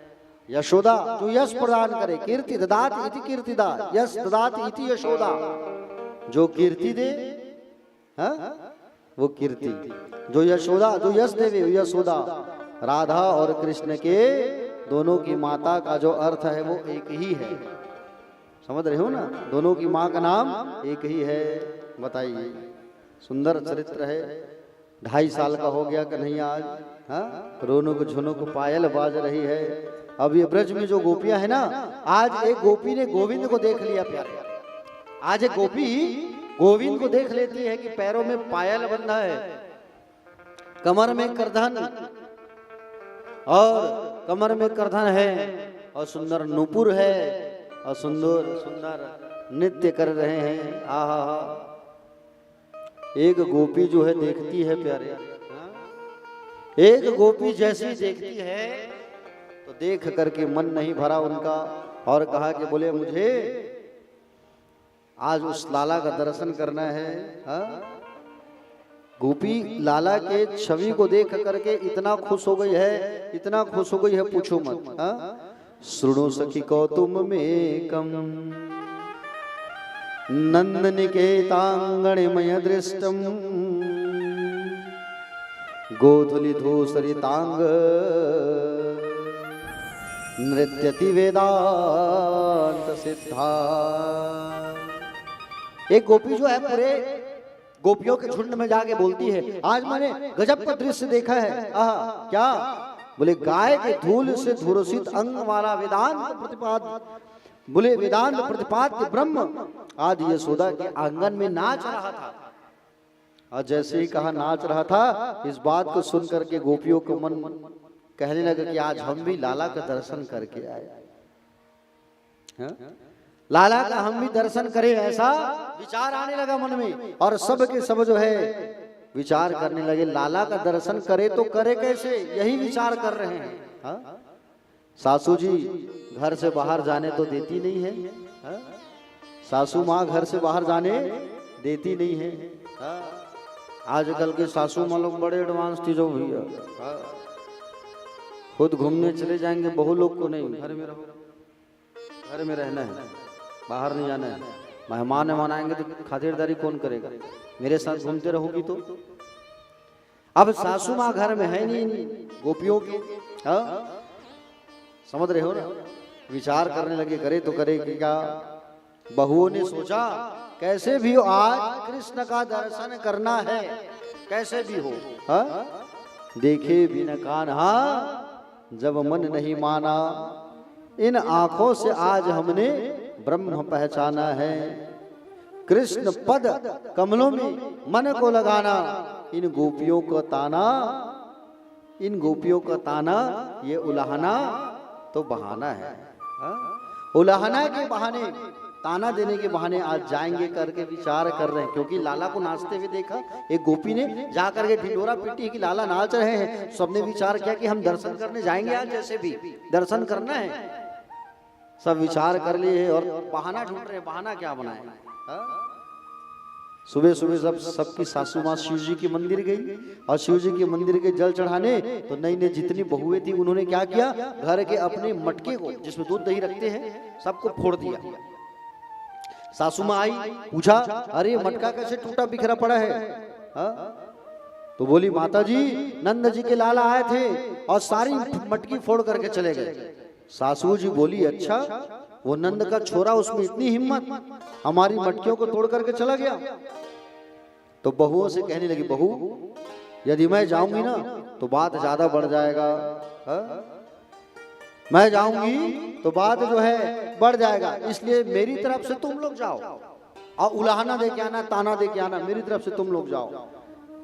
यशोदा जो यश प्रदान करे, कीर्ति ददात इति कीर्तिदा, यश ददात इति यशोदा, जो कीर्ति दे वो कीर्ति, जो यशोदा, जो यश देवे वो यशोदा। राधा और कृष्ण के दोनों की माता का जो अर्थ है वो एक ही है, समझ रहे हो ना? दोनों की माँ का नाम एक ही है। बताइए, सुंदर चरित्र है। 2.5 साल का हो गया कन्हैया आज, रोनुक झुनुक पायल बाज रही है। अब ये ब्रज में जो गोपियां है ना, आज एक गोपी ने गोविंद को देख लिया प्यारे। आज एक गोपी गोविंद को देख लेती है कि पैरों में पायल बंधा है, कमर में करधन, और कमर में करधन है, और सुंदर नुपुर है, और सुंदर सुंदर नृत्य कर रहे हैं। आहा, एक गोपी जो है देखती है प्यारे, एक गोपी जैसी देखती है तो देख करके मन नहीं भरा उनका, और कहा कि बोले मुझे आज उस लाला का दर्शन करना है। गोपी लाला के छवि को देख करके इतना खुश हो गई है, इतना खुश हो गई है, पूछो मत। सुनो सखी कौतुम में कम, नंद निकेतांगण मय दृष्टम, गोधुली धूसरितांग नृत्यति वेदांत सिद्धा। एक गोपी जो है पूरे गोपियों के झुंड में जाके बोलती है, आज मैंने गजब का दृश्य देखा है। आहा, क्या? बोले गाय के धूल से धुरसित अंग वाला वेदांत प्रतिपाद, बोले वेदांत प्रतिपाद्य ब्रह्म आज यशोदा के आंगन में नाच रहा था। और जैसे ही कहा नाच रहा था, इस बात को सुन करके गोपियों को मन कहने लगा कि आज हम भी लाला का दर्शन करके आए, लाला का हम भी दर्शन करें, ऐसा विचार आने लगा मन में। और सब के सब जो है विचार करने लगे, लाला का दर्शन करे तो करे कैसे, यही विचार कर रहे हैं। हा? सासू जी घर से बाहर जाने तो देती नहीं है, हा? सासू माँ घर से बाहर जाने देती नहीं है। हा? आजकल के सासू माँ लोग बड़े एडवांस थी जो भैया, खुद घूमने चले जाएंगे, बहु लोग को नहीं, घर में रहो, घर में रहना है, बाहर नहीं जाना है। मेहमान आएंगे तो खातिरदारी कौन करेगा, मेरे साथ घूमते रहोगी तो। अब सासू माँ घर में है नहीं गोपियों की, समझ रहे हो ना। विचार करने लगे करे तो करे कि क्या। बहुओं ने सोचा कैसे भी हो आज कृष्ण का दर्शन करना है, कैसे भी हो। देखे बिन कान्हा जब मन नहीं माना, इन आंखों से आज हमने ब्रह्म पहचाना है। कृष्ण पद कमलों में मन को लगाना, इन गोपियों का ताना, इन गोपियों का ताना ये उलाहना तो बहाना है। उलाहना के बहाने, ताना देने के बहाने आज जाएंगे करके विचार कर रहे हैं। क्योंकि लाला को नाचते हुए देखा, एक गोपी ने जाकर के ढिंडोरा पीटी कि लाला नाच रहे हैं। सबने विचार किया कि हम दर्शन करने जाएंगे, आज जैसे भी दर्शन करना है। सब विचार कर लिए और बहाना ढूंढ रहे हैं, बहाना क्या बनाए। सुबह सुबह सबकी सासू माँ शिव जी के मंदिर गई और शिव जी के मंदिर के जल चढ़ाने। तो नई नई जितनी बहुएं थी उन्होंने क्या किया, घर के अपने मटके को जिसमें दूध दही रखते हैं सबको फोड़ दिया। सासू माँ आई, पूछा अरे मटका कैसे टूटा बिखरा पड़ा है। तो बोली माता जी नंद जी के लाला आए थे और सारी मटकी फोड़ करके चले गए। सासू जी बोली अच्छा, वो नंद का छोरा, उसमें इतनी हिम्मत, हमारी मटकियों को तोड़ करके चला गया। तो बहुओं से कहने लगी, बहू यदि मैं जाऊंगी ना तो बात ज्यादा बढ़ जाएगा। मैं जाऊंगी तो बात जो है बढ़ जाएगा, इसलिए मेरी तरफ से तुम लोग जाओ और उलाहना दे के आना, ताना दे के आना, मेरी तरफ से तुम लोग जाओ।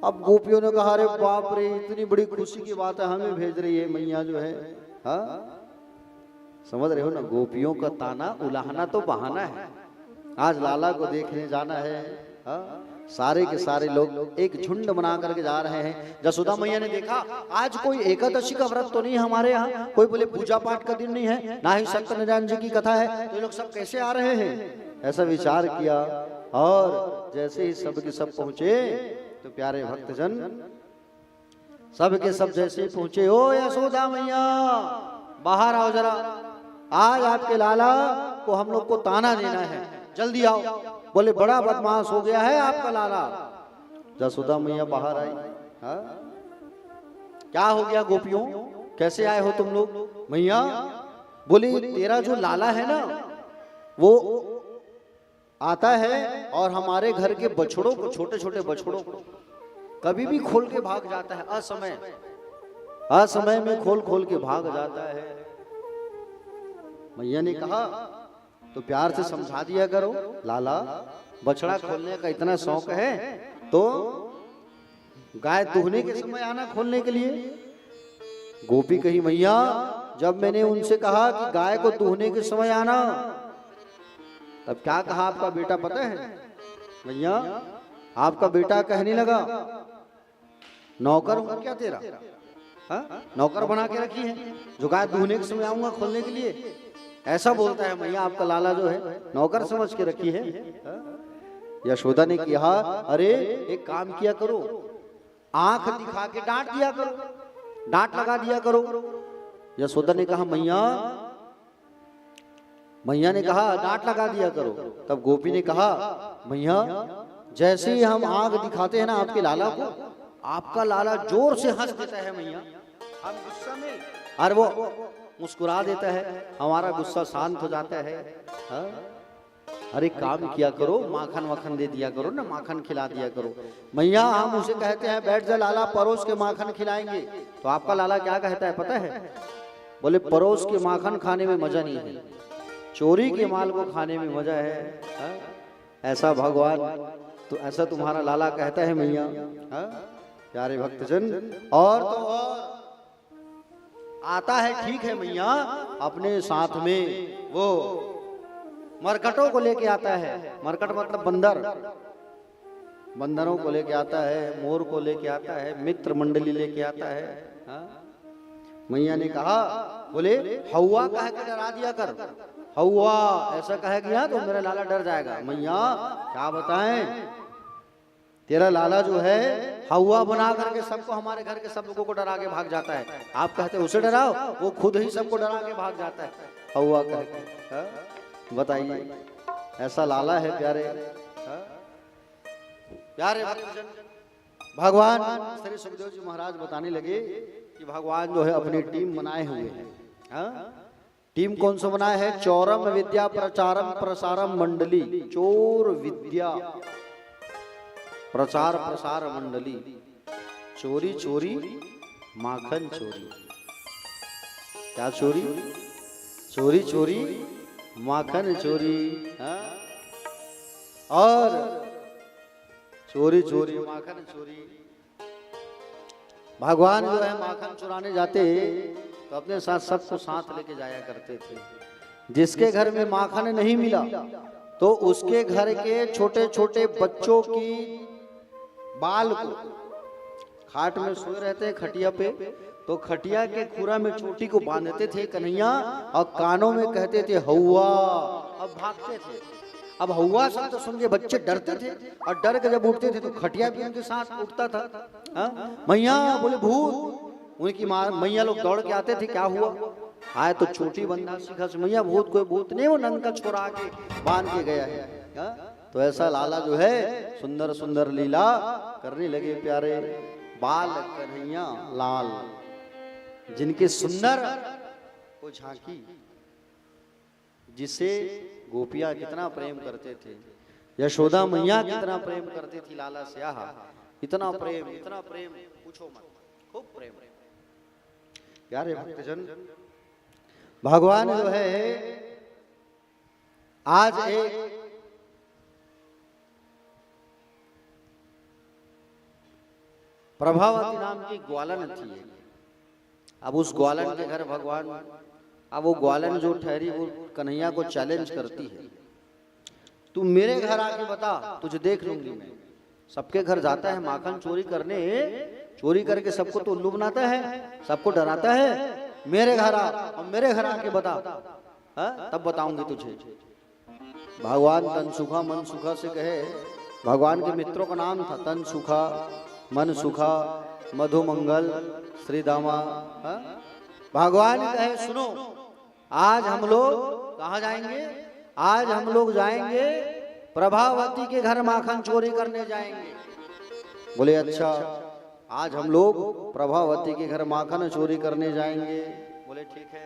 अब गोपियों ने कहा अरे बाप रे, इतनी बड़ी खुशी की बात है, हमें भेज रही है मैया जो है। समझ रहे हो ना, गोपियों का ताना उलाहना तो बहाना है। आज लाला को देखने जाना है। सारे के सारे लोग एक झुंड बना करके जा रहे हैं। जसोदा मैया ने देखा आज कोई एकादशी का व्रत तो नहीं है हमारे यहाँ, कोई बोले पूजा पाठ का दिन नहीं है, ना ही सत्यनारायण जी की कथा है, तो ये लोग सब कैसे आ रहे हैं, ऐसा विचार किया। और जैसे ही सब के सब पहुंचे तो प्यारे भक्तजन सब के सब जैसे ही पहुंचे, ओ यशोदा मैया बाहर आओ जरा, आज आपके लाला को हम लोग को ताना देना है, जल्दी आओ। बोले बड़ा बदमाश हो गया है आपका लाला। जसोदा मैया बाहर आई, क्या हो गया गोपियों, कैसे आए हो तुम लोग। मैया बोली तेरा जो लाला है ना वो आता है और हमारे घर के बछड़ों को, छोटे छोटे बछड़ों को कभी भी खोल के भाग जाता है, असमय में खोल खोल के भाग जाता है। मैया ने कहा तो प्यार से समझा दिया करो, लाला बछड़ा खोलने का इतना शौक है तो गाय दुहने के समय आना खोलने के लिए। गोपी कही मैया जब मैंने उनसे कहा कि गाय को दुहने के समय आना, तब क्या कहा आपका बेटा पता है। मैया आपका बेटा कहने लगा नौकर हूं क्या तेरा, नौकर बना के रखी है जो गाय दुहने के समय आऊंगा खोलने के लिए, ऐसा बोलता है। मैया आपका लाला जो है नौकर समझ के रखी है। यशोदा ने कहा अरे एक काम किया करो, आंख दिखा के डांट दिया करो, डांट लगा दिया करो। यशोदा ने कहा मैया ने कहा डांट लगा दिया करो। तब गोपी ने कहा मैया जैसे ही हम आंख दिखाते हैं ना आपके लाला को, आपका लाला जोर से हंस देता है मैया, हम गुस्सा में, और वो मुस्कुरा देता है, हमारा गुस्सा शांत हो जाता है। अरे काम किया करो, माखन वाखन दे दिया करो ना, माखन खिला दिया करो। मैया हम उसे कहते हैं बैठ जा लाला, परोस के माखन खिलाएंगे। तो आपका लाला क्या कहता है पता है? बोले परोस के माखन खाने में मजा नहीं है, चोरी के माल को खाने में मजा है। हा? ऐसा भगवान, तो ऐसा तुम्हारा लाला कहता है मैया। हा? प्यारे भक्तजन, और तो और आता है ठीक है मैया, अपने साथ में वो मरकटों को लेके आता है। मरकट मतलब बंदर, बंदरों को लेके आता है, मोर को लेके आता है, मित्र मंडली लेके आता है। हा? मैया ने कहा, बोले हवा कह के डरा दिया कर, हवा ऐसा कहे गया तो मेरा लाला डर जाएगा। मैया क्या बताएं, तेरा लाला जो है हवा बना करके सबको, हमारे घर के सब लोगों को डरा के भाग जाता है। आप कहते उसे डराओ, वो खुद ही सबको डरा के भाग जाता है हवा कह के। बताइए ऐसा लाला है प्यारे। प्यारे भगवान श्री सुखदेव जी महाराज बताने लगे कि भगवान जो है अपनी टीम बनाए हुए हैं। टीम कौन सा बनाया है? चौरम विद्या प्रचारम प्रसारम मंडली, चोर विद्या प्रचार प्रसार मंडली, चोरी चोरी माखन चोरी। क्या चोरी? चोरी चोरी माखन चोरी। हाँ? और चोरी चोरी माखन चोरी। भगवान जो है माखन चुराने जाते तो अपने साथ सबको साथ लेके जाया करते थे। जिसके घर में माखन नहीं मिला तो उसके घर के छोटे छोटे बच्चों की बाल को, खाट में सोए रहते खटिया पे, तो खटिया के खुरा में चोटी को बांधते थे कन्हैया, और कानों में कहते थे हौवा। अब भागते थे। अब हौवा शब्द सुन के बच्चे डरते थे, और डर के जब उठते थे तो खटिया भी उनके साथ उठता था। मैया बोले भूत, उनकी माँ मैया लोग दौड़ के आते थे, क्या हुआ? आए तो चोटी बंधा सीखा से, मैया भूत कोई भूत नहीं, वो नंद का छोरा आके बांध के गया है। तो ऐसा लाला जो है सुंदर सुंदर लीला करने लगे प्यारे। बाल कन्हैया लाल, जिनके सुंदर वो झांकी, जिसे गोपियां कितना प्रेम करते थे, यशोदा मैया कितना प्रेम करती थी लाला से। आहा, इतना प्रेम पूछो मत, खूब प्रेम। प्यारे भक्तजन, भगवान जो है आज एक प्रभावती नाम की ग्वालन थी। अब उस ग्वालन के घर भगवान, अब वो ग्वालन जो ठहरी वो कन्हैया को चैलेंज करती है, तू मेरे घर आके बता, तुझे देख लूंगी मैं। सबके घर जाता है माखन चोरी करने, चोरी करके सबको तो उल्लू बनाता है, सबको डराता है। मेरे घर आ, और मेरे घर आके बता, तब बताऊंगी तुझे। भगवान तनसुखा मन सुखा से कहे, भगवान के मित्रों का नाम था तनसुखा, मन सुखा, मधुमंगल, श्रीदामा। भगवान कहे सुनो, आज हम लोग कहाँ जाएंगे? आज हम लोग जाएंगे प्रभावती के घर माखन चोरी करने जाएंगे। बोले अच्छा, आज हम लोग प्रभावती के घर माखन चोरी करने जाएंगे। बोले ठीक है।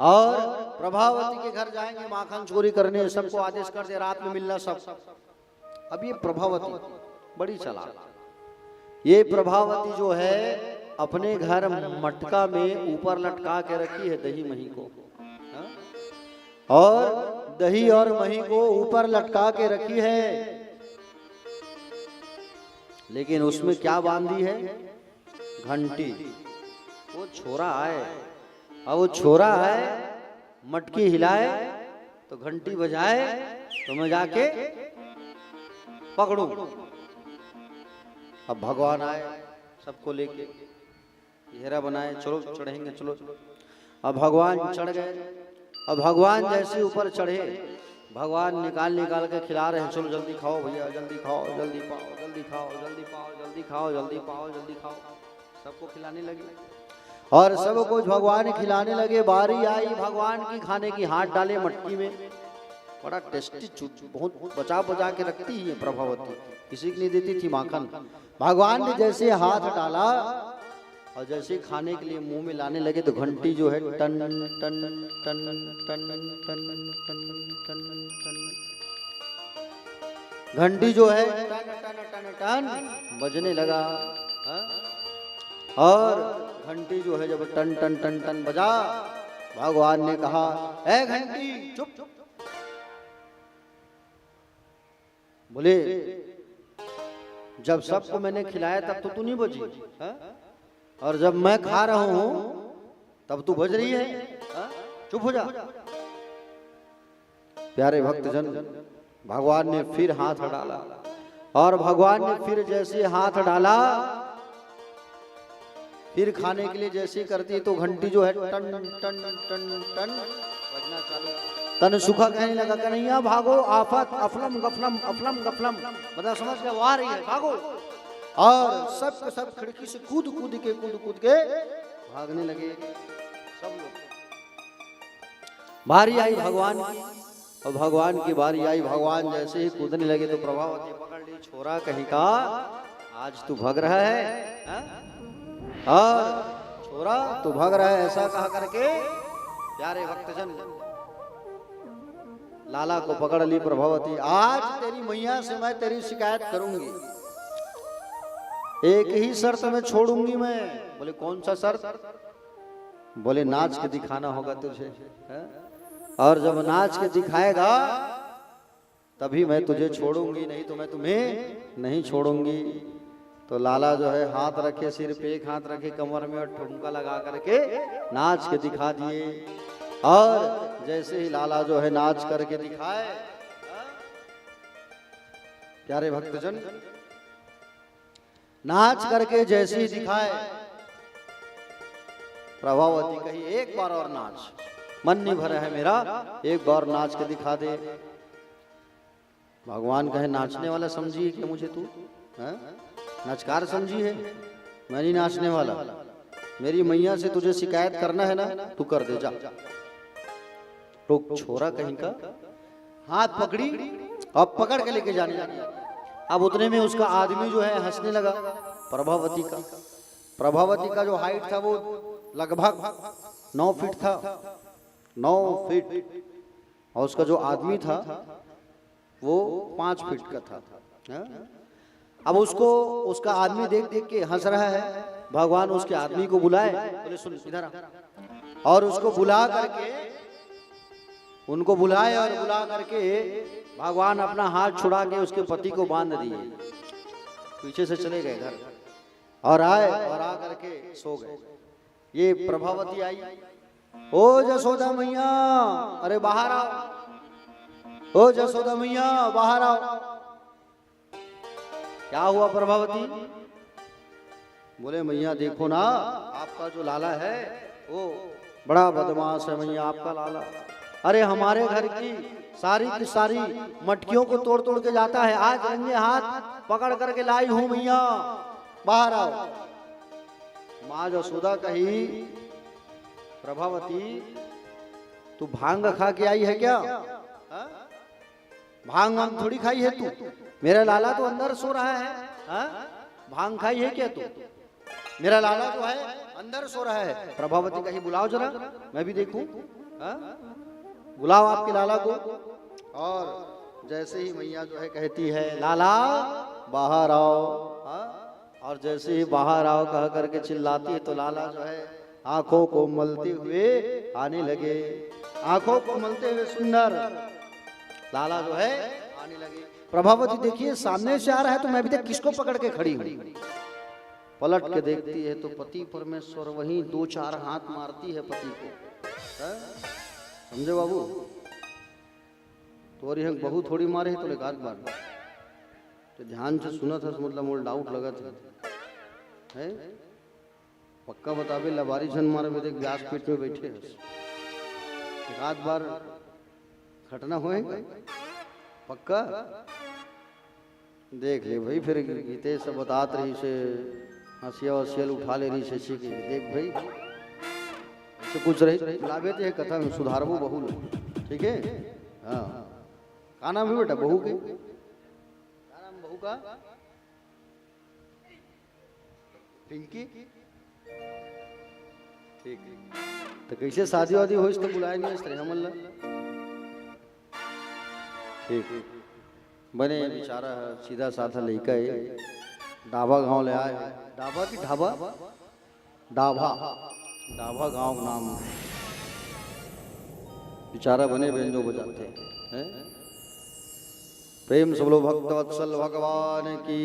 और प्रभावती के घर जाएंगे माखन चोरी करने, सबको आदेश कर दे रात में मिलना सब। अब ये प्रभावती बड़ी चालाक, ये प्रभावती जो है अपने घर मटका में ऊपर लटका के रखी है दही मही को, और दही और मही को ऊपर लटका के रखी है, लेकिन उसमें क्या बांधी है? घंटी। वो छोरा आए, और वो छोरा आए मटकी हिलाए तो घंटी बजाए तो मैं जाके पकड़ू। अब भगवान आए सबको लेके, घेरा बनाए, चलो चढ़ेंगे, चलो। अब भगवान चढ़ गए। अब भगवान जैसे ऊपर चढ़े, भगवान निकाल के खिला रहे हैं, चलो जल्दी खाओ भैया, जल्दी खाओ, जल्दी पाओ, जल्दी खाओ, जल्दी पाओ, जल्दी खाओ, जल्दी पाओ, जल्दी खाओ। सबको खिलाने लगे, और सब कुछ भगवान खिलाने लगे। बारी आई भगवान की खाने की, हाथ डाले मटकी में, बड़ा टेस्टी, बहुत बचा बचा के रखती है प्रभावती, किसी की नहीं देती थी माखन। भगवान ने जैसे हाथ डाला और जैसे ही खाने के लिए मुंह में लाने लगे तो घंटी जो है टन टन टन टन टन टन टन टन, घंटी जो है टन टन टन टन बजने लगा। हाँ? और घंटी जो है जब टन टन टन टन बजा, भगवान ने कहा, ए घंटी चुप चुप। बोले जब सबको मैंने खिलाया तब तो तू नहीं बजी, हा? और जब मैं खा रहा हूं तब तू बज रही है, हा? चुप हो जा। प्यारे भक्तजन, भगवान ने फिर हाथ डाला और भगवान ने फिर जैसे हाथ डाला, फिर खाने के लिए जैसे करती तो घंटी जो है टन टन टन टन बजना चालू। तन सुखा कहने लगा, कन्हैया भागो, आफत अफलम गफलम अफलम गफलम, मतलब समझ गया वो आ रही है, भागो। और सब खिड़की से कूद कूद के भागने लगे सब लोग। बारी आई भगवान की, और भगवान की बारी आई, भगवान जैसे ही कूदने लगे तो प्रभावती पकड़ ली, छोरा कहीं का आज तू भाग रहा है, हा? और छोरा तू भाग रहा है, ऐसा कहा करके प्यारे भक्तजन लाला को पकड़ ली प्रभावती। आज तेरी मैया से मैं तेरी शिकायत करूंगी, एक ही शर्त में छोड़ूंगी मैं। बोले कौन सा शर्त? बोले नाच के दिखाना होगा तुझे, है? और जब नाच के दिखाएगा तभी मैं तुझे छोड़ूंगी, नहीं तो मैं तुम्हें नहीं छोड़ूंगी। तो लाला जो है हाथ रखे सिर पे, एक हाथ रखे कमर में और ठुमका लगा करके नाच के दिखा दिए। और जैसे ही लाला जो है नाच करके दिखाए, प्यारे भक्तजन, नाच करके जैसे ही दिखाए, प्रभावती कही एक बार और नाच, मन नहीं भरा है मेरा, एक बार नाच के दिखा दे। भगवान कहे नाचने वाला समझी क्या मुझे तू, नाचकार समझी है? मैं नहीं नाचने वाला, मेरी मैया से तुझे शिकायत करना है ना, तू कर दे जा। तो छोरा कहीं का हाथ पकड़ी, अब पकड़ के लेके जाने लगी। अब उतने में उसका आदमी जो है हंसने लगा प्रभावती का। प्रभावती का जो हाइट था वो लगभग 9 फीट था, 9 फीट, और उसका जो आदमी था वो 5 फीट का था। अब उसको उसका आदमी देख देख के हंस रहा है। भगवान उसके आदमी को बुलाए, बोले सुन इधर आ, और उसको बुला करके, उनको बुलाए और बुला करके भगवान अपना हाथ छुड़ा के उसके पति को बांध दिए, पीछे से चले गए घर और आए और आ करके सो गए। ये प्रभावती आई, ओ जसोदा मैया अरे बाहर आओ, ओ जसोदा मैया बाहर आओ। क्या हुआ प्रभावती? बोले मैया देखो ना, आपका जो लाला है वो बड़ा बदमाश है मैया, आपका लाला। अरे हमारे घर की सारी मटकियों को तोड़ तोड़ के जाता है, आज रंगे हाथ पकड़ करके लाई हूं मैया, बाहर आओ। माँ जसोदा कही, प्रभावती तू भांग खा के आई है क्या? भांग हम थोड़ी खाई है तू, मेरा लाला तो अंदर सो रहा है, भांग खाई है क्या तू? मेरा लाला जो है अंदर सो रहा है। प्रभावती कही बुलाओ जरा मैं भी देखूं, बुलाओ आपके लाला को। और जैसे ही मैया जो है कहती है लाला बाहर आओ, और जैसे ही बाहर आओ कह करके चिल्लाती है तो लाला जो है आंखों को मलते हुए आने लगे। आंखों को मलते हुए सुंदर लाला जो है आने लगे। प्रभावती देखिए सामने से आ रहा है तो मैं भी देख किसको पकड़ के खड़ी हूँ। पलट के देखती है तो पति परमेश्वर वहीं 2-4 हाथ मारती है पति को। समझे बाबू, तोरी हम बहु थोड़ी मारे है तो एक आध बार तो ध्यान से सुना था, मतलब मोल डाउट लगा था है पक्का बताबे लबारी झन मारे में देख व्यास पीठ में बैठे एक आध बार घटना होएगा पक्का देख ले भाई। फिर गीते सब बतात रही से हंसिया वसियल उठा ले रही से देख भाई से कुछ रही लाभे थे कथा में सुधारबो बहू लोग, ठीक है। हाँ का नाम है बेटा बहू के? क्या नाम बहू का? पिंकी। ठीक तो कैसे शादी वादी हो तो बुलाए नहीं इस तरह हमला ठीक बने बेचारा सीधा साधा लड़का है डाबा गांव ले आए डाबा की ढाबा डाभा डाभा गांव नाम बेचारा बने बेंजो बजाते हैं प्रेम सब लोग भक्त वत्सल भगवान की।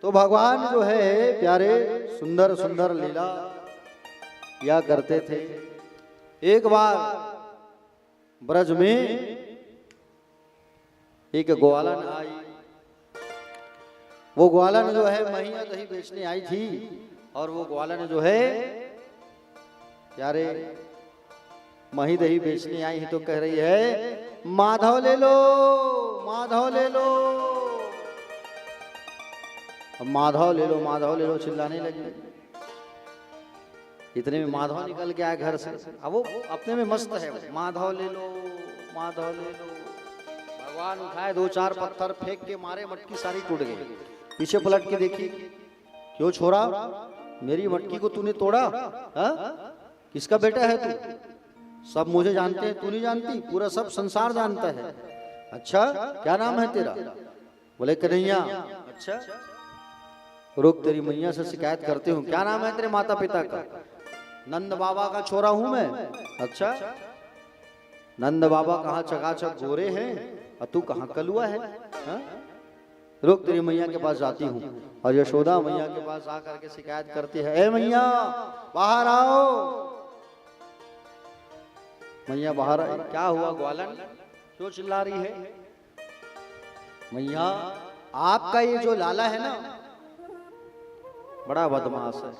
तो भगवान जो है प्यारे सुंदर सुंदर लीला या करते थे। एक बार ब्रज में एक ग्वालन आई, वो ग्वालन जो है महिया दही बेचने आई थी और वो ग्वालन जो है प्यारे मही दही बेचने आई है तो कह रही है माधव ले लो माधव ले लो। अब माधव ले लो चिल्लाने लगी। इतने में माधव निकल के आया घर से। अब वो अपने में मस्त है, माधव ले लो माधव ले लो। भगवान उठाए दो चार पत्थर फेंक के मारे, मटकी सारी टूट गई। पीछे पलट के देखी, क्यों छोरा मेरी मटकी को तूने तोड़ा? हा? किसका बेटा है तू? सब मुझे जानते हैं, तू नहीं जानती? पूरा सब संसार जानता है। अच्छा क्या नाम है तेरा? बोले कन्हैया। अच्छा रुक, तेरी मैया से शिकायत करते हूँ। क्या नाम है तेरे माता पिता का? नंद बाबा का छोरा हूं मैं। अच्छा नंद बाबा कहाँ चकाचक गोरे हैं और तू कहाँ कलुआ है? हा? रुक तेरी मैया के पास जाती हूँ। और यशोदा मैया के पास आकर के शिकायत करती है, ए मैया बाहर आओ। मैया बाहर आई। क्या हुआ ग्वालन, क्यों चिल्ला रही है? मैया आपका ये जो लाला है ना बड़ा बदमाश है,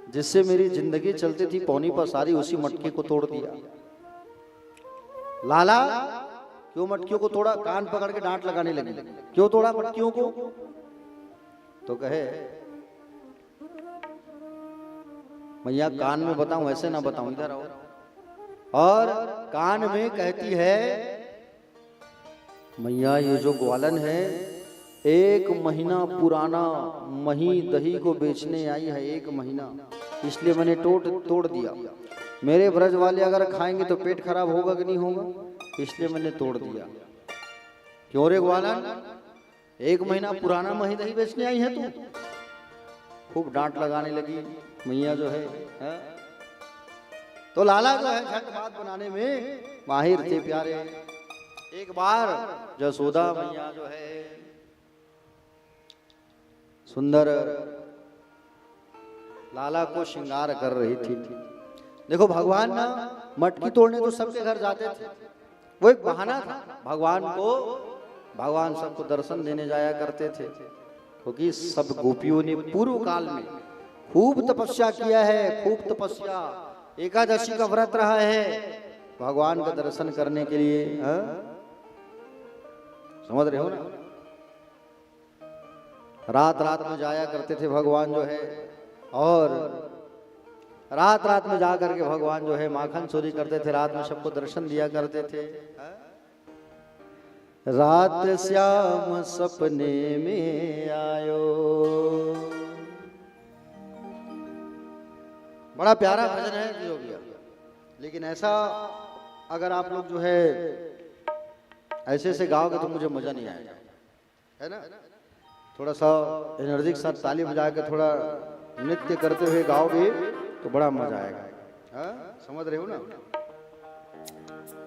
जिससे मेरी जिंदगी चलती थी पौनी पर सारी, उसी मटकी को तोड़ दिया। लाला क्यों मटकियों को तोड़ा? कान पकड़ के डांट लगाने लगी। क्यों तोड़ा मटकियों को? तो कहे मैया कान में बताऊं ऐसे ना बताऊं, इधर आओ। और कान में कहती है मैया ये जो ग्वालन है 1 महीना पुराना मही दही को बेचने आई है, 1 महीना, इसलिए मैंने तोड़ दिया। मेरे ब्रज वाले अगर खाएंगे तो पेट खराब होगा कि नहीं होगा, इसलिए मैंने तोड़ दिया। क्यों रे ग्वालन 1 महीना पुराना मही दही बेचने आई है तू? खूब डांट लगाने लगी मैया जो है। तो लाला जो है झट बात बनाने में माहिर थे प्यारे। एक बार यशोदा मैया जो है सुंदर लाला को श्रृंगार कर रही थी। देखो भगवान ना मटकी तोड़ने तो सबके घर जाते थे, वो एक बहाना था भगवान को। भगवान सबको दर्शन देने जाया करते थे, क्योंकि सब गोपियों ने पूर्व काल में खूब तपस्या किया है, खूब तपस्या। एकादशी का व्रत रहा है भगवान का दर्शन करने के लिए। समझ रहे हो ना? रात रात में जाया करते थे भगवान जो है, और रात रात में जा करके भगवान जो है माखन चोरी करते थे, रात में सबको दर्शन दिया करते थे। रात श्याम सपने में आयो। बड़ा प्यारा भजन है जो भी, लेकिन ऐसा अगर आप लोग जो है ऐसे से गाओगे तो मुझे मजा नहीं आएगा, है ना? थोड़ा सा एनर्जी के साथ ताली बजा के थोड़ा नृत्य करते हुए गाओगे तो बड़ा मजा आएगा। समझ रहे हो ना?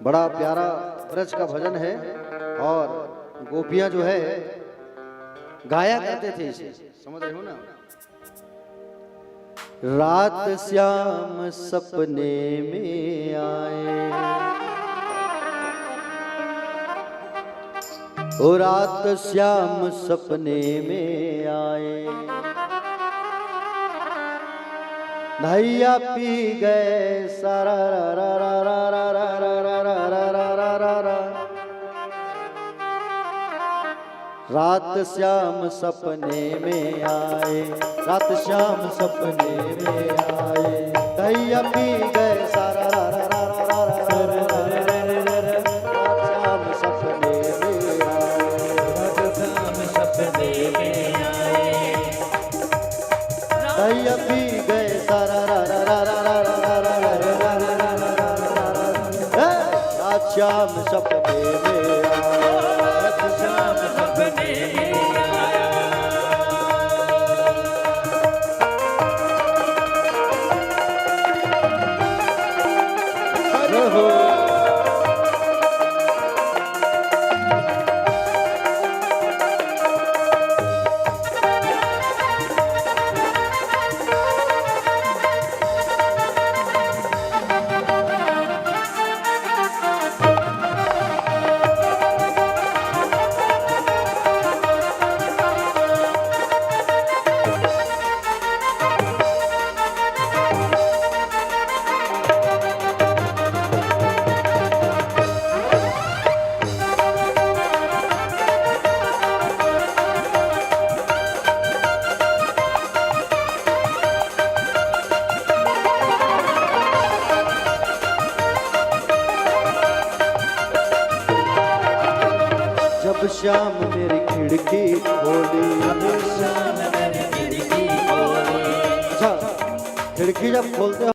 बड़ा प्यारा ब्रज का भजन है और गोपियां जो है गाया करते थे इसे। समझ रहे हो ना? रात श्याम सपने में आए, ओ रात श्याम सपने में आए, नैया पी गए सारा रा रा रा रा रा रा रा रा रा रा रा रा। रात श्याम सपने में आए, रात श्याम सपने में आए, नैया पी गए सारा रा रा रा रा रा रा। रात श्याम सपने में आए, रात श्याम सपने में आए, श्याम सपने में आया, श्याम सपने में आया। हरि हो। जब श्याम मेरी खिड़की खोली, श्याम मेरी खिड़की खोली। अच्छा, खिड़की जब खोलते हो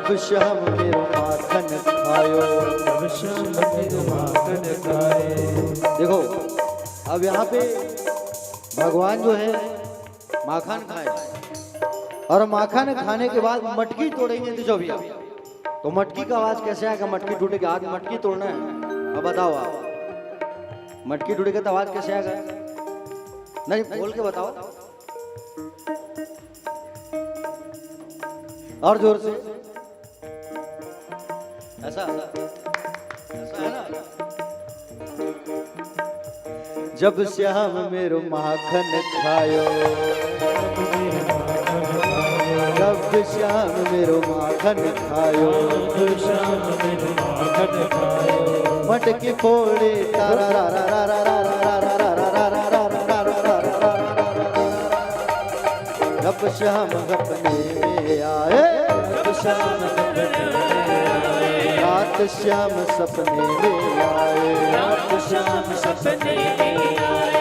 जब श्याम मेरो माखन खायो। जब श्याम मेरो माखन खाए। देखो अब यहाँ पे भगवान जो है माखन खाए और माखन खाने के बाद मटकी तोड़ेंगे तो जो भैया, तो मटकी का आवाज कैसे आएगा? मटकी टूटेगी, आज मटकी तोड़ना है। अब बताओ आप, मटकी टूटेगा तो आवाज कैसे आएगा? नहीं बोल के बताओ और जोर से। ऐसा ऐसा है ना। जब श्याम मेरो माखन खायो, जब श्याम मेरो माखन खायो, मटकी फोड़े तारा रा रा रा रा रा रा रा रा रा रा रा रा रा रा रा रा। जब श्याम सपने में आए, जब श्याम सपने में आए, रात श्याम सपने में आए, रात श्याम सपने में आए।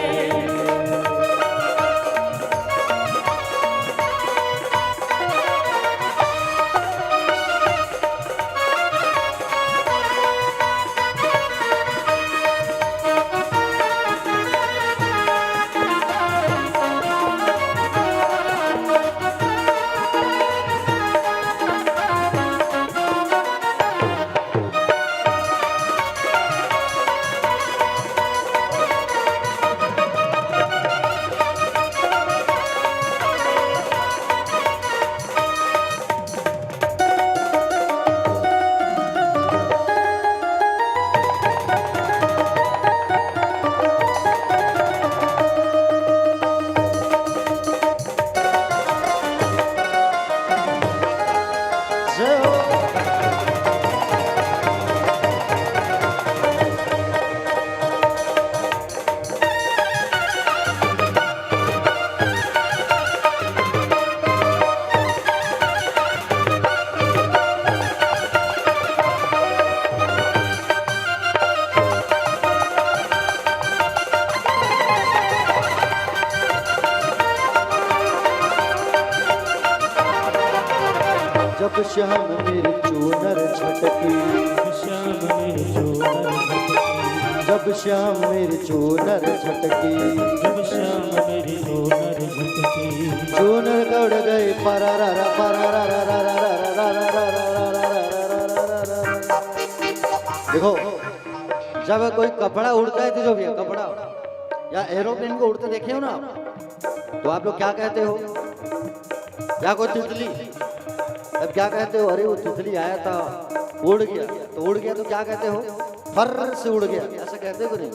जब श्याम मेरी चूनर झटकी, जब श्याम मेरी चूनर झटकी, जब श्याम मेरी चूनर झटकी, चूनर गड़ गए परा रा रा परा रा रा रा रा रा रा रा रा रा रा। देखो जब कोई कपड़ा उड़ता है तो जो भी कपड़ा या एरोप्लेन को उड़ते देखे हो ना तो आप लोग क्या कहते हो? या कोई तितली, अब क्या कहते हो? अरे वो तितली आया था उड़ गया, तो उड़ गया तो क्या कहते हो? फर से उड़ गया, ऐसा कहते हो? नहीं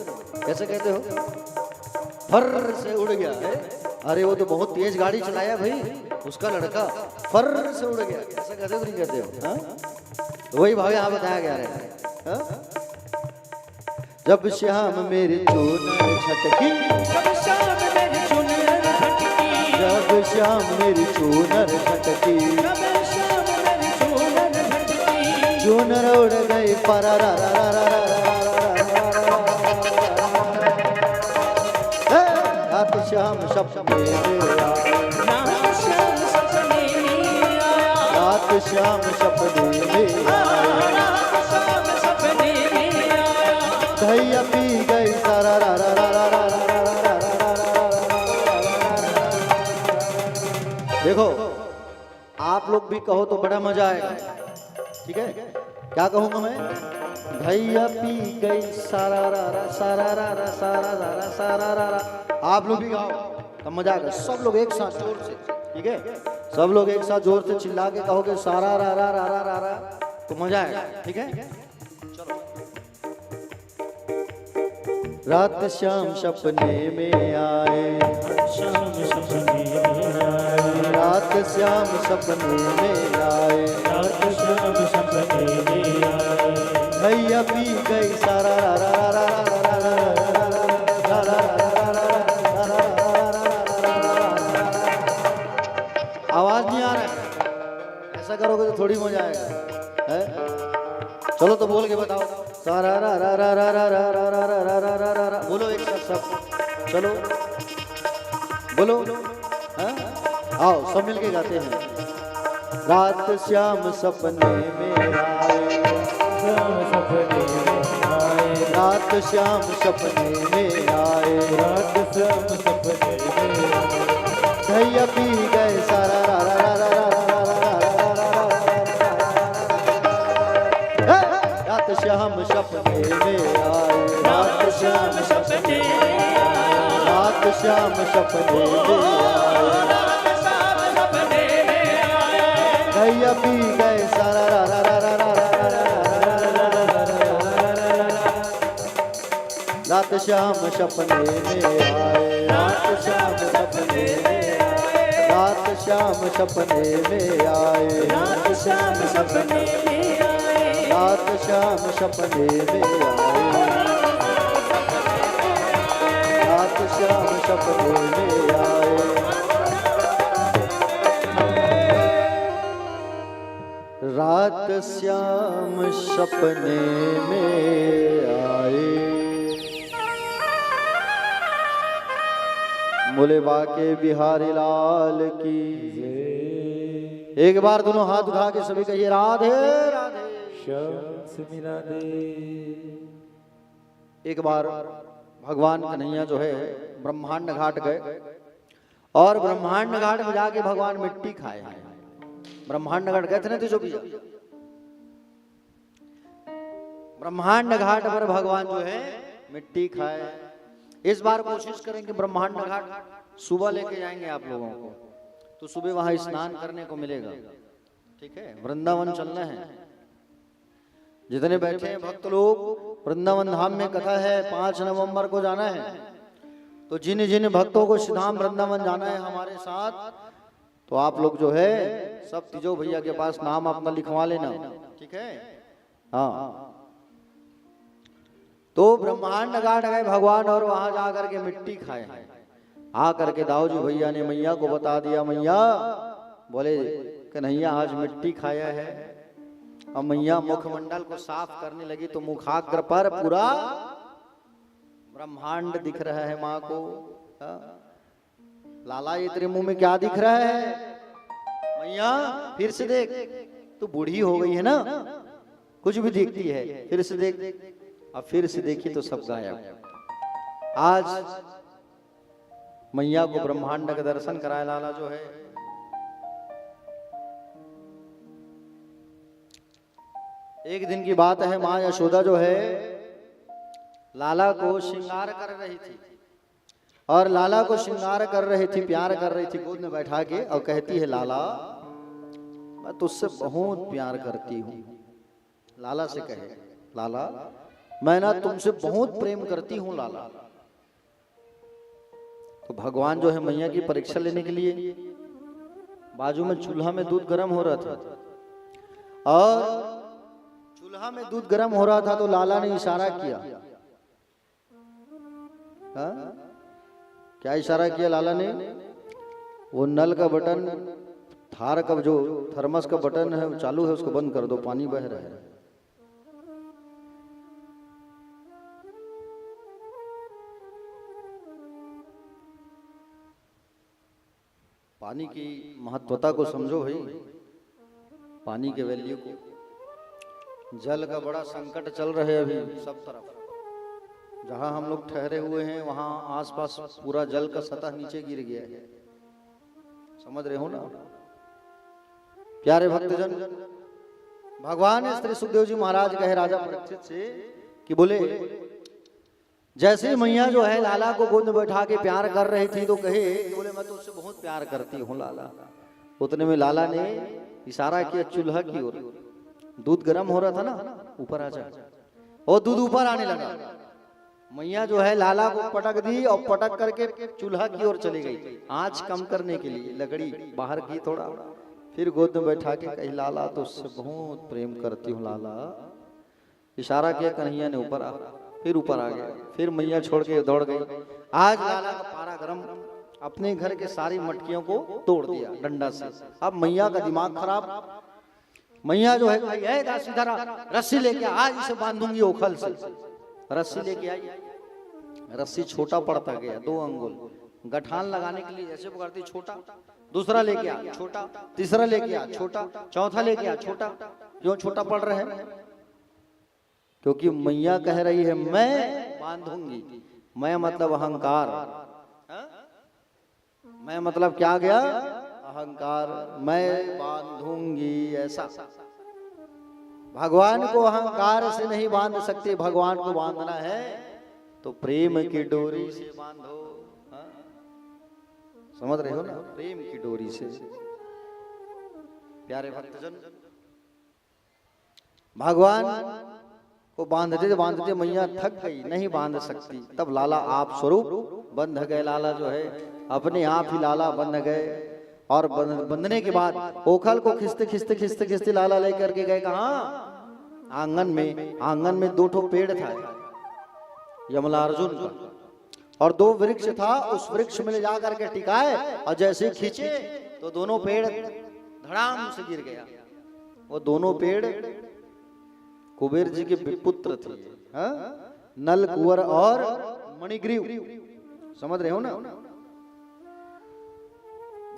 कैसे कहते हो? फर से उड़ गया है। अरे वो तो बहुत तेज गाड़ी चलाया भाई, उसका लड़का फर से उड़ गया, ऐसा कहते हो? नहीं कहते हो? हाँ वही भाव यहाँ बताया गया है। जब श्याम मेरी चूनर झटकी, जब श्याम मेरी चूनर झटकी, जब श्याम मेरी चूनर झटकी, जब श्याम मेरी चूनर झटकी, चूनर उड़ गई परा रा रा रा रा रा रा। रात श्याम सपने में आया, रात श्याम सपने में आया, रात श्याम सपने में आया, रात श्याम सपने में आया, धैया पी गई सारा रा रा रा रा रा रा रा रा रा रा। देखो आप लोग भी कहो तो बड़ा मजा आएगा, ठीक है? क्या कहूँगा मैं? भैया पी गई सारा रा रा सारा रा रा सारा रा रा सारा रा रा। आप लोग भी गाओ तब मजा आएगा। सब लोग एक साथ जोर से, ठीक है? सब लोग एक साथ जोर से चिल्ला के कहोगे सारा रा रा रा रा रा रा, तो मजा आएगा, ठीक है? रात श्याम सपने में आए, श्याम सपने में आए, रात श्याम सपने में आए, रात श्याम सपने में आए, भैया पी गई सारा रा रा रा रा रा रा रा रा रा रा रा। आवाज नहीं आ रहा है, ऐसा करोगे तो थोड़ी मजा आएगा, है? चलो तो बोल के बताओ सारा रा रा रा रा रा रा रा रा रा रा रा रा रा। बोलो एक साथ सब, चलो बोलो, हाँ? आओ सब मिलके गाते हैं। रात श्याम सपने में आए, श्याम सपने में आए, रात श्याम सपने में आए, रात श्याम सपने में आए, धैया पी गए सारा रा रा रा रा रा रात श्याम सपने में आए, रात श्याम सपने में आए, रात श्याम सपने में आए, धैया पी गए सारा रा रा रा रा रात श्याम सपने में आए, रात श्याम सपने में आए, रात श्याम सपने में आए, रात श्याम सपने में आए, रात श्याम सपने में आए, रात श्याम सपने में आए, रात श्याम सपने में आए। बोले बाके बिहारी लाल की। एक बार दोनों हाथ उठा के सभी कहिए राधे राधे। श्याम से मिला दे। एक बार भगवान कन्हैया जो है ब्रह्मांड घाट गए और ब्रह्मांड घाट में जाके भगवान मिट्टी खाए हैं। ब्रह्मांड घाट गए थे ना जो भी ब्रह्मांड घाट पर भगवान जो है मिट्टी खाए। इस बार कोशिश करेंगे ब्रह्मांड घाट सुबह लेके जाएंगे आप लोगों को, तो सुबह वहां स्नान करने को मिलेगा। ठीक है, वृंदावन चलना है। जितने बैठे हैं भक्त लोग, वृंदावन धाम में कथा है 5 नवंबर को जाना है। तो जिन जिन भक्तों को श्रीधाम वृंदावन जाना है हमारे साथ, तो आप लोग जो है सब तिजो भैया के पास नाम अपना लिखवा लेना। ठीक है, हाँ। तो ब्रह्मांड घाट गए भगवान और वहां जाकर के मिट्टी खाए। आकर के दाऊजी भैया ने मैया को बता दिया, मैया बोले कन्हैया आज मिट्टी खाया है। अब मैया मुखमंडल को साफ करने लगी तो मुखाग्र पर पूरा ब्रह्मांड दिख रहा है माँ को। लाला ये तेरे मुंह में क्या दिख रहा है? मैया फिर से देख, तू बूढ़ी हो गई है ना, कुछ भी दिखती है, फिर से देख। अब फिर से देखी तो सब गायब। आज मैया को ब्रह्मांड का दर्शन कराया लाला जो है। एक दिन की बात है, माँ यशोदा जो है लाला को श्रृंगार कर रही थी और लाला को श्रृंगार कर रही थी, प्यार कर रही थी गोद में बैठा के, और कहती है लाला मैं तुझसे बहुत प्यार करती हूँ। लाला से कहे लाला मैं ना तुमसे बहुत प्रेम करती हूँ लाला। तो भगवान जो है मैया की परीक्षा लेने के लिए बाजू में चूल्हा में दूध गर्म हो रहा था और चूल्हा में दूध गर्म हो रहा था तो लाला ने इशारा किया। क्या इशारा किया लाला ने? वो नल का बटन, थार का जो थर्मस का बटन है चालू है उसको बंद कर दो, पानी बह रहा है। पानी की महत्वता को समझो भाई, पानी के वैल्यू को। जल का बड़ा संकट चल रहा है अभी सब तरफ। जहां हम लोग ठहरे हुए हैं वहां आसपास पूरा जल का सतह नीचे गिर गया है। समझ रहे हो ना प्यारे भक्तजन? भगवान श्री सुखदेव जी महाराज कहे राजा परीक्षित से कि बोले जैसे मैया जो है लाला को गोद में बैठा के प्यार कर रही थी तो कहे बोले मैं तो उससे बहुत प्यार करती हूँ लाला। उतने में लाला ने इशारा किया चूल्हा की ओर। दूध गर्म हो रहा था ना, ऊपर आ जा। और दूध ऊपर आने लगा। मैया जो है लाला को पटक दी और पटक करके चूल्हा की ओर चली गई आंच कम करने के लिए। लकड़ी बाहर की थोड़ा, फिर गोद में बैठा के कही लाला तो उससे बहुत प्रेम करती हूँ लाला। इशारा किया, कन्हैया ने ऊपर आ, फिर ऊपर आ गया। फिर मैया छोड़ के दौड़ गई। आज लाला का पारा गरम, अपने घर के सारी मटकियों को तोड़ दिया डंडा से। अब मैया का दिमाग खराब। मैया जो है दासी धरा, रस्सी लेके आज इसे बांधूंगी ओखल से। रस्सी लेके आई, रस्सी छोटा पड़ता गया 2 अंगुल। गठान लगाने के लिए जैसे पकड़ती छोटा, दूसरा लेके आ छोटा, तीसरा लेके आ छोटा, चौथा लेके आ छोटा। क्यों छोटा पड़ रहा है? क्योंकि मैया कह रही है मैं बांधूंगी। मैं मतलब अहंकार, मैं मतलब क्या गया? अहंकार। मैं बांधूंगी ऐसा। भगवान को अहंकार से नहीं बांध सकते। भगवान को बांधना है तो प्रेम की डोरी से बांधो। हाँ? समझ रहे हो ना? प्रेम की डोरी से। प्यारे भक्तजन, भगवान को बांधते बांधते मैया थक गई, नहीं बांध सकती। तब लाला आप स्वरूप बंध गए। लाला जो है अपने आप ही लाला बंध गए। और बंधने के बाद ओखल को खिंचते खिंचते खिंचते खिंचते लाला लेकर के गए कहाँ? आंगन में। आंगन में 2 ठो पेड़ था यमलार्जुन का, और 2 वृक्ष था। उस वृक्ष में ले जा करके टिकाए, और जैसे खींचे तो दोनों पेड़ धड़ाम से गिर गया। वो दोनों पेड़ कुबेर जी के पुत्र थे। हाँ? नल, कुंवर और मणिग्रीव। समझ रहे हो ना?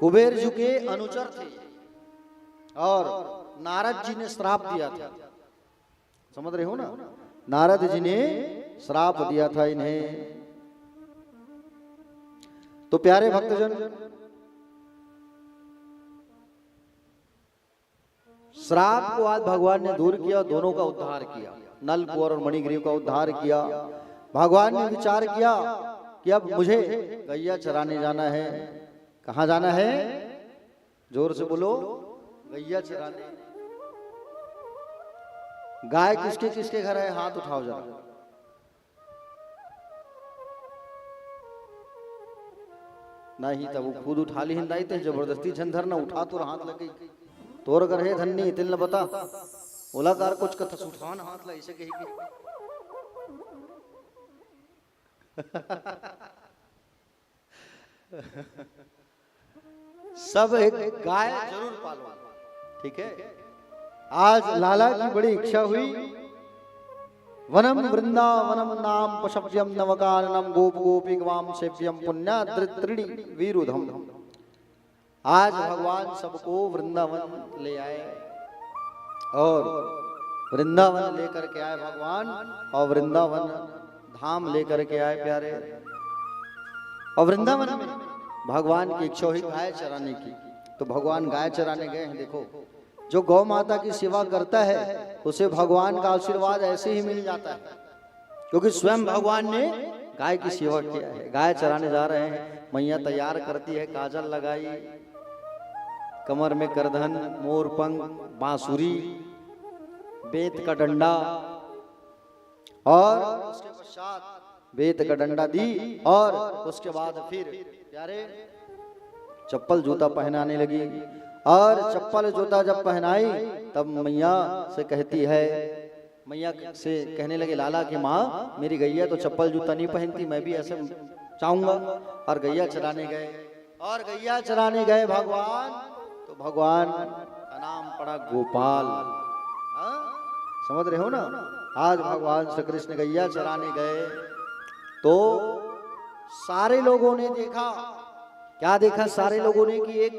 कुबेर जी के अनुचर थे, और नारद जी ने श्राप दिया था। समझ रहे हो ना? नारद जी ने श्राप दिया था इन्हें। तो प्यारे भक्तजन, श्राप को आज भगवान ने दूर किया, दोनों का उद्धार किया। नल, कुंवर और मणिग्रीव का उद्धार किया। भगवान ने विचार किया कि अब मुझे गैया चराने जाना है। कहाँ जाना है? जोर से बोलो। गैया चराने। गाय किसके किसके घर है? हाथ उठाओ जरा। नहीं तब वो खुद उठा ली हिंदाई थे जबरदस्ती झंझर ना उठा तो हाथ लग गई। तोर कर है धन्नी तिल न बता ओलाकार कुछ कथा उठान हाथ ला ऐसे कही सब एक गाय जरूर पालो। ठीक है? आज लाला की बड़ी इच्छा हुई। वनम वृंदावनम नाम पशव्यम नवकाननम गोप गोपी गवाम सेव्यम पुण्याद्रिणी वीरुधम। आज भगवान सबको वृंदावन ले आए, और वृंदावन लेकर के आए भगवान, और वृंदावन धाम लेकर के आए प्यारे। और वृंदावन में भगवान की इच्छा हुई गाय चराने की, तो भगवान गाय चराने गए हैं। देखो, जो गौ माता की सेवा करता है उसे भगवान का आशीर्वाद ऐसे ही मिल जाता है, क्योंकि स्वयं भगवान ने गाय की सेवा किया है। गाय चराने जा रहे हैं। मैया तैयार करती है, काजल लगाई, कमर में करधन, मोरपंख, बांसुरी, बेत का डंडा, और उसके पश्चात बेत का डंडा दी, और उसके बाद फिर प्यारे चप्पल जूता पहनाने लगी। और चप्पल जूता जब पहनाई तब मैया से कहती है, मैया से कहने लगे लाला की माँ मेरी गैया तो चप्पल जूता नहीं पहनती, मैं भी ऐसे चाहूंगा। और गैया चराने गए, और गैया चराने गए भगवान, तो भगवान का नाम पड़ा गोपाल। समझ रहे हो ना? आज भगवान श्री कृष्ण गैया चराने गए तो सारे लोगों ने देखा। क्या देखा सारे लोगों ने? कि एक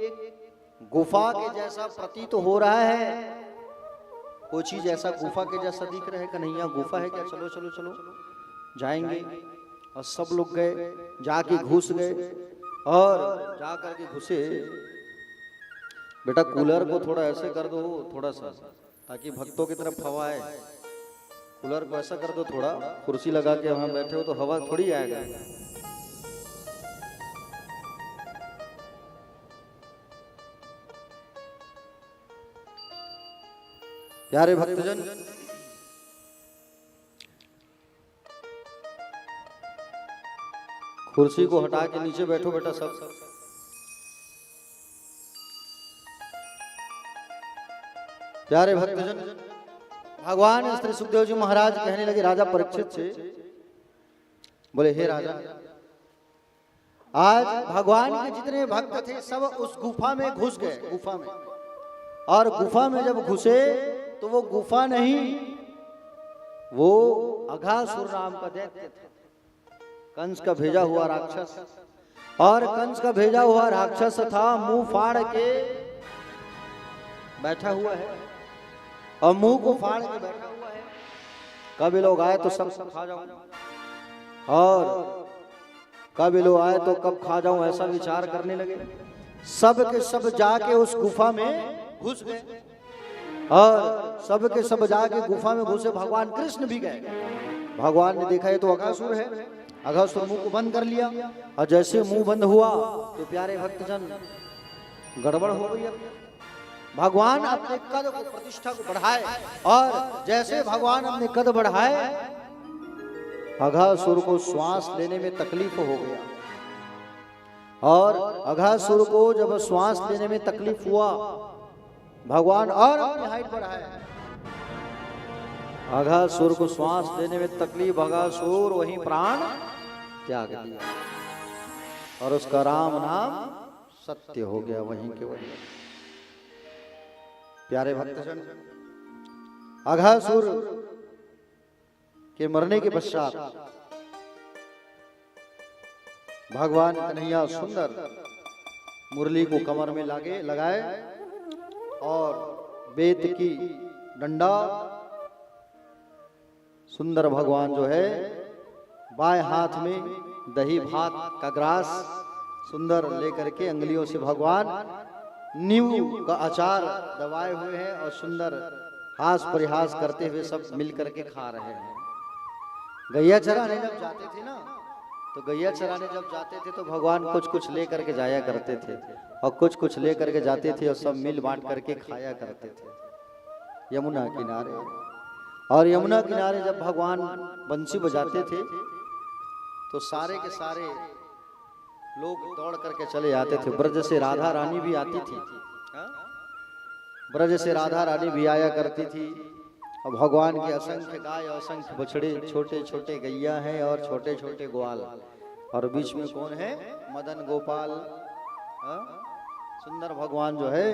गुफा के जैसा प्रतीत तो हो रहा है। कोई चीज ऐसा गुफा के जैसा दिख रहा है। कन्हैया गुफा है क्या? चलो चलो चलो जाएंगे। और सब लोग गए, जाके घुस गए, और जा करके घुसे। बेटा कूलर को थोड़ा ऐसे कर दो, थोड़ा सा, ताकि भक्तों की तरफ हवा आए। कूलर को ऐसा कर दो थोड़ा, कुर्सी लगा के वहां बैठे हो तो हवा थोड़ी आएगा। प्यारे भक्तजन, कुर्सी को हटा के नीचे बैठो बेटा सब। प्यारे भक्तजन, भगवान श्री सुखदेव जी महाराज कहने लगे राजा परीक्षित से, बोले हे राजा, आज भगवान के जितने भक्त थे सब उस गुफा में घुस गए। गुफा में, और गुफा में जब घुसे तो वो गुफा नहीं, वो अघासुर नाम का दैत्य था, कंस का भेजा हुआ राक्षस। और कंस का भेजा हुआ राक्षस था, मुंह फाड़ के बैठा हुआ है और मुंह को फाड़ के बैठा हुआ है। कभी लोग आए तो सब खा जाऊं, और कभी लोग आए तो कब खा जाऊं, ऐसा विचार करने लगे। सब के सब जाके उस गुफा में घुस गए, और सब के सब जाके गुफा में घुसे। भगवान कृष्ण भी गए। भगवान ने देखा ये तो अघासुर है। अघासुर मुंह को बंद कर लिया, और जैसे मुंह बंद हुआ तो प्यारे भक्तजन गड़बड़ हो गई। भगवान अपने कद को, प्रतिष्ठा को बढ़ाए, और जैसे भगवान अपने कद बढ़ाए, अघासुर को श्वास लेने में तकलीफ हो गया। और अघासुर को जब श्वास लेने में तकलीफ हुआ, भगवान और अपनी हाइट बढ़ाए। अघासुर को श्वास लेने में तकलीफ, अघासुर वहीं प्राण त्याग दिया, और उसका राम नाम सत्य हो गया वहीं के वहीं। प्यारे भक्तजन, अघासुर के मरने के पश्चात भगवान कन्हैया सुंदर मुरली को कमर में लगाए, और बेत की डंडा सुंदर भगवान जो है बाएं हाथ में दही भात का ग्रास सुंदर लेकर के अंगुलियों से भगवान नींबू का अचार दबाए हुए हैं, और सुंदर हास परिहास करते हुए सब मिल करके खा रहे हैं। गैया चराने जब जाते थे ना, तो गैया चराने जब जाते थे तो भगवान कुछ कुछ ले करके जाया करते थे, और कुछ कुछ ले करके जाते थे, और सब मिल बांट करके खाया करते थे यमुना किनारे। और यमुना किनारे जब भगवान बंसी बजाते थे तो सारे के सारे लोग दौड़ करके चले आते थे। ब्रज से राधा रानी भी आती थी, ब्रज से राधा रानी भी आया करती थी। और भगवान के असंख्य गाय, असंख्य बछड़े, छोटे छोटे गैया हैं और छोटे छोटे ग्वाल, और बीच में कौन है? मदन गोपाल। सुंदर भगवान जो है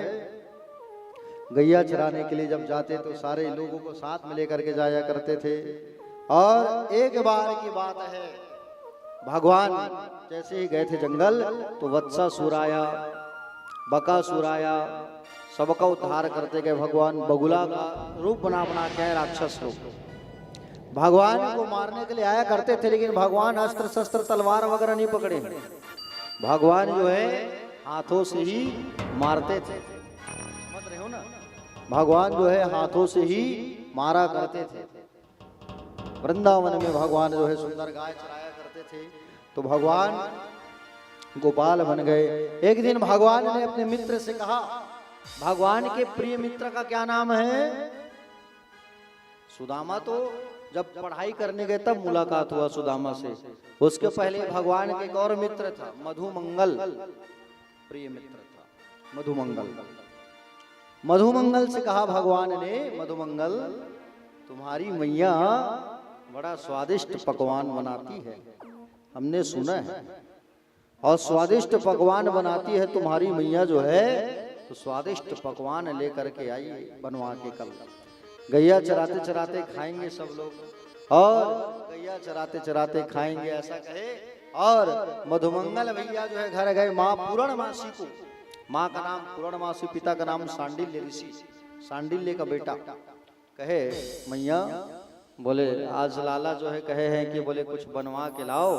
गैया चराने के लिए जब जाते तो सारे लोगों को साथ में लेकर के जाया करते थे। और एक बार की बात है, भगवान जैसे ही गए थे जंगल तो वत्सासुर आया, बकासुर आया, सबका उद्धार करते गए। भगवान बगुला का रूप बना बना के राक्षस रूप भगवान को मारने के लिए आया करते थे, लेकिन भगवान अस्त्र शस्त्र तलवार वगैरह नहीं पकड़े। भगवान जो है हाथों से ही मारते थे, समझ रहे हो ना? भगवान जो है हाथों से ही मारा करते थे। वृंदावन में भगवान जो है सुंदर गाय चराया करते थे, तो भगवान गोपाल बन गए। एक दिन भगवान ने अपने मित्र से कहा, भगवान के प्रिय मित्र का क्या नाम है? सुदामा। तो जब पढ़ाई करने गए तब मुलाकात हुआ सुदामा से, उसके पहले भगवान के एक और मित्र था, मधुमंगल प्रिय मित्र था, मधुमंगल। मधुमंगल से कहा भगवान ने, मधुमंगल तुम्हारी मैया बड़ा स्वादिष्ट पकवान बनाती है, हमने सुना है, और स्वादिष्ट पकवान बनाती है तुम्हारी मैया जो है, तो स्वादिष्ट पकवान लेकर के आई बनवा के कल। गैया चराते चराते खाएंगे सब लोग, और गैया चराते चराते खाएंगे ऐसा कहे। और मधुमंगल भैया जो है घर गए माँ पूर्णमासी को, माँ का नाम पूर्णमासी, पिता का नाम सांडिल्य ऋषि, सांडिल्य का बेटा। कहे मैया, बोले आज लाला जो है कहे हैं कि बोले कुछ बनवा के लाओ,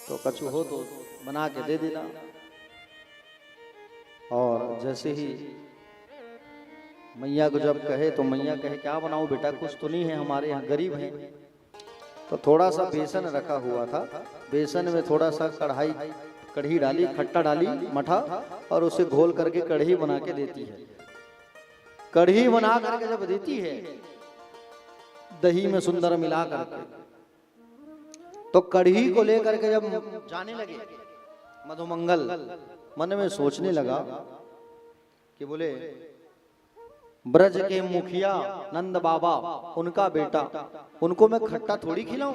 तो कछु हो तो बना के दे देना। और जैसे ही मैया को जब कहे तो मैया कहे क्या बनाऊं बेटा, कुछ तो नहीं है, हमारे यहाँ गरीब हैं। तो थोड़ा सा बेसन रखा हुआ था, बेसन में थोड़ा सा कढ़ी डाली, खट्टा डाली, मठा, और उसे घोल करके कढ़ी बना के देती है। कढ़ी बना करके जब देती है दही में सुंदर मिला करके, तो कढ़ी को लेकर के जब जाने लगे मधुमंगल, मन में सोचने लगा कि बोले ब्रज के मुखिया नंद बाबा, उनका बेटा, उनको मैं खट्टा थोड़ी खिलाऊं,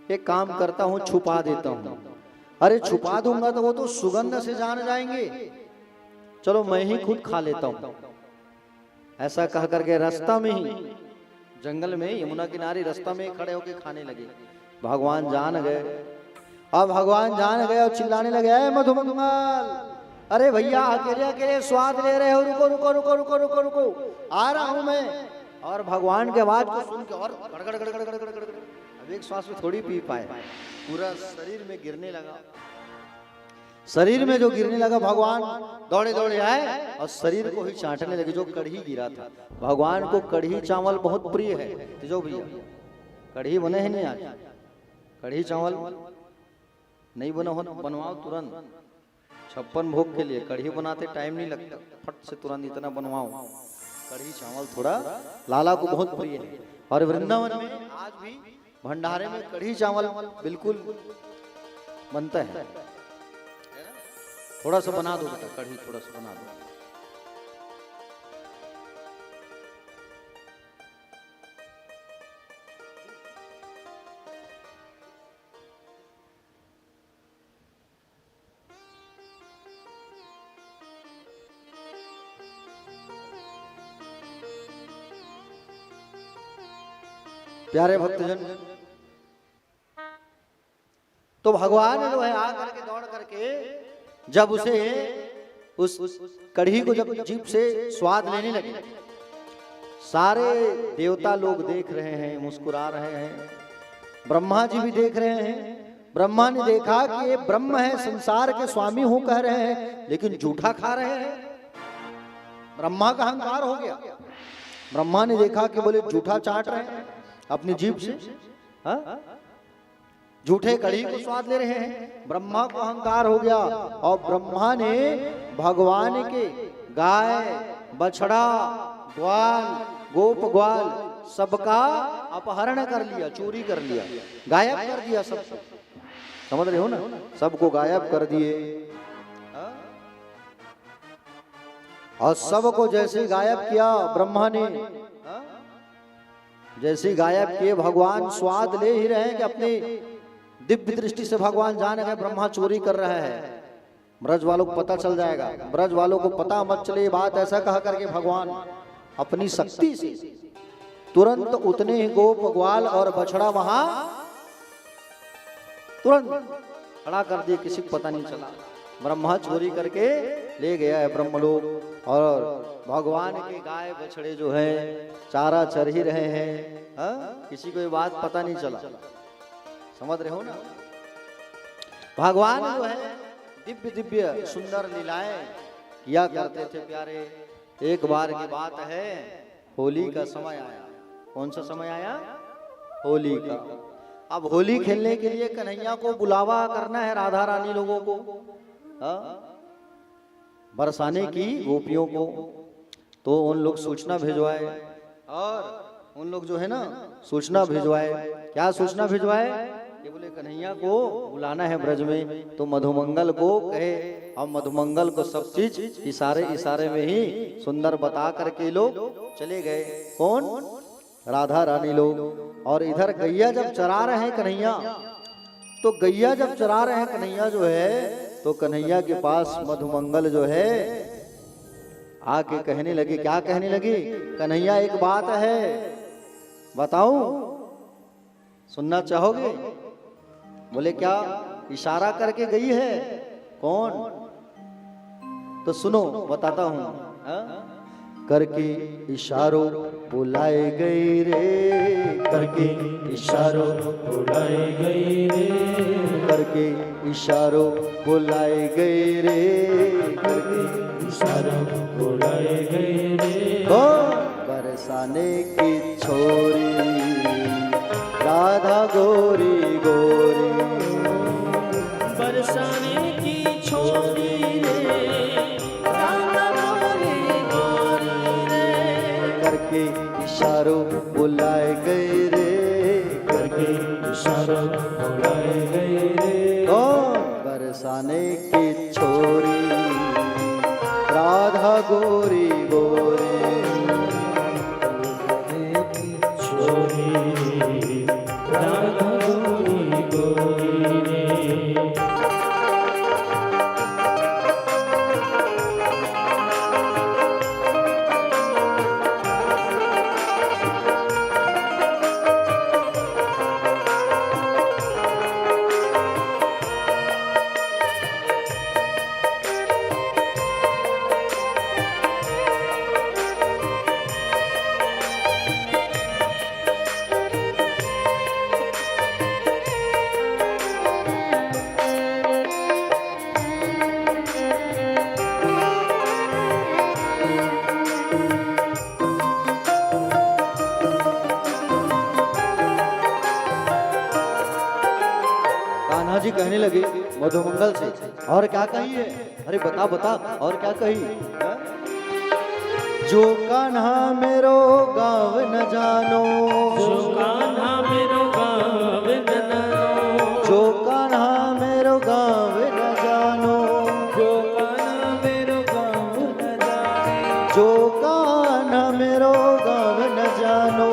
एक काम करता हूं छुपा देता हूं। अरे छुपा दूंगा तो वो तो सुगंध से जान जाएंगे, चलो मैं ही खुद खा लेता हूं। ऐसा कह करके रास्ता में ही, जंगल में यमुना किनारे रास्ता में खड़े होके खाने लगे। भगवान जान गए, अब भगवान जान गए और चिल्लाने लगे, "ए मधुमंगल, अरे भैया अकेले अकेले स्वाद ले रहे हो, रुको रुको रुको रुको रुको रुको, आ रहा हूं मैं।" और भगवान के आवाज को सुन के और गड़गड़ गड़गड़ गड़गड़ गड़गड़, अब एक श्वास में थोड़ी पी पाए, पूरा शरीर में गिरने लगा। शरीर में जो गिरने लगा, भगवान दौड़े दौड़े आए और शरीर को ही चाटने लगे जो कढ़ी गिरा था। भगवान को कढ़ी चावल बहुत प्रिय है। जो भैया कढ़ी बने हैं नहीं, आज कढ़ी चावल नहीं बना हो, बनवाओ तुरंत। 56 भोग के लिए कढ़ी बनाते टाइम नहीं लगता, फट से तुरंत इतना बनवाओ। कढ़ी चावल थोड़ा लाला को बहुत प्रिय है। और वृंदावन में आज भी भंडारे में कढ़ी चावल बिल्कुल बनता है। थोड़ा सा बना दो बेटा, कढ़ी थोड़ा सा बना दो। प्यारे भक्तजन, तो भगवान जो है आ करके दौड़ करके जब उसे उस कढ़ी को जब जीभ से स्वाद लेने लगे, सारे देवता लोग देख रहे हैं, मुस्कुरा रहे हैं, ब्रह्मा जी भी देख रहे हैं। ब्रह्मा ने देखा कि ये ब्रह्म है, संसार के स्वामी हूं कह रहे हैं, लेकिन जूठा खा रहे हैं। ब्रह्मा का अहंकार हो गया। ब्रह्मा ने देखा कि बोले जूठा चाट रहे हैं अपनी जीभ से, झूठे कढ़ी को स्वाद ले रहे हैं। ब्रह्मा को अहंकार हो गया और ब्रह्मा ने भगवान के गाय, बछड़ा, ग्वाल, गोप ग्वाल सबका अपहरण कर लिया, चोरी कर लिया, गायब कर दिया सबको। समझ रहे हो ना, सबको गायब कर दिए। और सबको जैसे गायब किया ब्रह्मा ने, जैसे गायब किए, भगवान स्वाद ले ही रहे हैं कि अपने दिव्य दृष्टि से भगवान जान गए ब्रह्मा चोरी कर रहा है। ब्रज वालों को पता चल जाएगा, ब्रज वालों को पता मत चले बात, ऐसा कहा करके भगवान अपनी शक्ति से तुरंत उतने ही गोप ग्वाल और बछड़ा वहां तुरंत खड़ा कर दिए, किसी को पता नहीं चला। ब्रह्मा चोरी करके ले गया है ब्रह्मलोक, और भगवान के गाय बछड़े जो है चारा चर ही रहे हैं, किसी को ये बात पता नहीं चला। समझ रहे हो ना, भगवान जो है दिव्य दिव्य सुंदर लीलाएं किया करते थे प्यारे। एक बार की बात है, होली का समय आया। कौन सा समय आया? होली का। अब होली खेलने के लिए कन्हैया को बुलावा करना है, राधा रानी लोगों को बरसाने की गोपियों को। तो उन लोग सूचना भिजवाए, और उन लोग जो है ना सूचना भिजवाए। क्या सूचना भिजवाए? ये बोले कन्हैया को बुलाना है ब्रज में, तो मधुमंगल को कहे। अब मधुमंगल को सब चीज इशारे इशारे में ही सुंदर बता करके लोग चले गए। कौन? राधा रानी लोग। और इधर गैया जब चरा रहे हैं कन्हैया, तो गैया जब चरा रहे हैं कन्हैया जो है, तो कन्हैया के पास मधुमंगल जो है आके कहने लगे। क्या कहने लगी? कन्हैया एक बात है बताऊं, सुनना चाहोगे? बोले क्या? इशारा करके गई है। कौन? तो सुनो बताता हूं। करके इशारों बुलाए गई रे, करके इशारों बुलाए गई रे, करके इशारों बुलाए गई रे, करके इशारों बुलाए गई रे। ओ बरसाने की छोरी राधा गोरी गोरी, बरसाने की छोरी रे राधा गोरी गोरी रे, करके इशारों बुलाए गए रे, करके इशारों बुलाए गए रे। ओ बरसाने की छोरी राधा गोरी गोरी, छोरी राधा गोरी गोरी रे। कहने लगे मधुमंगल से, और क्या कही है? अरे बता बता, और क्या कही? जो कान्हा मेरो गाँव न जानो, जो कान्हा मेरो गाँव न जानो, जो कान्हा मेरो गाँव न जानो, जो कान्हा मेरो गाँव न जाने,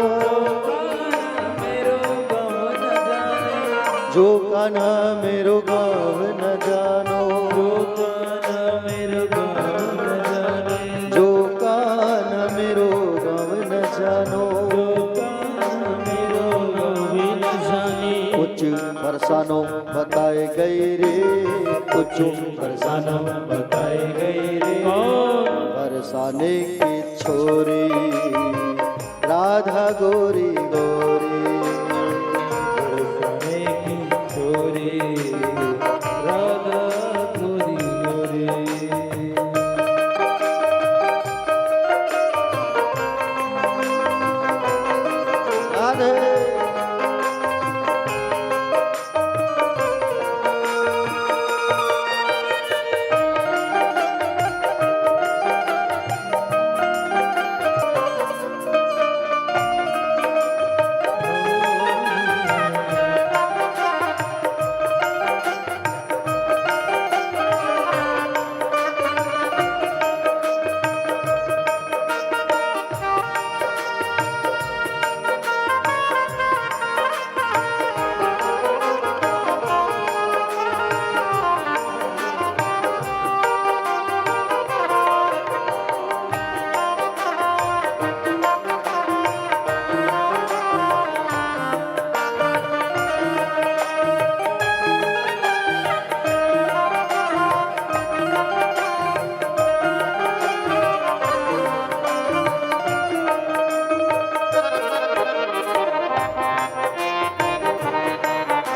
जो कान्हा मेरो गाँव न जानो, जो कान्हा मेरो गाँव न जाने, जो कान्हा मेरो गाँव न जानो, जो कान्हा मेरो गाँव न जाने, कुछ फरसानो बताए गए रे, कुछ फरसानो बताए गए रे, फरसाने की छोरी राधा गोरी गोरी, बरसाने की छोरी राधा गोरी गोरी। राधे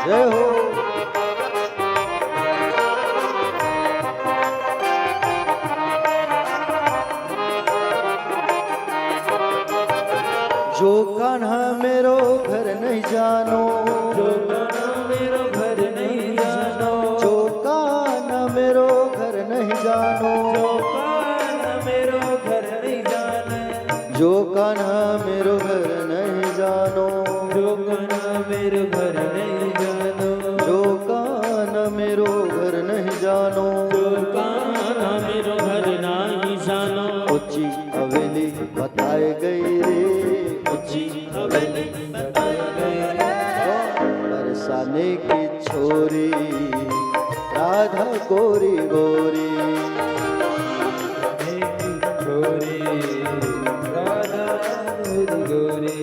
जय हो। जो कान्हा मेरो घर नहीं जानो, जो कान्हा मेरो घर नहीं जानो, जो कान्हा मेरो घर नहीं जानो, जो कान्हा मेरो घर नहीं जाने, जो कान्हा मेरो घर नहीं जानो, जो कान्हा मेरो घर नहीं जानो, जो कान्हा मेरो घर नहीं जानो, जो कान्हा मेरो घर नाही जानो, ऊंची हवेली बताए गई रे, ऊंची हवेली बताए गए रे, बरसाने की छोरी राधा गोरी गोरी, छोरी राधा गोरी गोरी।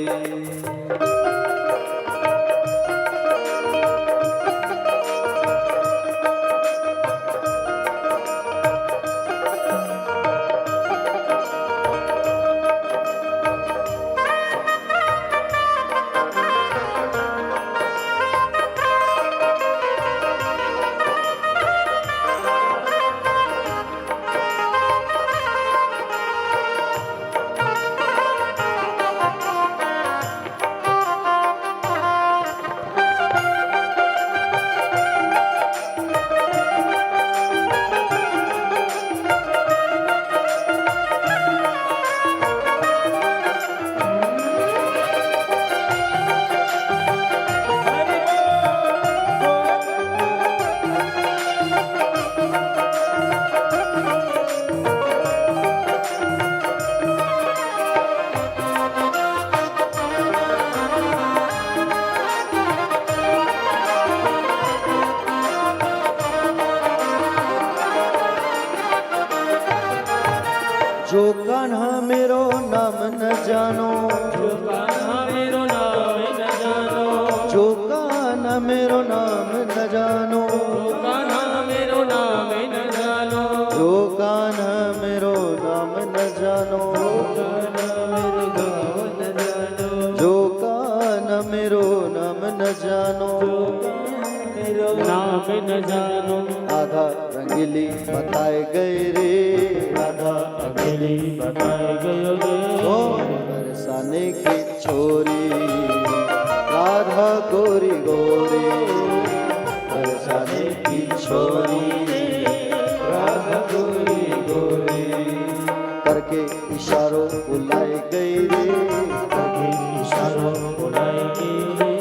जो कान्हा मेरो नाम न जानो, जो कान्हा मेरो नाम न जानो, जो कान्हा मेरो नाम न जानो, जो कान्हा मेरो नाम न जानो, जो कान्हा मेरो नाम न जानो, जो कान्हा मेरो नाम न जानो, नाम न जानो, आधा रंगीली बताए गए रे, आधा अकेली बताए गयो ओ बरसाने की छोरी राधा गोरी गोरी, बरसाने करके इशारों बुलाए गए रे, करके इशारों बुलाए गए,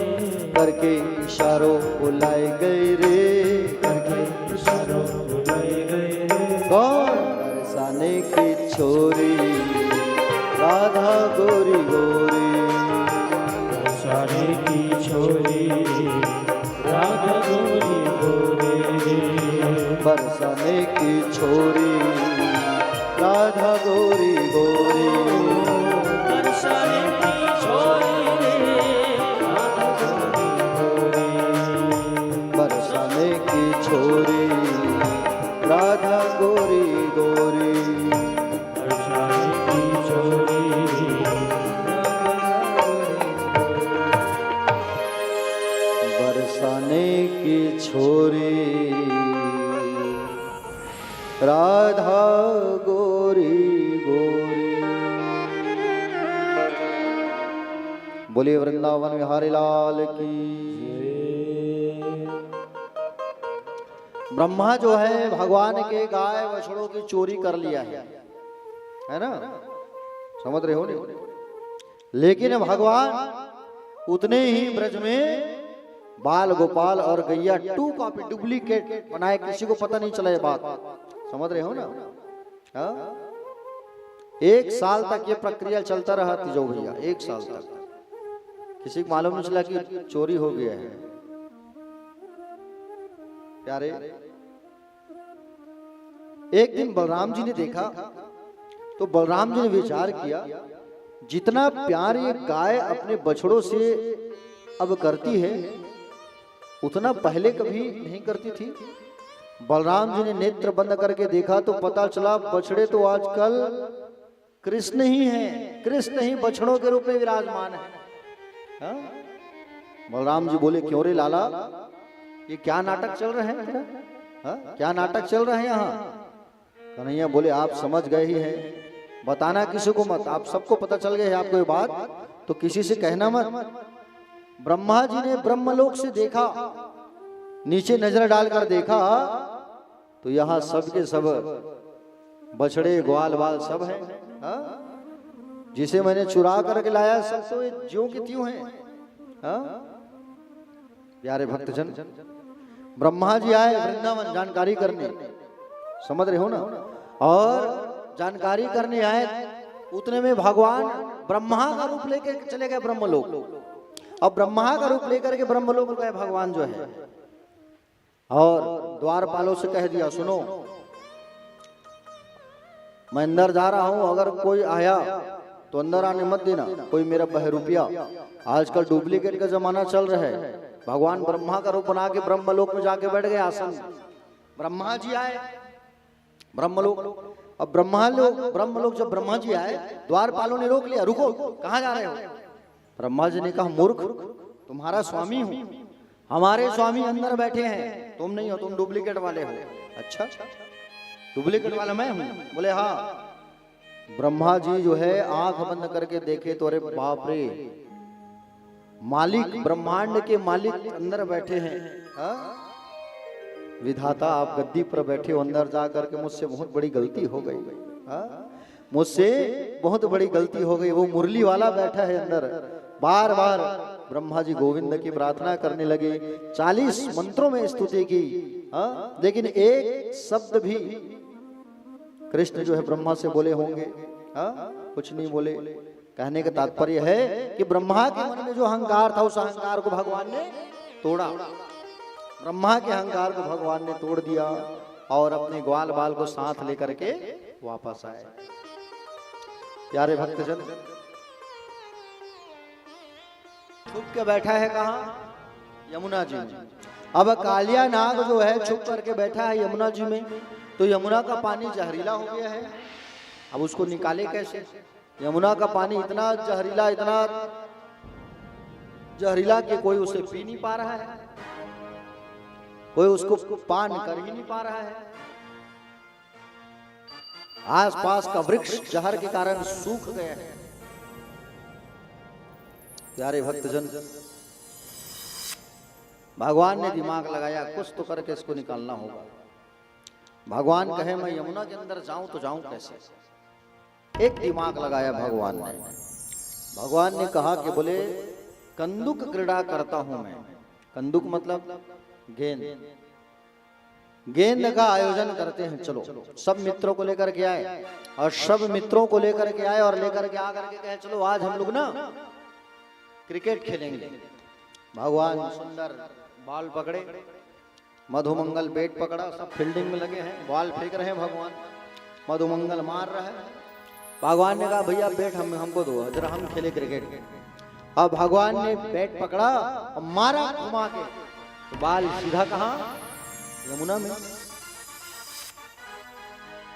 करके इशारों बुलाए गए रे, करके इशारों बुलाए गए। कौन बरसाने की छोरी राधा गोरी गोरी, बरसाने की छोरी राधा गोरी गोरी, बरसाने की छोरी राधा गोरी गोरी, बरसाने की छोरी राधा गोरी गोरी, बरसाने की छोरी राधा गोरी गोरी, बरसाने की छोरी बरसाने की छोरी राधा गोरी गोरी। बोलिए वृंदावन विहारी लाल की। ब्रह्मा जो है भगवान के गाय बछड़ों की चोरी कर लिया है ना, समझ रहे हो नहीं? लेकिन भगवान उतने ही ब्रज में बाल गोपाल और गैया 2 कॉपी डुप्लीकेट बनाए, किसी को पता नहीं चला ये बात, समझ रहे हो ना? हाँ? 1 साल तक ये प्रक्रिया चलता रहा तिजो भैया, 1 साल तक किसी को मालूम नहीं चला कि चोरी हो गया है। प्यारे, एक दिन बलराम जी ने देखा तो बलराम जी ने विचार किया, जितना प्यार ये गाय अपने बछड़ों से अब करती है उतना पहले कभी नहीं करती थी। बलराम जी ने नेत्र बंद करके देखा तो पता चला बछड़े तो आजकल कृष्ण ही हैं, कृष्ण ही बछड़ों के रूप में विराजमान है। हाँ? बलराम जी बोले, क्यों रे लाला, ये क्या नाटक चल रहे हैं? हाँ? क्या नाटक चल रहे हैं यहाँ? कन्हैया बोले, आप समझ गए ही हैं, बताना किसी को मत, आप सबको पता चल गया है आपको ये बात, तो किसी से कहना मत। ब्रह्मा जी ने ब्रह्मलोक से देखा, नीचे नजर डालकर देखा तो यहाँ सब के सब बछड़े ग्वाल बाल सब हैं। हाँ? जिसे मैंने चुरा करके लाया सब तो ये ज्यों की त्यों हैं। हाँ? प्यारे भक्तजन, ब्रह्मा जी आए वृंदावन जानकारी करने, समझ रहे हो ना? और जानकारी करने आए, उतने में भगवान ब्रह्मा का रूप लेके चले गए ब्रह्मलोक। अब ब्रह्मा का रूप लेकर के ब्रह्मलोक गए भगवान जो है, और द्वारपालों से कह दिया, सुनो मैं अंदर जा रहा हूं, अगर कोई आया तो अंदर आने मत देना, कोई मेरा बहरूपिया। आजकल डुप्लीकेट का जमाना चल रहा है। भगवान ब्रह्मा का रूप बना के ब्रह्मलोक में जाके बैठ गए आसन। ब्रह्मा जी आए ब्रह्मलोक, अब ब्रह्मलोक जब ब्रह्मा जी आए, द्वारपालों ने रोक लिया, रुको कहाँ जा रहे हो? ब्रह्मा जी ने कहा, मूर्ख, तुम्हारा स्वामी हूं, हमारे स्वामी अंदर बैठे हैं, तुम नहीं हो, तुम डुप्लीकेट वाले हो। अच्छा, डुप्लीकेट वाला मैं हूं? बोले हाँ। ब्रह्मा जी जो है आंख बंद करके देखे तो अरे बाप रे, मालिक, ब्रह्मांड के मालिक अंदर बैठे हैं। हाँ? विधाता आप गद्दी पर बैठे हो, अंदर जा करके मुझसे बहुत बड़ी गलती हो गई। हाँ? मुझसे बहुत बड़ी गलती हो गई। वो मुरली वाला बैठा है अंदर, बार बार ब्रह्मा जी गोविंद की प्रार्थना करने लगे, 40 मंत्रों में स्तुति की। हाँ? लेकिन एक शब्द भी कृष्ण जो है ब्रह्मा से बोले होंगे? हाँ? कुछ नहीं बोले। कहने का तात्पर्य है कि ब्रह्मा के मन में जो अहंकार था, उस अहंकार को भगवान ने तोड़ा। ब्रह्मा के अहंकार को भगवान ने तोड़ दिया और अपने ग्वाल बाल को साथ लेकर के वापस आए। प्यारे भक्तजन, छुप के बैठा है कहाँ? यमुना जी में। अब कालिया नाग जो है छुप करके बैठा है यमुना जी में, तो यमुना का पानी जहरीला हो गया है। अब उसको निकाले कैसे? यमुना का पानी इतना जहरीला कि कोई उसे पी नहीं पा रहा है, कोई उसको पान कर ही नहीं पा रहा है। आसपास का वृक्ष जहर के कारण सूख गया है। प्यारे भक्तजन, भगवान ने दिमाग लगाया, कुछ तो करके इसको निकालना होगा। भगवान कहे मैं यमुना के अंदर जाऊं तो जाऊं कैसे? एक दिमाग लगाया भगवान ने। भगवान ने कहा कि बोले कंदुक क्रीड़ा करता हूं मैं। कंदुक मतलब गेंद। गेंद का आयोजन करते हैं, चलो सब मित्रों को लेकर के आए और सब मित्रों को लेकर के आए और लेकर के आकर के कहे चलो आज हम लोग ना क्रिकेट खेलेंगे। भगवान सुंदर बॉल पकड़े, मधुमंगल बैट पकड़ा, सब फील्डिंग में लगे हैं, बॉल फेंक रहे हैं। भगवान मधुमंगल मार रहा है। भगवान ने कहा भैया बैट हमको दो, जरा हम खेले क्रिकेट। अब भगवान ने बैट पकड़ा और मारा घुमा के, तो बॉल सीधा कहां? यमुना में।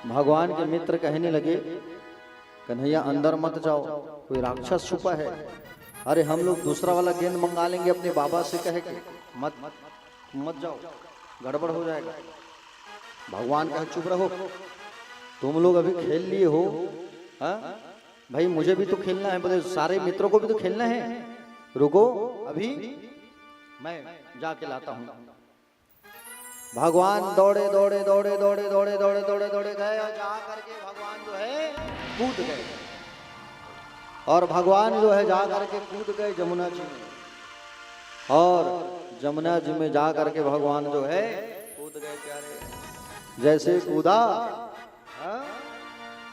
भगवान के मित्र कहने लगे कन्हैया अंदर मत जाओ, कोई राक्षस छुपा है। अरे हम लोग दूसरा वाला गेंद मंगा लेंगे अपने बाबा से कह के, मत जाओ, गड़बड़ हो जाएगा। भगवान कहे चुप रहो, तुम लोग अभी खेल लिए हो, हाँ भाई मुझे भी तो खेलना है, बोले सारे मित्रों को भी तो खेलना है, रुको अभी मैं जाके लाता हूं। भगवान दौड़े दौड़े दौड़े दौड़े दौड़े दौड़े दौड़े दौड़े गए और जा करके भगवान जो है कूद गए। और भगवान जो है जा करके कूद गए जमुना जी में, और जमुना जी में जा करके भगवान जो है कूद गए। प्यारे जैसे कूदा,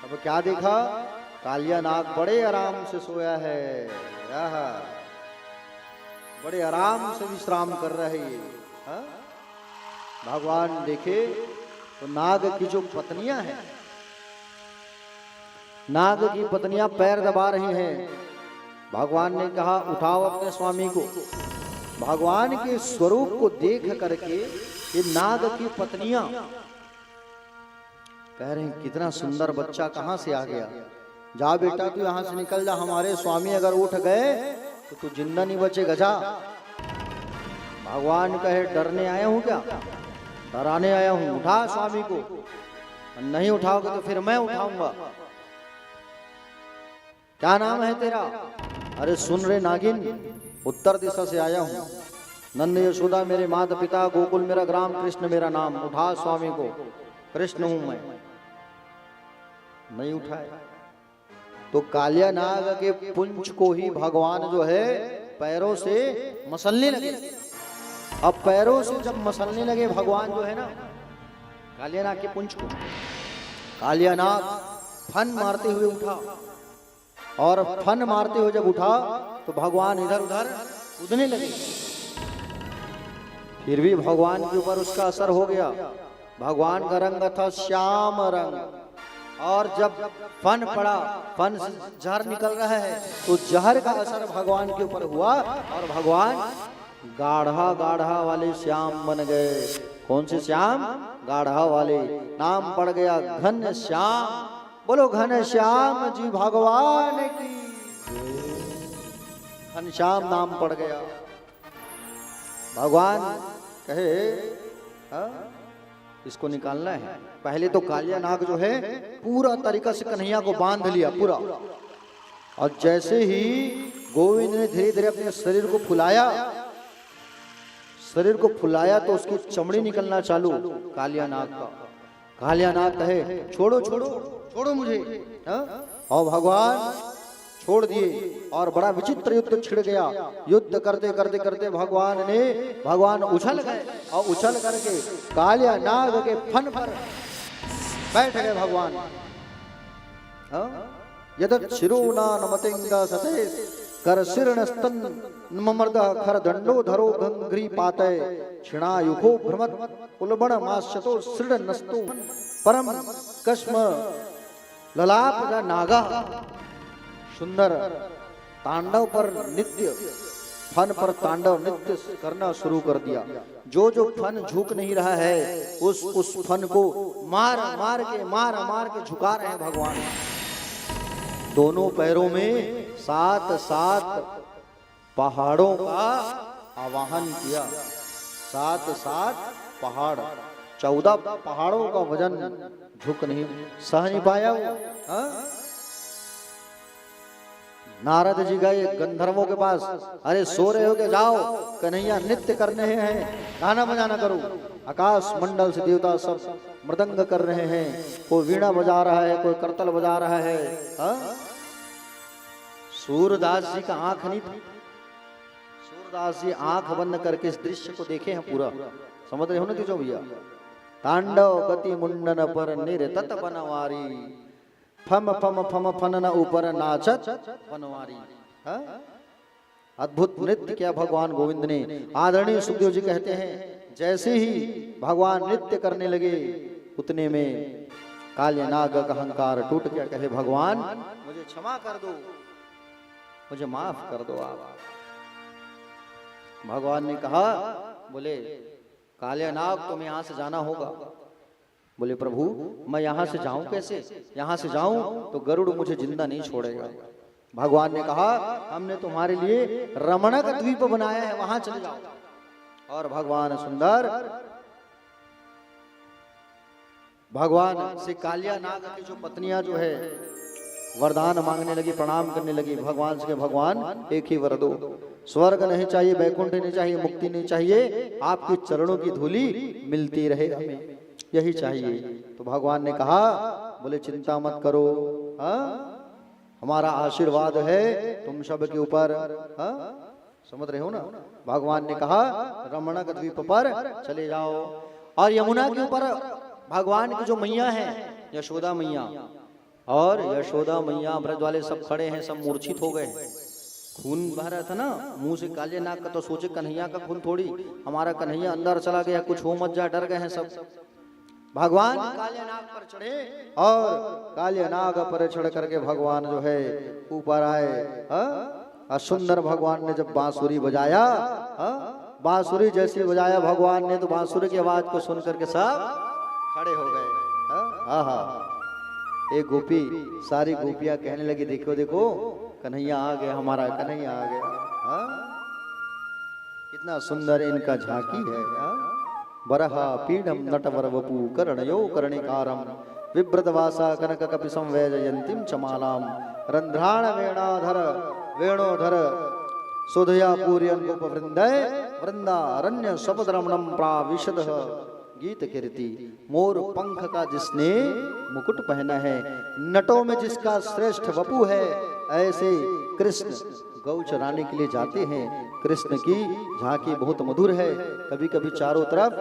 अब क्या देखा? कालिया नाग बड़े आराम से सोया है, बड़े आराम से विश्राम कर रहे हैं। भगवान देखे तो नाग की जो पत्नियां हैं, नाग की पत्नियां पैर दबा रही हैं। भगवान ने कहा उठाओ अपने स्वामी को। भगवान के स्वरूप को देख करके ये नाग की पत्नियां कह रहे हैं कितना सुंदर बच्चा कहां से आ गया, जा बेटा तू यहां से निकल जा, हमारे स्वामी अगर उठ गए तो तू जिंदा नहीं बचेगा, जा। भगवान कहे डरने आया हूं क्या? डराने आया हूं, उठा स्वामी को, नहीं उठाओगे तो फिर मैं उठाऊंगा। क्या नाम है तेरा? अरे सुन रे नागिन, उत्तर दिशा से आया हूं, नंद यशोदा मेरे माता पिता, गोकुल मेरा ग्राम, कृष्ण मेरा नाम, उठा स्वामी को, कृष्ण हूं मैं। नहीं उठाए तो कालिया नाग के पुंछ को ही भगवान जो है पैरों से मसलने लगे। अब पैरों से जब मसलने लगे भगवान जो है ना कालिया नाग के पुंछ को, कालिया नाग फन मारते हुए उठा, और फन मारते हुए जब उठा तो भगवान इधर उधर कूदने लगे। फिर भी भगवान के ऊपर उसका असर हो गया। भगवान का रंग था श्याम रंग, और जब फन पड़ा, फन से जहर निकल रहा है, तो जहर का असर भगवान के ऊपर हुआ और भगवान गाढ़ा गाढ़ा वाले श्याम बन गए। कौन से श्याम? गाढ़ा वाले। नाम पड़ गया घन श्याम। बोलो घन श्याम जी भगवान की। घन श्याम नाम पड़ गया। भगवान कहे इसको निकालना है। पहले तो कालिया नाग जो है पूरा तरीका से कन्हैया को बांध लिया पूरा, और जैसे ही गोविंद ने धीरे धीरे अपने शरीर को फुलाया तो उसकी चमड़ी निकलना चालू कालिया नाग का। कालिया नाग कहे छोड़ो छोड़ो छोड़ो मुझे, और भगवान छोड़ दिए और बड़ा विचित्र युद्ध छिड़ गया। युद्ध करते करते करते भगवान उछल गए, और उछल करके कालिया नाग के फन पर बैठ गए भगवान। यदत् शिरोना नमतेंगा सते कर शीर्णस्तन ममर्द खर दंडो धरो गंग्री पातय क्षिणायुखो भ्रमत उलबण मास्यतो सृड नस्तु परम कस्म ललाप का नागा। सुंदर तांडव पर नित्य फन पर तांडव नित्य करना शुरू कर दिया। जो जो फन झुक नहीं रहा है उस फन को मार मार के झुका रहे हैं भगवान। दोनों पैरों में 7 पहाड़ों का आवाहन किया। 7 पहाड़, 14 पहाड़ों का वजन झुक नहीं सह नहीं पाया। नारद जी गए गंधर्वों के पास, अरे सो रहे हो के जाओ, कन्हैया नृत्य करने हैं, गाना बजाना करो। आकाश मंडल से देवता सब मृदंग कर रहे हैं, कोई वीणा बजा रहा है, कोई करतल बजा रहा है। सूरदास जी का आंख नहीं था, सूरदास जी आंख बंद करके इस दृश्य को देखे हैं पूरा। समझ रहे हो ना जो भैया? तांडव गति मुंडन पर निरतत बनवारी, फम फम फम फनन ऊपर नाचत बनवारी। अद्भुत नृत्य किया भगवान गोविंद ने। आदरणीय सुखदेव जी कहते हैं जैसे ही भगवान नृत्य करने लगे उतने में काले नाग का अहंकार टूट गया। कहे भगवान मुझे क्षमा कर दो, मुझे माफ कर दो आप। भगवान ने कहा, बोले काले नाग तुम्हें यहां से जाना होगा। बोले प्रभु मैं यहां से जाऊं कैसे? यहां से जाऊं तो गरुड़ मुझे जिंदा नहीं छोड़ेगा। भगवान ने कहा हमने तुम्हारे लिए रमणक द्वीप बनाया है, वहां चले जाओ। और भगवान सुंदर भगवान से कालिया नाग की जो पत्नियां जो है वरदान मांगने लगी, प्रणाम करने लगी भगवान से। भगवान एक ही वर दो, स्वर्ग नहीं चाहिए, बैकुंठ नहीं चाहिए, मुक्ति नहीं चाहिए, आपके चरणों की धूली मिलती रहे हमें, यही चाहिए। तो भगवान ने कहा, बोले चिंता मत करो, हमारा आशीर्वाद है तुम सब के ऊपर। समझ रहे हो ना? भगवान ने कहा रमणक द्वीप पर चले जाओ। और यमुना के ऊपर भगवान की जो मैया है यशोदा मैया, और यशोदा मैया ब्रज वाले सब खड़े हैं, सब मूर्छित हो गए, खून बह रहा था ना मुंह से। काले नाग का तो सोचे कन्हैया का खून थोड़ी, हमारा कन्हैया अंदर चला गया, कुछ हो मत जा, डर गए हैं सब। भगवान काले नाग पर चढ़े और काले नाग पर चढ़ करके भगवान जो है ऊपर आए। सुंदर भगवान ने जब बांसुरी बजाया, बांसुरी जैसे बजाया भगवान ने, तो बांसुरी की आवाज को सुन करके सब खड़े हो गए। आहा, एक गोपी सारी गोपियां कहने लगी देखो देखो कन्हैया आ गया, हमारा कन्हैया आ गया। कितना सुंदर इनका झांकी है। बरहा पीडम नटवर वपु कर्णयो कर्णिकारम विव्रतवासा कनक कपिसं वैजयंतीम चमालाम रंध्राण वेणाधर वेणोधर सुधया पूर्यन गोप वृंदय वृंदारण्य शपद्रमणम प्राविशद गीत कीर्ति। मोर पंख का जिसने मुकुट पहना है, नटों में जिसका श्रेष्ठ वपु है, ऐसे कृष्ण गौ चराने के लिए जाते हैं। कृष्ण की झांकी बहुत मधुर है। कभी कभी चारों तरफ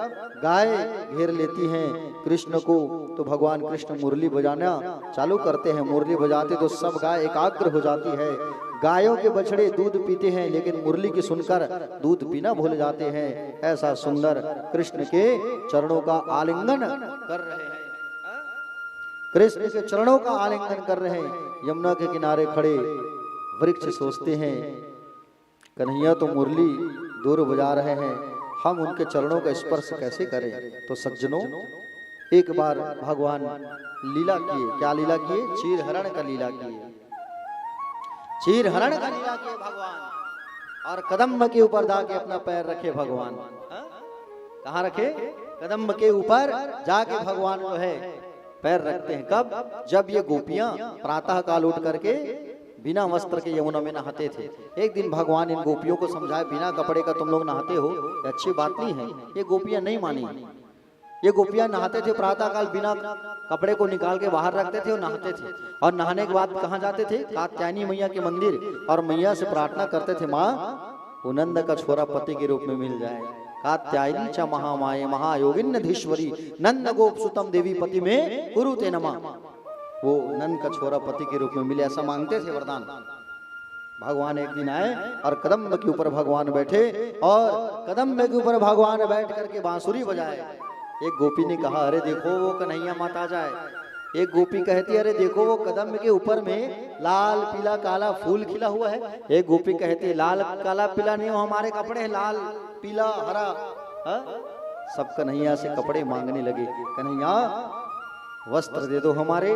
गाय घेर लेती हैं कृष्ण को, तो भगवान कृष्ण मुरली बजाना चालू करते हैं। मुरली बजाते तो सब गाय एकाग्र हो जाती है। गायों के बछड़े दूध पीते हैं, लेकिन मुरली की सुनकर दूध पीना भूल जाते हैं। ऐसा सुंदर कृष्ण के चरणों का आलिंगन कर रहे हैं, कृष्ण के चरणों का आलिंगन कर रहे हैं। यमुना के किनारे खड़े वृक्ष सोचते हैं कन्हैया तो मुरली दूर बजा रहे हैं, हम उनके चरणों का स्पर्श कैसे करें। तो सज्जनों एक बार भगवान लीला किए। क्या लीला किए? चीर हरण का लीला किए। चीर हरण का लीला किए भगवान, और कदम के ऊपर जाके अपना पैर रखे भगवान। कहाँ रखे? कदम के ऊपर जाके भगवान जो है पैर रखते हैं। कब? जब ये गोपियां प्रातः काल उठ करके बिना वस्त्र के यमुना में नहाते थे। एक दिन भगवान इन गोपियों को समझाए, बिना कपड़े का तुम लोग नहाते हो, ये अच्छी बात नहीं है। ये गोपियां नहीं मानी। ये गोपियां नहाते थे प्रातः काल, बिना कपड़े को निकाल के बाहर रखते थे और नहाते थे। और नहाने के बाद कहाँ जाते थे? कात्यायनी मैया के मंदिर, और मैया से प्रार्थना करते थे, माँ वो नंद का छोरा पति के रूप में मिल जाए। कात्यायनी च महामाये महायोगिन्नधीश्वरी नंद गोप सुतम देवी पति में कुरुते नमः। वो नंद का छोरा पति के रूप में मिले, ऐसा मांगते थे वरदान। भगवान एक दिन आए और कदम्ब के ऊपर भगवान बैठे, और कदम्ब के ऊपर भगवान बैठ करके बांसुरी बजाए। एक गोपी ने कहा, अरे देखो वो कन्हैया माता जाए। एक गोपी कहती, अरे देखो वो कदम्ब के ऊपर में लाल पीला काला फूल खिला हुआ है। एक गोपी कहती, लाल काला पीला नहीं, वो हमारे कपड़े हैं लाल पीला हरा। सब कन्हैया से कपड़े मांगने लगे, कन्हैया वस्त्र दे दो हमारे।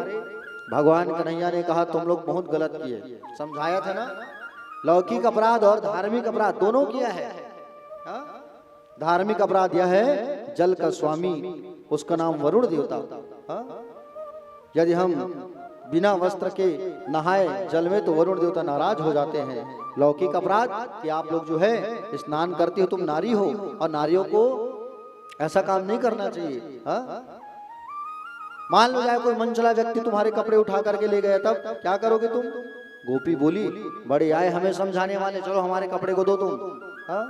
भगवान कन्हैया ने कहा, तुम लोग बहुत गलत किए। समझाया था ना, लौकिक अपराध और धार्मिक अपराध दोनों किया है। धार्मिक अपराध यह है, जल का स्वामी उसका नाम वरुण देवता। यदि हम बिना वस्त्र के नहाए जल में तो वरुण देवता नाराज हो जाते हैं। लौकिक अपराध कि आप लोग जो है स्नान करते हो, तुम नारी हो और नारियों को ऐसा काम नहीं करना चाहिए। हाँ, मान लो जाए कोई मनचला व्यक्ति तुम्हारे कपड़े उठा करके ले गया, तब क्या करोगे तुम? गोपी बोली बड़े आए हमें समझाने वाले, चलो हमारे कपड़े को दो तुम। हाँ?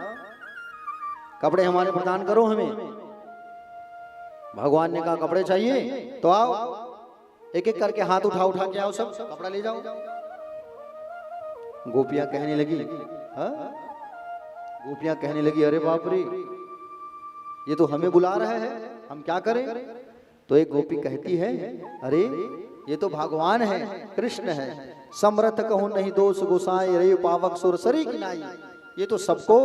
कपड़े हमारे प्रदान करो हमें। भगवान ने कहा कपड़े चाहिए तो आओ, एक एक करके हाथ उठा उठा के आओ, सब कपड़ा ले जाओ। गोपियां कहने लगी, हाँ? गोपियां कहने लगी अरे बाप रे, ये तो हमें बुला रहा है, हम क्या करें? तो एक गोपी कहती है अरे ये तो भगवान है, कृष्ण है। समरथ कहूं नहीं दोष गोसाई, रे पावक सुर सरी की नाई। ये तो सबको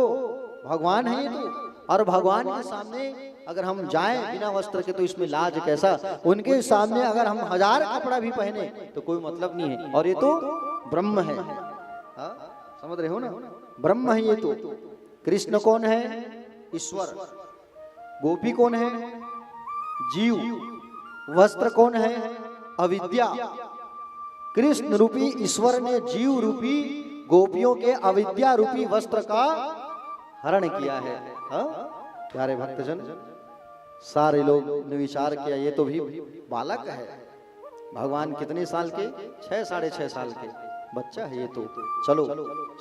भगवान है ये तो, और भगवान के सामने अगर हम जाएं बिना वस्त्र के तो इसमें लाज कैसा। उनके सामने अगर हम 1000 कपड़ा भी पहने तो कोई मतलब नहीं है, और ये तो ब्रह्म है। हाँ? समझ रहे हो ना, ब्रह्म है ये तो। कृष्ण कौन है? ईश्वर। गोपी कौन है? जीव। वस्त्र कौन है? अविद्या। कृष्ण रूपी ईश्वर ने जीव रूपी गोपियों के अविद्या रूपी वस्त्र का हरण किया है। हाँ? प्यारे भक्तजन, सारे लोग ने विचार किया ये तो भी बालक है। भगवान कितने साल के? 6 साढ़े 6 साल के बच्चा है ये तो, चलो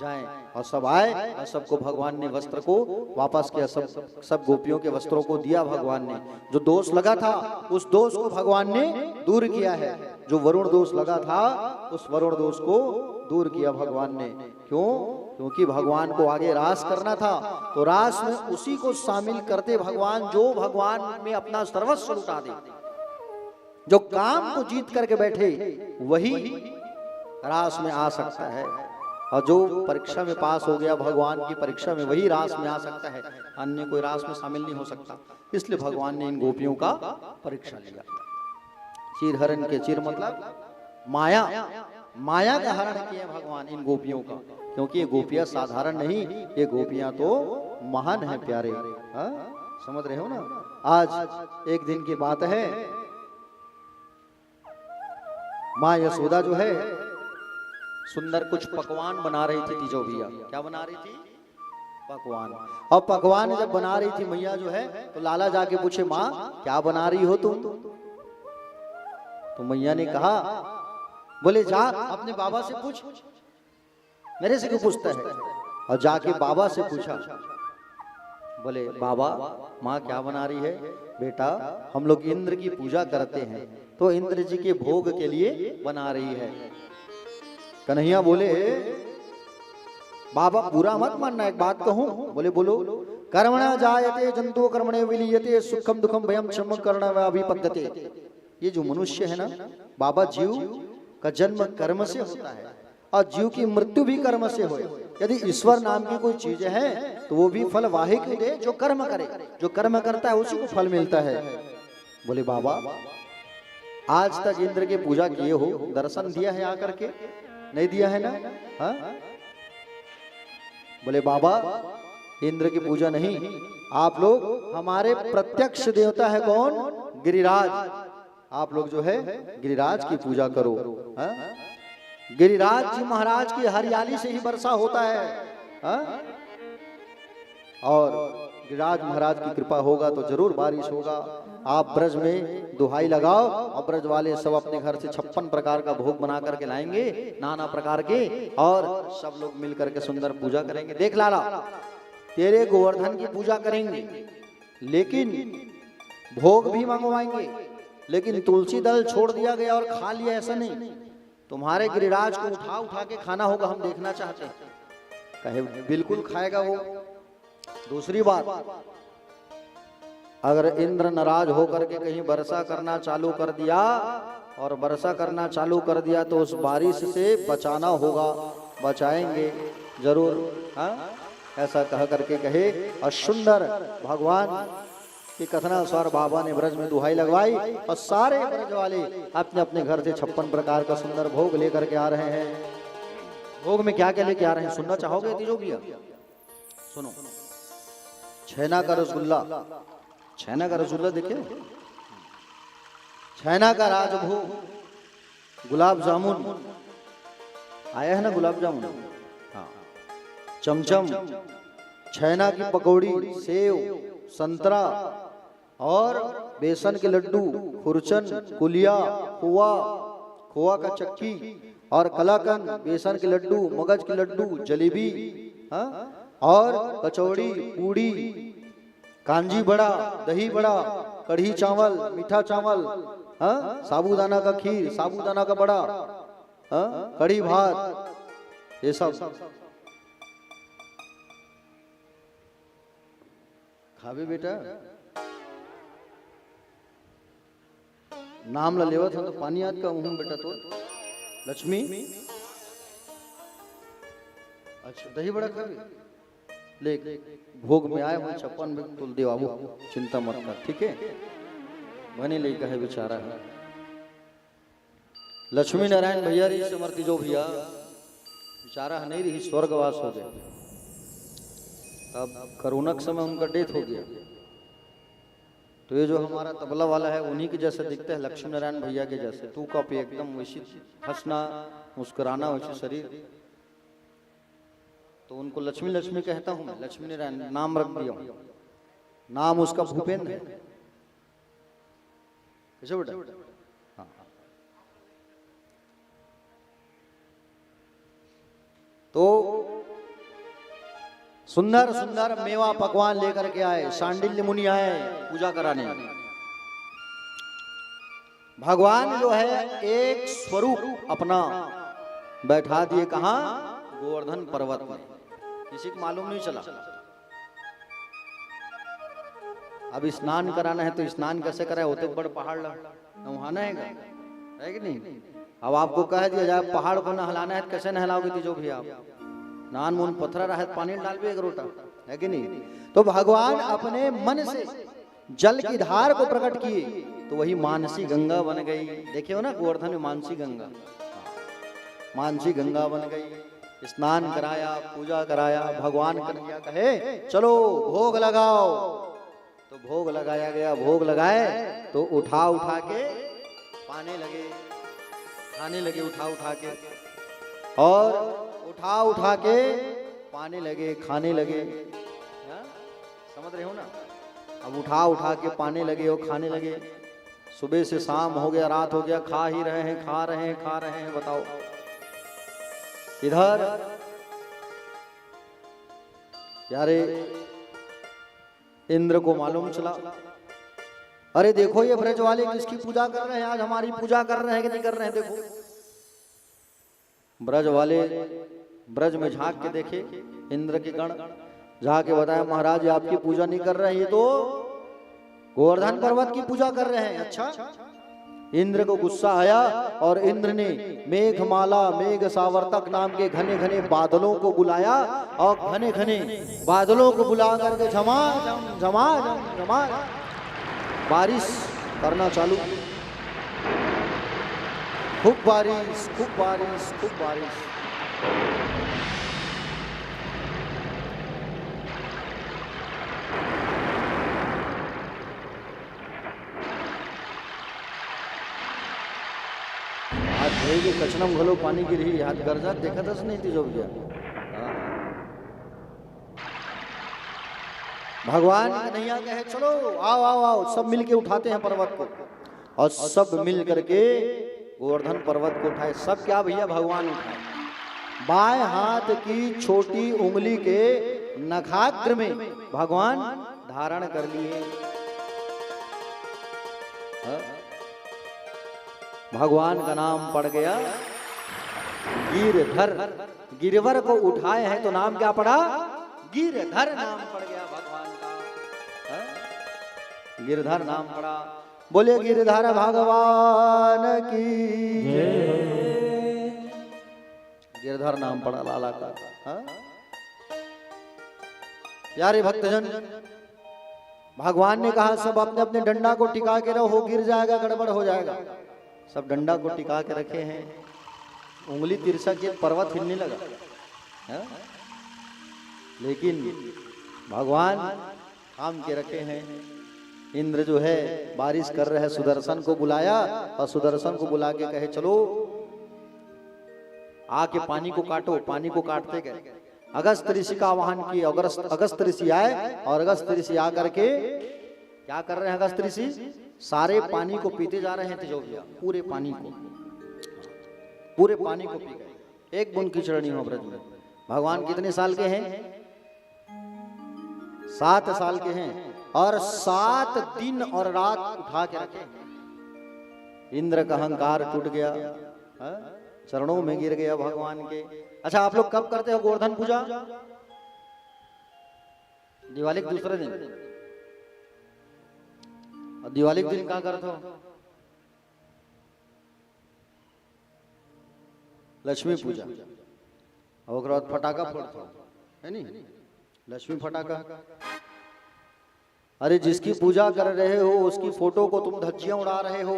जाएं। और सब आए और सबको भगवान ने वस्त्र को वापस किया। सब गोपियों के वस्त्रों को दिया भगवान ने। जो दोष लगा था उस दोष को भगवान ने दूर किया है। जो वरुण दोष लगा था उस वरुण दोष को दूर किया भगवान ने। क्यों? क्योंकि भगवान को आगे रास करना था, तो रास में उसी को शामिल करते भगवान जो भगवान में अपना सर्वस्व लुटा दे। जो काम को जीत करके बैठे वही रास में आ सकता है, और जो परीक्षा में पास हो गया भगवान की परीक्षा में वही रास में आ सकता है, अन्य कोई रास में शामिल नहीं हो सकता। इसलिए भगवान ने इन गोपियों का परीक्षा लिया। चिरहरण के चिर मतलब माया, माया का हरण किया भगवान इन गोपियों का। क्योंकि ये गोपियां साधारण नहीं, ये गोपियां तो महान है प्यारे। हाँ? समझ रहे हो ना। आज एक दिन की बात है, माँ यशोदा जो है सुंदर कुछ पकवान बना रही थी तिजोरिया। क्या बना रही थी? पकवान। और पकवान जब बना रही थी मैया जो है, तो लाला जाके पूछे माँ क्या बना रही हो तुम? तो मैया ने कहा, बोले जा अपने बाबा से पूछ, मेरे से क्यों पूछता है? और जाके बाबा से पूछा। बोले बाबा माँ क्या बना रही है? बेटा हम लोग इंद्र की पूजा करते हैं, तो इंद्र जी के भोग के लिए बना रही है। कन्हैया बोले बाबा बुरा मत मानना, एक बात कहूं? बोले बोलो। कर्मणा जायते जंतु कर्मणे विलीयते, सुखम दुखम भयम क्षम कर्णवाभिपद्यते। ये जो मनुष्य है ना बाबा, जीव का जन्म कर्म से होता है और जीव की मृत्यु भी कर्म से हो। यदि ईश्वर नाम की कोई चीज है तो वो भी फल वाहिक दे जो कर्म करे। जो कर्म करता है उसी को फल मिलता है। बोले बाबा आज तक इंद्र की पूजा किए हो, दर्शन दिया है आकर के? नहीं दिया है ना। हाँ? बोले बाबा इंद्र की पूजा नहीं, आप लोग हमारे प्रत्यक्ष देवता है कौन? गिरिराज। आप लोग जो है गिरिराज की पूजा करो। हाँ? गिरिराज जी महाराज की हरियाली से ही वर्षा होता है। हाँ? और गिरिराज महाराज की कृपा होगा तो जरूर बारिश होगा। आप ब्रज में दुहाई लगाओ और ब्रज वाले सब अपने घर से 56 प्रकार का भोग बना करके लाएंगे, नाना प्रकार के, और सब लोग मिल करके सुंदर पूजा करेंगे। देख लाला तेरे गोवर्धन की पूजा करेंगे, लेकिन भोग भी मंगवाएंगे, लेकिन तुलसी दल छोड़ दिया गया और खा लिया ऐसा नहीं। तुम्हारे गिरिराज को उठा उठा के खाना होगा, हम देखना चाहते हैं। कहे बिल्कुल खाएगा वो। दूसरी बात, अगर इंद्र नाराज होकर के कहीं वर्षा करना चालू कर दिया और वर्षा करना चालू कर दिया तो उस बारिश से बचाना होगा, बचाएंगे जरूर। हाँ? ऐसा कह करके कहे और सुंदर भगवान की कथनानुसार बाबा ने ब्रज में दुहाई लगवाई और सारे ब्रज वाले अपने अपने घर से 56 प्रकार का सुंदर भोग लेकर के आ रहे हैं। भोग में क्या क्या लेके आ रहे हैं सुनना चाहोगे? तिजोरिया सुनो। छैना का रसगुल्ला, छैना का रसगुल्ला देखे, छैना का राजभोग, गुलाब जामुन आया है ना, गुलाब जामुन, हाँ, चमचम, छैना की पकौड़ी, सेव, संतरा, और बेसन के लड्डू, खुरचन, कुलिया, खोआ, खोआ का चक्की और कलाकंद, बेसन के लड्डू, मगज के लड्डू, जलेबी, हाँ, और कचौड़ी, पूड़ी, कांजी बड़ा, दही बड़ा, कढ़ी चावल, मीठा चावल, हाँ, साबूदाना का खीर, साबूदाना का बड़ा, हाँ, कढ़ी भात, ये सब खावे बेटा। नाम ला लेवत हो तो पानी याद का मुंह बेटा तो लक्ष्मी। अच्छा दही बड़ा खावे ले, भोग में आए हो 56 में तुल दे बाबू, चिंता मत कर, ठीक है। बने ले कहे बेचारा है लक्ष्मी नारायण भैया री समर्थी जो भैया बेचारा नहीं रही, स्वर्गवास हो गया। अब कोरोना के समय उनका डेथ हो गया। तो ये जो हमारा तबला वाला है उन्हीं के जैसे दिखते हैं, लक्ष्मी नारायण भैया के जैसे, तू का पे एकदम वैसी हंसना मुस्कुराना वैसे शरीर। तो उनको लक्ष्मी लक्ष्मी कहता हूं मैं, लक्ष्मी नारायण नाम रख दिया हूं, नाम उसका भूपेंद्र है। कैसे बेटा? हाँ। तो सुंदर सुंदर मेवा पकवान लेकर के आए, सांडिल्य मुनि आए पूजा कराने। भगवान जो है एक स्वरूप अपना बैठा दिए, कहां? गोवर्धन पर्वत में। किसी को मालूम नहीं चला। अब स्नान कराना है तो स्नान कैसे कराए? होते बड़े पहाड़ नहाना है कि नहीं? अब आपको कह दिया जाए पहाड़ को नहलाना है, कैसे नहलाओगे? तीजो भी आप नान मुन पत्थर रहा है, पानी डाल भी एक रोटा, है कि नहीं? तो भगवान अपने मन से जल की धार को प्रकट किए, तो वही मानसी गंगा बन गई। देखे हो ना गोवर्धन में मानसी गंगा, मानसी गंगा बन गई। स्नान कराया, पूजा कराया, भगवान कन्हैया कहे चलो भोग लगाओ, तो भोग लगाया गया। भोग लगाए तो उठा उठा के पाने लगे, खाने लगे, उठा उठा के, और उठा उठा के पाने लगे, खाने लगे। समझ रहे हो ना? अब उठा उठा के पाने लगे और खाने लगे। सुबह से शाम हो गया, रात हो गया, खा ही रहे हैं, खा रहे हैं, खा रहे हैं। बताओ इधर यारे इंद्र को मालूम चला, अरे देखो ये ब्रज वाले किसकी पूजा कर रहे हैं, आज हमारी पूजा कर रहे हैं कि नहीं कर रहे हैं? देखो ब्रज वाले ब्रज में झांक के देखे, इंद्र के गण झांक के बताया महाराज आपकी पूजा नहीं कर रहे हैं, ये तो गोवर्धन पर्वत की पूजा कर रहे हैं। अच्छा, इंद्र को गुस्सा आया और इंद्र ने मेघमाला, मेघ सावर्तक नाम के घने घने बादलों को बुलाया, और घने घने बादलों को बुला करके झमाझम झमाझम झमाझम बारिश करना चालू। खूब बारिश, खूब बारिश, खूब बारिश। कचनम घलो पानी गिर रही, हाथ गरजा देखा दस नहीं थी जो गया। भगवान कन्हैया कहे चलो आओ आओ आओ, सब मिलके उठाते हैं पर्वत को, और सब मिल करके गोवर्धन पर्वत को उठाए। सब क्या भैया? भगवान उठाए। बाएं हाथ की छोटी उंगली के नखाग्र में भगवान धारण कर लिए। भगवान का नाम पड़ गया गिरधर। गिरवर को उठाए हैं तो नाम क्या पड़ा? गिरधर नाम पड़ गया भगवान का। गिरधर नाम पड़ा। बोले गिरधर भगवान की जय। गिरधर नाम पड़ा लाला का। प्यारे भक्तजन, भगवान ने कहा सब अपने अपने डंडा को टिका के रहो, गिर जाएगा, गड़बड़ हो जाएगा। सब डंडा को टिका के रखे हैं, उंगली तिरछा के पर्वत हिलने लगा है? लेकिन भगवान थाम के रखे हैं। इंद्र जो है बारिश कर रहे हैं, सुदर्शन को बुलाया और सुदर्शन को बुला के कहे चलो आके पानी को काटो। पानी को काटते गए, अगस्त ऋषि का आह्वान किए। अगस्त ऋषि आए और अगस्त ऋषि आकर के क्या कर रहे हैं अगस्त ऋषि? सारे पानी को पीते जा रहे हैं तिजोरिया, पूरे पानी को, पूरे पानी को पी गए, एक बूंद कीचड़ नहीं हो ब्रज में। भगवान कितने साल के हैं? 7 साल के हैं, और 7 दिन और रात उठा के रखे। इंद्र का अहंकार टूट गया, चरणों में गिर गया भगवान के। अच्छा, आप लोग कब करते हो गोवर्धन पूजा? दिवाली के दूसरे दिन। और दिवाली के दिन क्या करते हो? लक्ष्मी पूजा। और बाद फटाका फोड़ते हो, है नहीं? लक्ष्मी फटाका। अरे जिसकी पूजा कर रहे हो उसकी फोटो को तुम धज्जियां उड़ा रहे हो,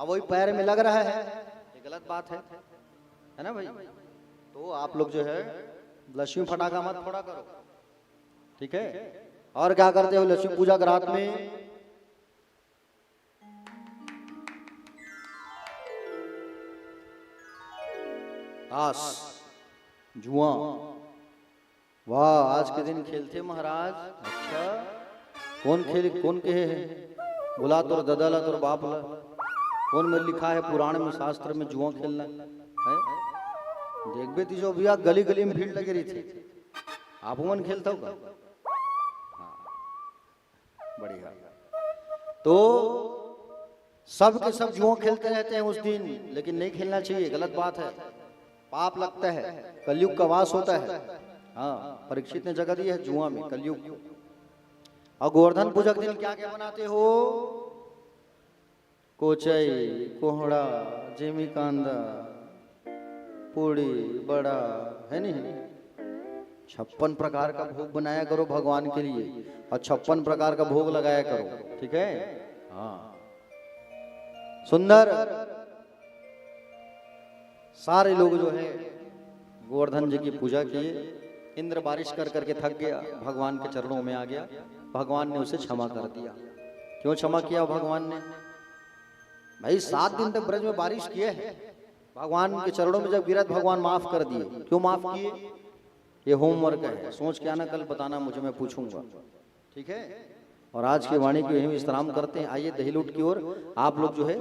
अब वही पैर में लग रहा है, ये गलत बात है ना भाई? तो आप लोग जो है लक्ष्मी फटाका मत फोड़ा करो, ठीक है? और क्या करते हो लक्ष्मी पूजा की रात में? ताश, जुआ। वाह, आज के दिन खेलते महाराज? अच्छा, कौन के है? बुला तो ददला तो बाप ला। कौन में लिखा है पुराण में, शास्त्र में जुआ खेलना है? देख बे तीजो भैया, गली गली में भीड़ लगी रही थी, आप मन खेलता होगा? हाँ, बढ़िया। तो सब के सब जुआ खेलते रहते हैं उस दिन, लेकिन नहीं खेलना चाहिए, गलत बात है, पाप लगता है, कलयुग का वास होता है। हाँ, परीक्षित ने जगह दी है जुआ में, कलयुग। और गोवर्धन पूजा के दिन क्या क्या बनाते हो? कोचई, कोहड़ा, जेमी कांदा, पूड़ी, बड़ा, है नहीं? 56 प्रकार का भोग बनाया करो भगवान के लिए, और 56 प्रकार का भोग लगाया करो, ठीक है? हाँ, सुंदर। सारे लोग जो है गोवर्धन जी की पूजा किए। इंद्र बारिश कर करके थक गया, भगवान के चरणों में आ गया, भगवान ने उसे क्षमा कर दिया। क्यों क्षमा किया भगवान ने? भाई 7 दिन तक ब्रज में बारिश किए है, भगवान के चरणों में जब गिरा भगवान माफ कर दिए। क्यों माफ किए? ये होमवर्क है, सोच के आना, कल बताना मुझे, मैं पूछूंगा, ठीक है? और आज की वाणी को यही विश्राम करते हैं। आइए दहीलूट की ओर। आप लोग जो है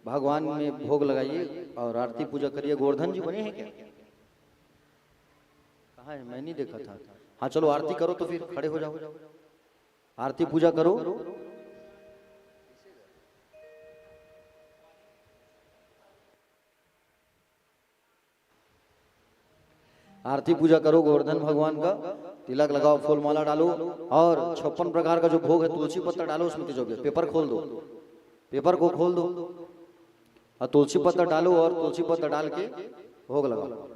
भगवान में भोग लगाइए और आरती पूजा करिए। गोवर्धन जी बने हैं क्या? कहाँ है? मैं नहीं देखा था। हाँ चलो आरती करो, तो फिर खड़े हो जाओ, आरती पूजा करो। आरती पूजा करो गोवर्धन भगवान का, तिलक लगाओ, फूल माला डालो, और 56 प्रकार का जो भोग है, तुलसी पत्ता डालो उसमें तिजोगे। पेपर खोल दो, पेपर को खोल दो, और तुलसी पत्ता डालो, और तुलसी पत्ता डाल के भोग लगाओ।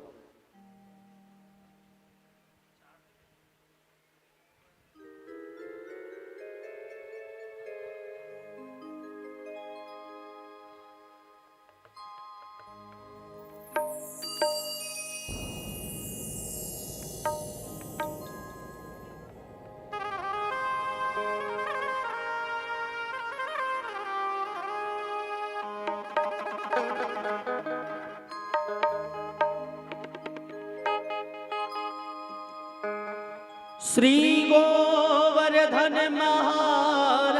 श्री गोवर्धन महाराज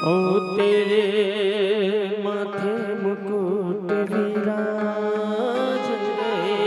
ओ तेरे माथे मुकुट विराज गए।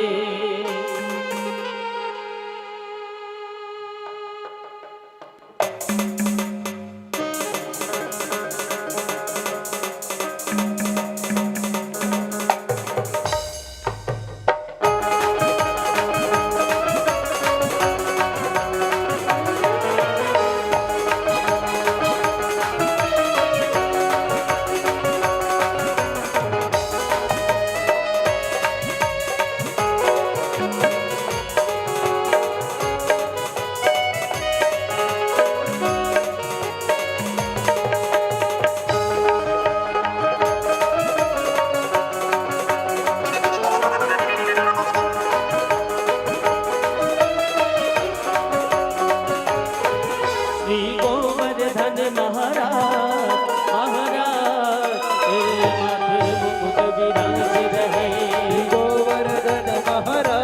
गोवर्धन महाराज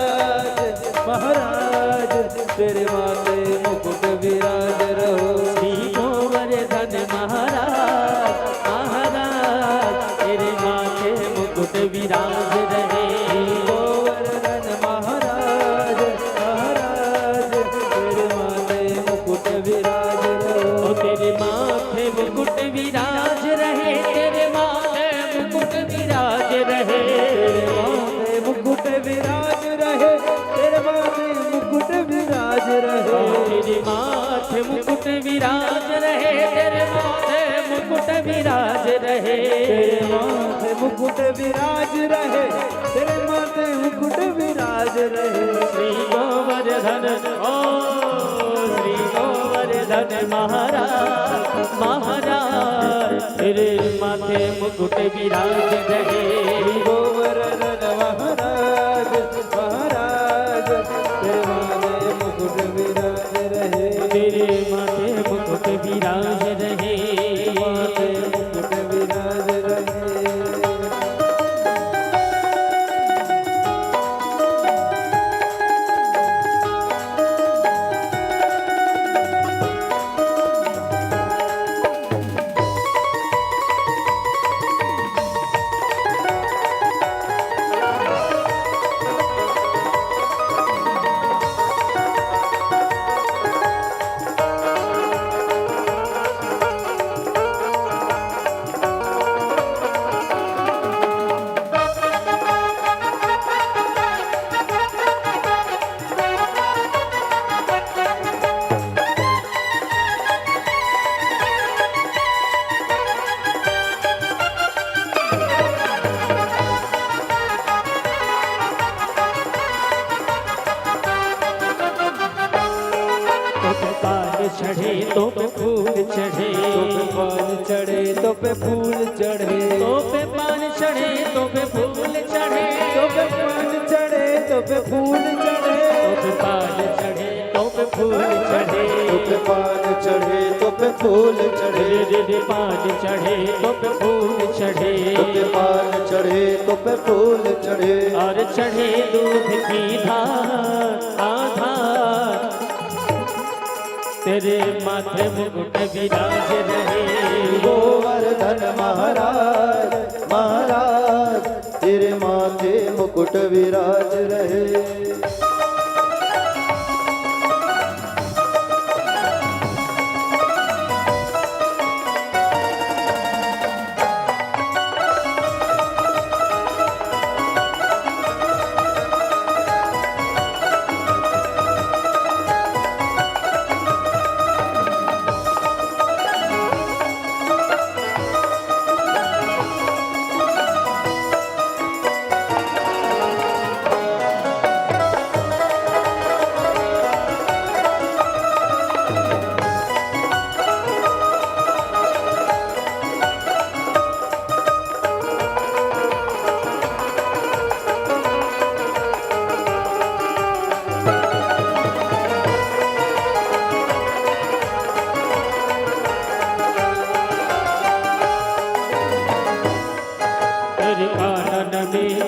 विराज रहे, तेरे माथे मुकुट विराज रहे, तेरे माथे मुकुट विराज रहे। श्री गोवर्धन ओ श्री गोवर्धन महाराज महाराज तेरे माथे मुकुट विराज रहे, गोवर्धन महाराज महाराज तेरे माथे मुकुट विराज रहे, तेरे माथे मुकुट विराज रहे। माथे मुकुट विराज रहे। चढ़े तो पे फूल चढ़े, तो पे पान चढ़े तो पे फूल चढ़े, तो पे पान चढ़े तो पे फूल चढ़े, तो पे पान चढ़े तो पे फूल चढ़े, तो पे पान चढ़े तो पे फूल चढ़े, तो पे पान चढ़े तो पे फूल चढ़े, रे पान चढ़े तो पे फूल चढ़े, तो पे पान चढ़े तो पे फूल चढ़े, और चढ़े दूध की धार आधार, तेरे माथे मुकुट विराज रहे, गोवर्धन महाराज महाराज तेरे माथे मुकुट विराज रहे।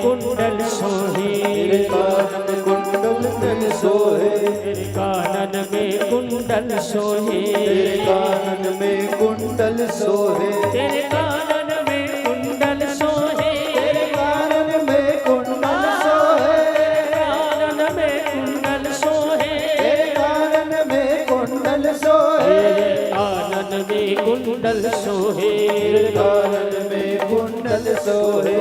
कुंडल सोहे, तेरे कानन कुंडल सोहे, तेरे कानन में कुंडल सोहे, तेरे कानन में कुंडल सोहे, तेरे कानन में कुंडल सोहे, तेरे कानन में कुंडल सोहे, कानन में कुंडल सोहे, तेरे कानन में कुंडल सोहे, कानन में कुंडल सोहे, कानन में कुंडल सोहे,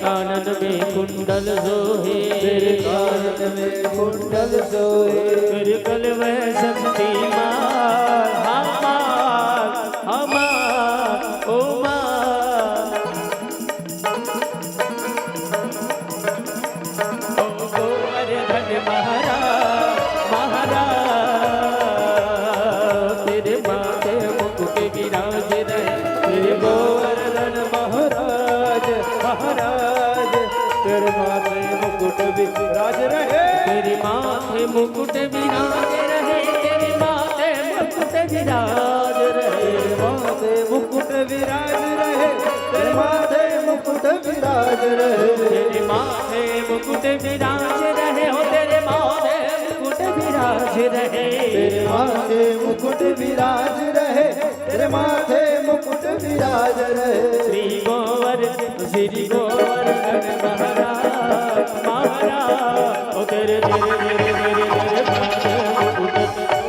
कानन में कुंडल सोहे, तेरे कानन में कुंडल सोहे, तेरे कल वह शक्ति मार हमार ओ मार, ओ गोवर्धन महाराज महाराज तेरे माथे मुकुट विराज रहे, तेरे गोवर्धन महाराज महाराज तेरे माथे मुकुट विराज रहे, तेरे माथे मुकुट विराज रहे, तेरे माथे मुकुट विराज रहे, तेरे माथे मुकुट विराज रहे, तेरे माथे मुकुट विराज रहे, तेरे माथे मुकुट विराज रहे, हो तेरे माथे मुकुट विराज रहे, तेरे माथे मुकुट विराज रहे, तेरे माथे मुकुट विराज रहे। श्री गोवर्धन महाराज महाराज ओ तेरे तेरे तेरे तेरे तेरे माथे मुकुट,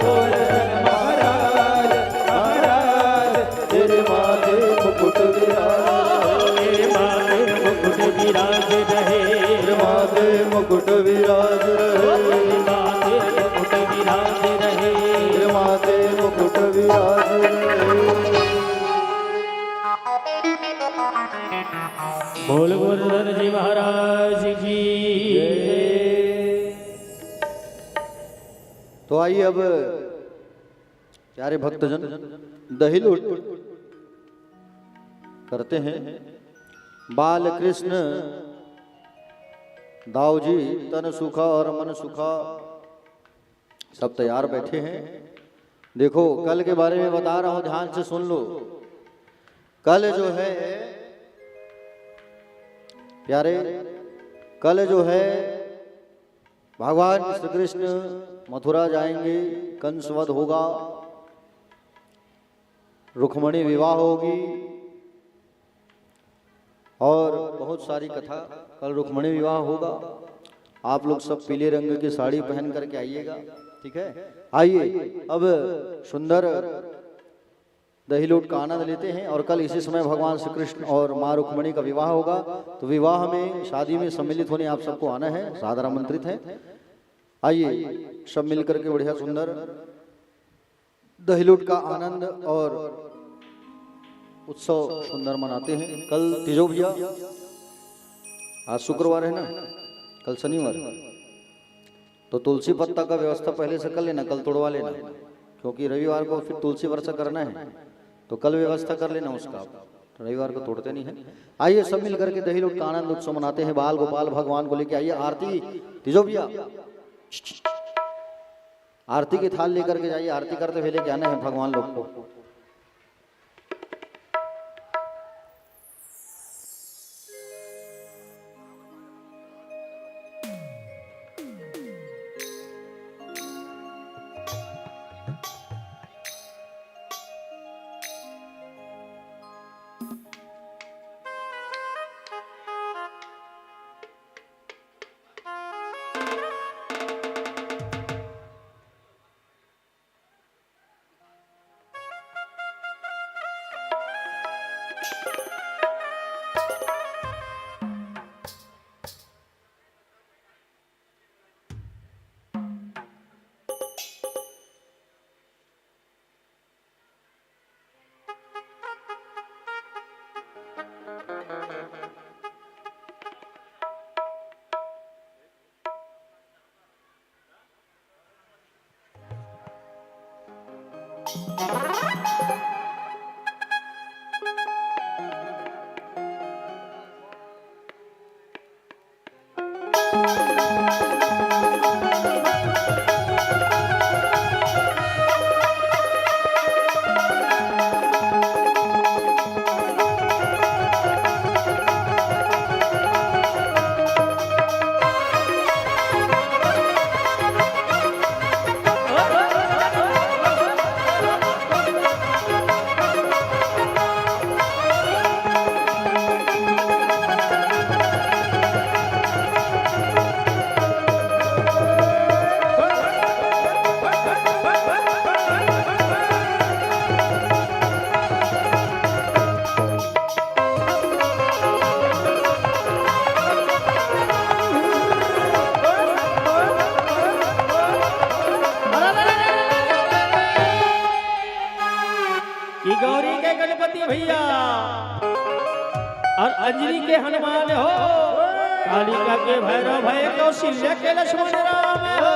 गोवर्धन महाराज महाराज तेरे माथे मुकुट विराज, तेरे माथे मुकुट विराज रहे, तेरे माथे मुकुट विराज रहे, माथे मुकुट विराज रहे, तेरे माथे मुकुट विराज रहे। बोल गुरुधर जी महाराज की तो आइए अब प्यारे भक्तजन दही लूट करते हैं। बाल कृष्ण दाऊ जी तन सुखा और मन सुखा सब तैयार बैठे हैं। देखो कल के बारे में बता रहा हूं, ध्यान से सुन लो। कल जो है प्यारे, कल जो है भगवान श्री कृष्ण मथुरा जाएंगे, कंसवध होगा, रुक्मणी विवाह होगी और बहुत सारी कथा। कल रुक्मणी विवाह होगा। आप लोग सब पीले रंग की साड़ी पहन करके आइएगा, ठीक है। आइए अब सुंदर दही लूट का आनंद लेते हैं। और कल इसी समय भगवान श्री कृष्ण और माँ रुक्मणी का विवाह होगा। तो विवाह में, शादी में सम्मिलित होने आप सबको आना है, सादर आमंत्रित है। आइए सब मिलकर के बढ़िया सुंदर दही लूट का आनंद और उत्सव सुंदर मनाते हैं। कल तीजो भैया, आज शुक्रवार है ना, कल शनिवार, तो तुलसी पत्ता का व्यवस्था पहले से कर लेना, कल तोड़वा लेना, क्योंकि रविवार को फिर तुलसी वर्षा करना है। तो कल व्यवस्था कर लेना उसका, रविवार को तोड़ते नहीं है। आइए सब मिलकर के दही लूट का आनंद उत्सव मनाते हैं। बाल गोपाल भगवान को लेके आइए। आरती तीजो भैया, आरती की थाल लेकर के जाइए। आरती करते हुए लेके आना है भगवान लोग को। कि गौरी के गणपति भैया और अंजलि के हनुमान हो, कालिका के भैरव भय, कौशल्या के लक्ष्मण राम हो।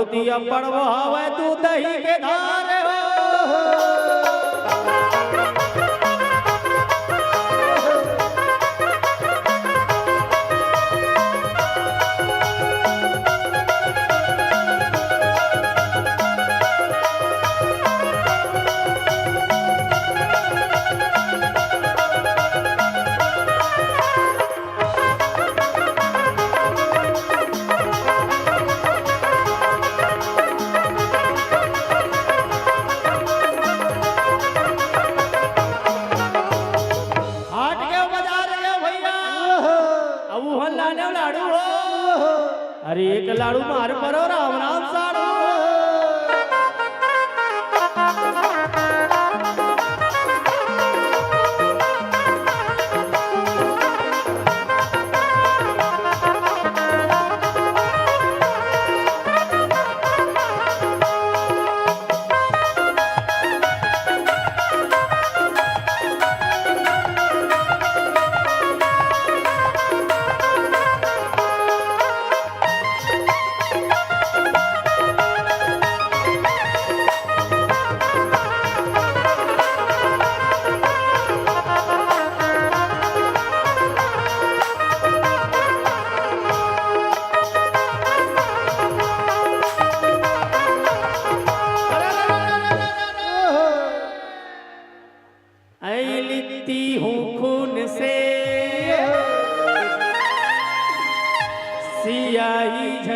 दिया पड़वावे तू दही के धार हो।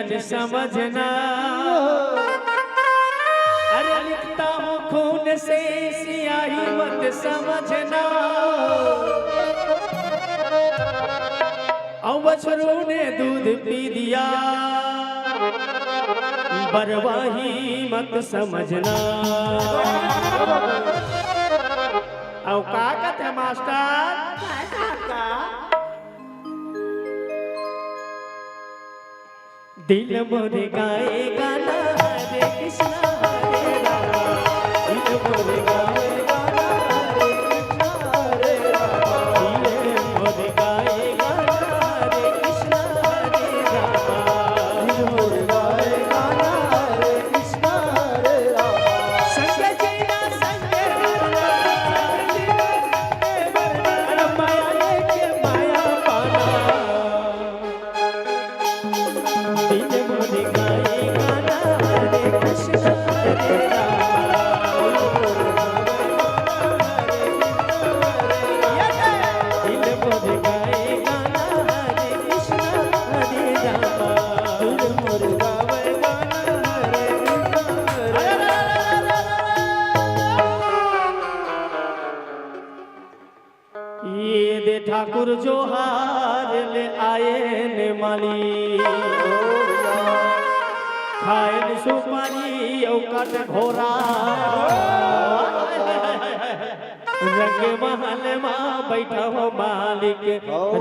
जन समझना, अरे लिखता हूँ खून से सियाही मत समझना। और बछरू ने दूध पी दिया, बरवाही मत समझना। और का कहते मास्टर, दिल मोरे गाए गाना हरे कृष्णा हरे राम, दिल मोरे गाए गाना हरे कृष्णा हरे राम, दिल मोरे गाए गाना हरे कृष्णा हरे राम, दिल मोरे गाए गाना हरे कृष्णा हरे राम। संग जीना संग मरना, अरे माया लेके माया पाना। दिल मोरे गाए गाना हरे कृष्णा हरे राम, दिल मोरे गाए गाना हरे कृष्णा हरे राम, दिल मोरे गाए गाना हरे कृष्णा हरे राम। ये दे ठाकुर जोहार ले आए ने माली, खाए सुपारी औ कट घोरा, रंग महल माँ बैठा हो मालिक,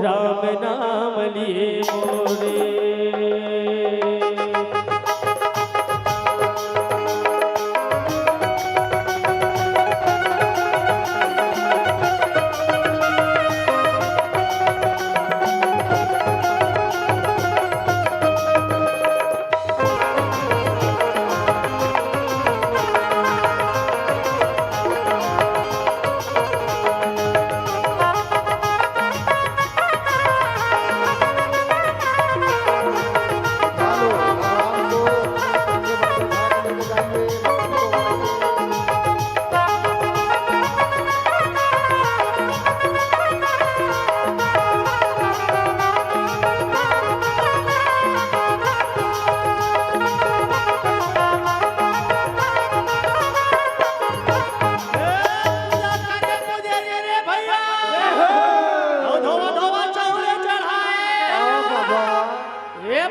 राम नाम लिए मोरे।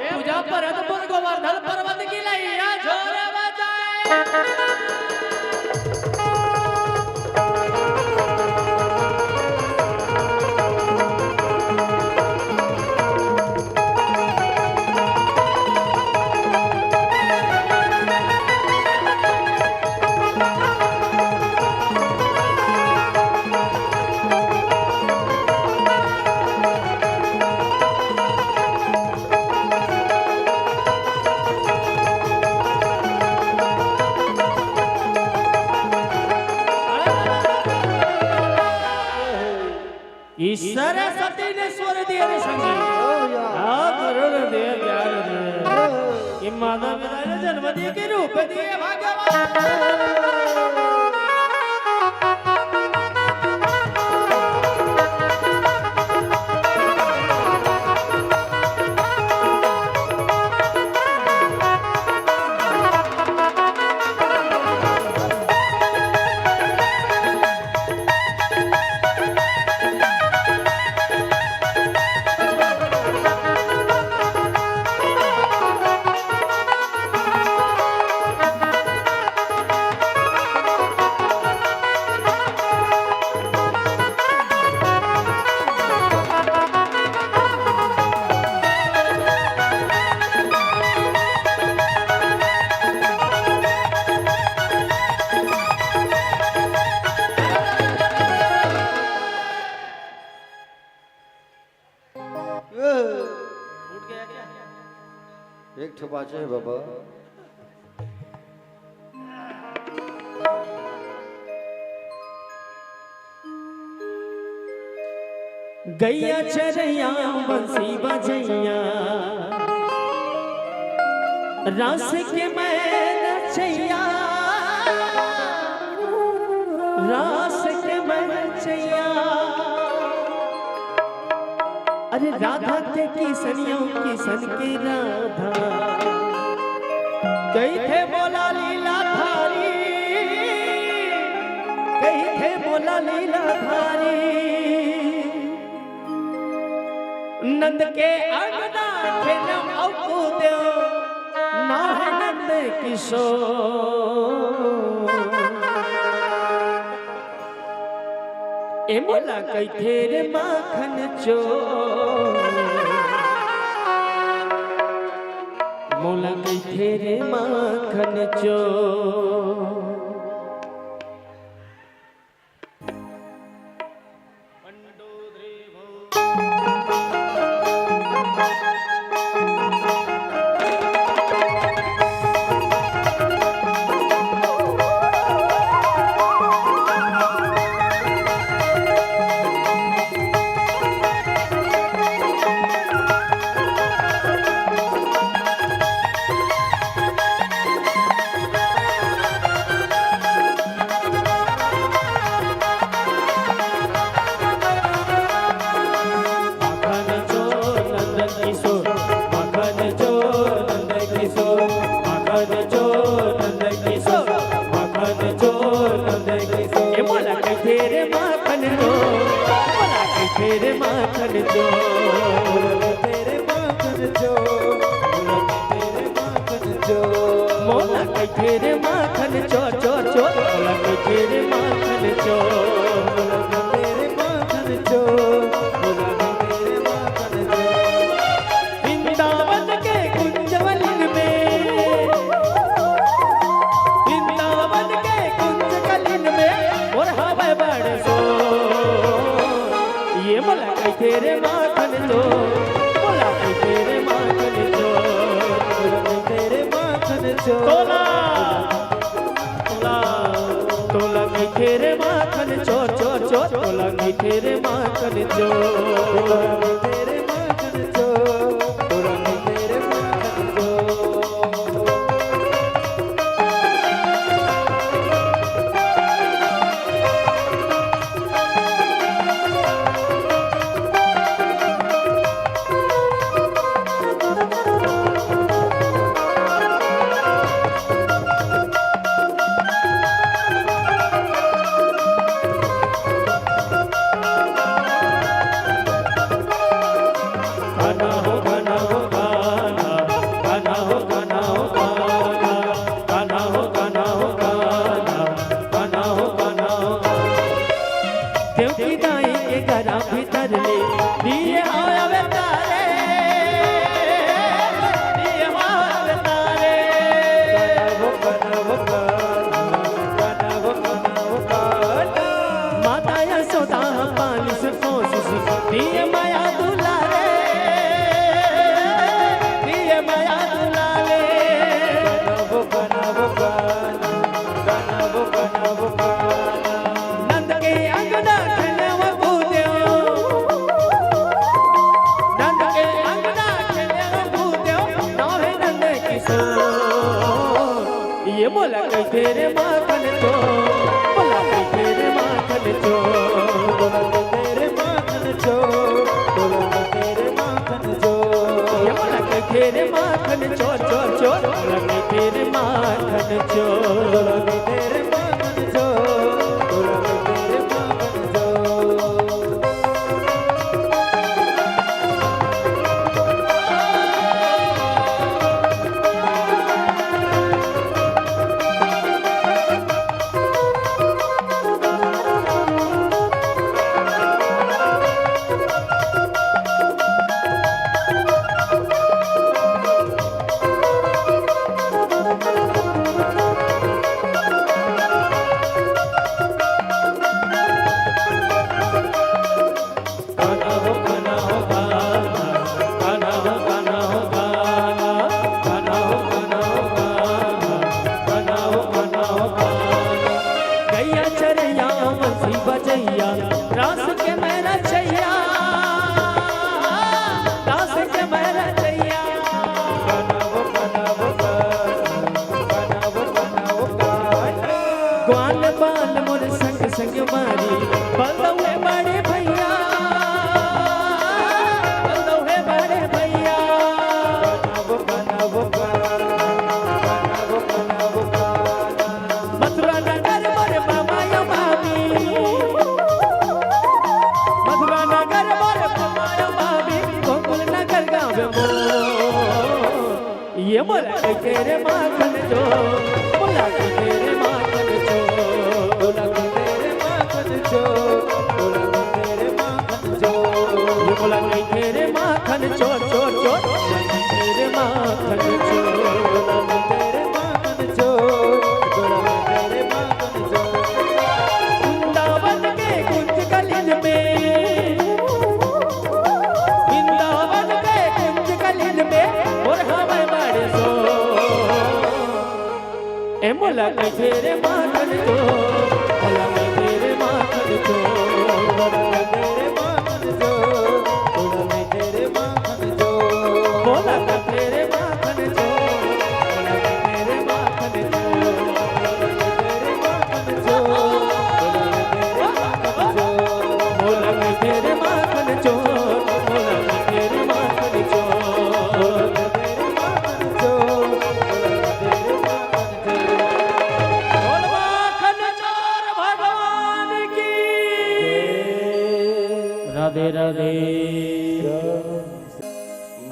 पूजा परत पुर गोवर्धन पर्वत की लैया झोरे बजाए। सरस्वती ने स्वर दिए रे संगी, करुण दे ज्ञान दे, माता पिता ने जन्म दिए के रूप दिए भगवान। एक ठपाचे है बाबा। गैया चरैया बंसी बजैया, रास के मैं नचैया, रास के मैं नचैया। अरे राधा के किसनियों किसन की राधा कही थे बोला लीला धारी, कही थे बोला लीला धारी। नंद के अंगना खेलम औको देव ना है नंद किशोर। ए मोला कई तेरे माखन चोर, मोला कई तेरे माखन चोर। तेरे माखन जो मोला कई तेरे माखन जो, तेरे माखन जो, तेरे माखन जो, मोला कई तेरे माखन चो चो चो, मोला कई तेरे माखन चो, तेरे माखन जो, तेरे माखन जो। वृंदावन के कुंजवलिन में, वृंदावन के कुंजकलिन में और हवा बड़ सो। ये मोला कई तेरे माखन जो, मोला कई तेरे माखन जो, तेरे माखन जो, तोला तोला तोला कई तेरे माखन चो चो चो, तोला कई तेरे माखन जो, तेरे माखन जो, तेरे माखन जो। मोला कई तेरे माखन चो, मोला कई तेरे माखन चो, तेरे माखन जो, तेरे माखन जो। ये मोला कई तेरे माखन चो चो चो, मोला कई तेरे माखन चो, तेरे माखन जो, तेरे माखन जो। रास के मेरा छैया, रास के मेरा छैया। ग्वाल बाल मोर संग संग मारी बलदौए बड़े भैया, तेरे माखन चोर, भोला मैं तेरे माखन चोर, तेरे माखन चोर, भोला मैं तेरे माखन चोर, भोला मैं तेरे माखन चोर, भोला मैं तेरे माखन चोर, तेरे माखन चोर, भोला मैं तेरे माखन चोर, भोला मैं तेरे माखन चोर, तेरे माखन चोर, तेरे माखन चोर। बोल माखन चोर भगवान की राधे राधे।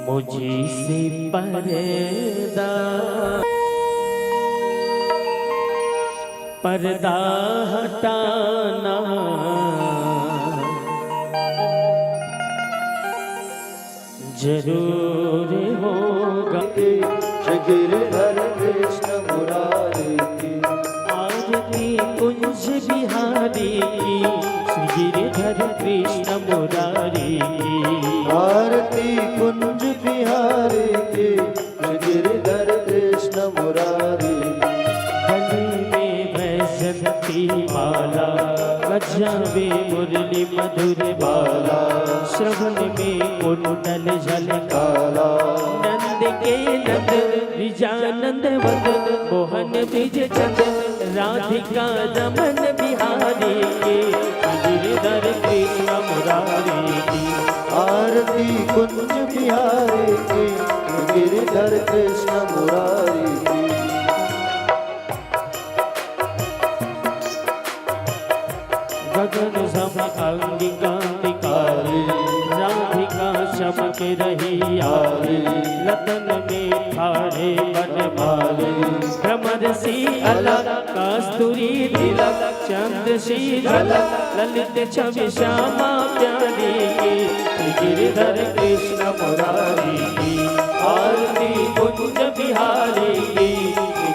मुझी से पर्दा पर्दा हटाना, जरूर होगा। गिरधर कृष्ण मुरारी की आरती कुंज बिहारी की, श्री गिरधर कृष्ण मुरारी की। आरती कुंज बिहारी की गिरधर कृष्ण मुरारी गले में वैजंती माला, गजावे मुरली मधुर बाला, श्रवण में कुंडल झलकाला। नंद के नंद विजानंद वदन, मोहन ब्रिज चंद राधिका रमन बिहारी के, गिरधर कृष्ण मुरारी की। आरती कुंज बिहारी की गिरधर कृष्ण मुरारी की गगन सम अंगिकांतिकारी, राधिका चमक रही आरी। लतन में ठाड़े बनमाली, भ्रमर सी अलग कस्तूरी तिलक, चंद्रशील ललित छवि श्यामा प्यारी की, गिरधर कृष्ण मुरारी की। आरती कुंज बिहारी की,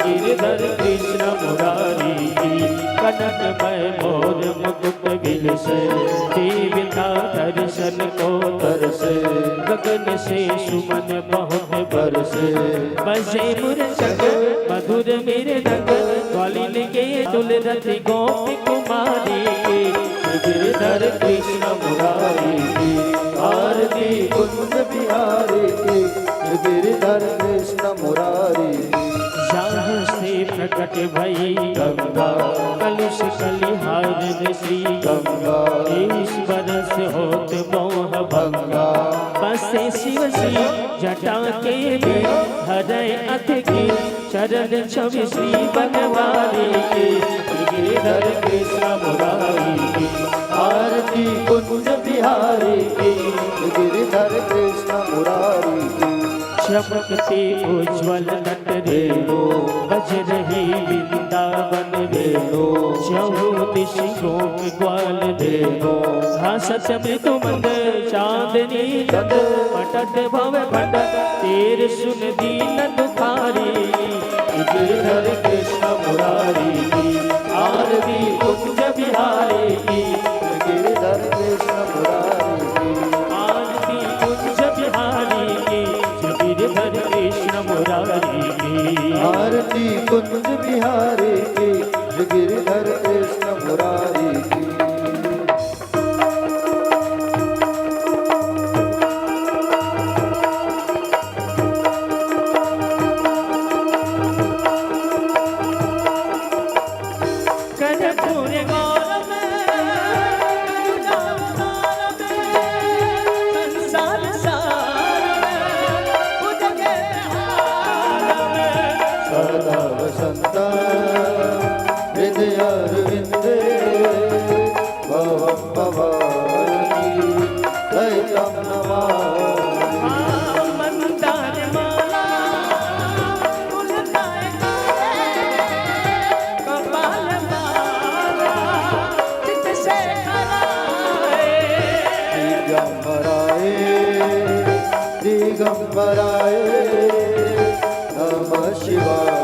गिरधर कृष्ण मुरारी की। कनकमय मोर मुकुट विलसे, देवता दर्शन को तरसे। गगन से सुमन बहुत बरसे, बजे मुरचक मधुर मेरे रंग। ग्वालिन के तुलरति गोपी कुमारी की, गिरधर कृष्ण मुरारी की। आरती कुंज बिहारी की गिरधर कृष्ण मुरारी की जहाँ से प्रकट भई गंगा, कलुष कलिहार में श्री गंगा। ईश्वर से होत मोह भंगा, बसे शिव श्री जटा के भी। हृदय अतिथि चरण छवि श्री बनवारी के, गिरधर कृष्ण मुरारी की। आरती कुंज बिहारी की गिरधर कृष्ण मुरारी की चमकते उज्ज्वल नट रेणु, बज रही वृंदावन वेणु। चहु दिशों के ग्वाल धेनु, हंसत मृदु मंद चांदनी दंद। पटत भव पट तेर सुन दीन दुखारी, गिरधर कृष्ण मुरारी की। आरती कुंज बिहारी की, गिरधर कृष्ण मुरारी की आरती कुंज बिहारी की, गिरधर कृष्ण मुरारी की। आरती कुंज बिहारी की गिरधर कृष्ण मुरारी की कर्पूर गौरव संसार सार उजगे सदा वसंता हृदयारविंदे भवं भवानी दैतं नमामि मंदार माला उलटाए कपाल माला चित से कराए दिगंबराय दिगंबराय नमः शिवाय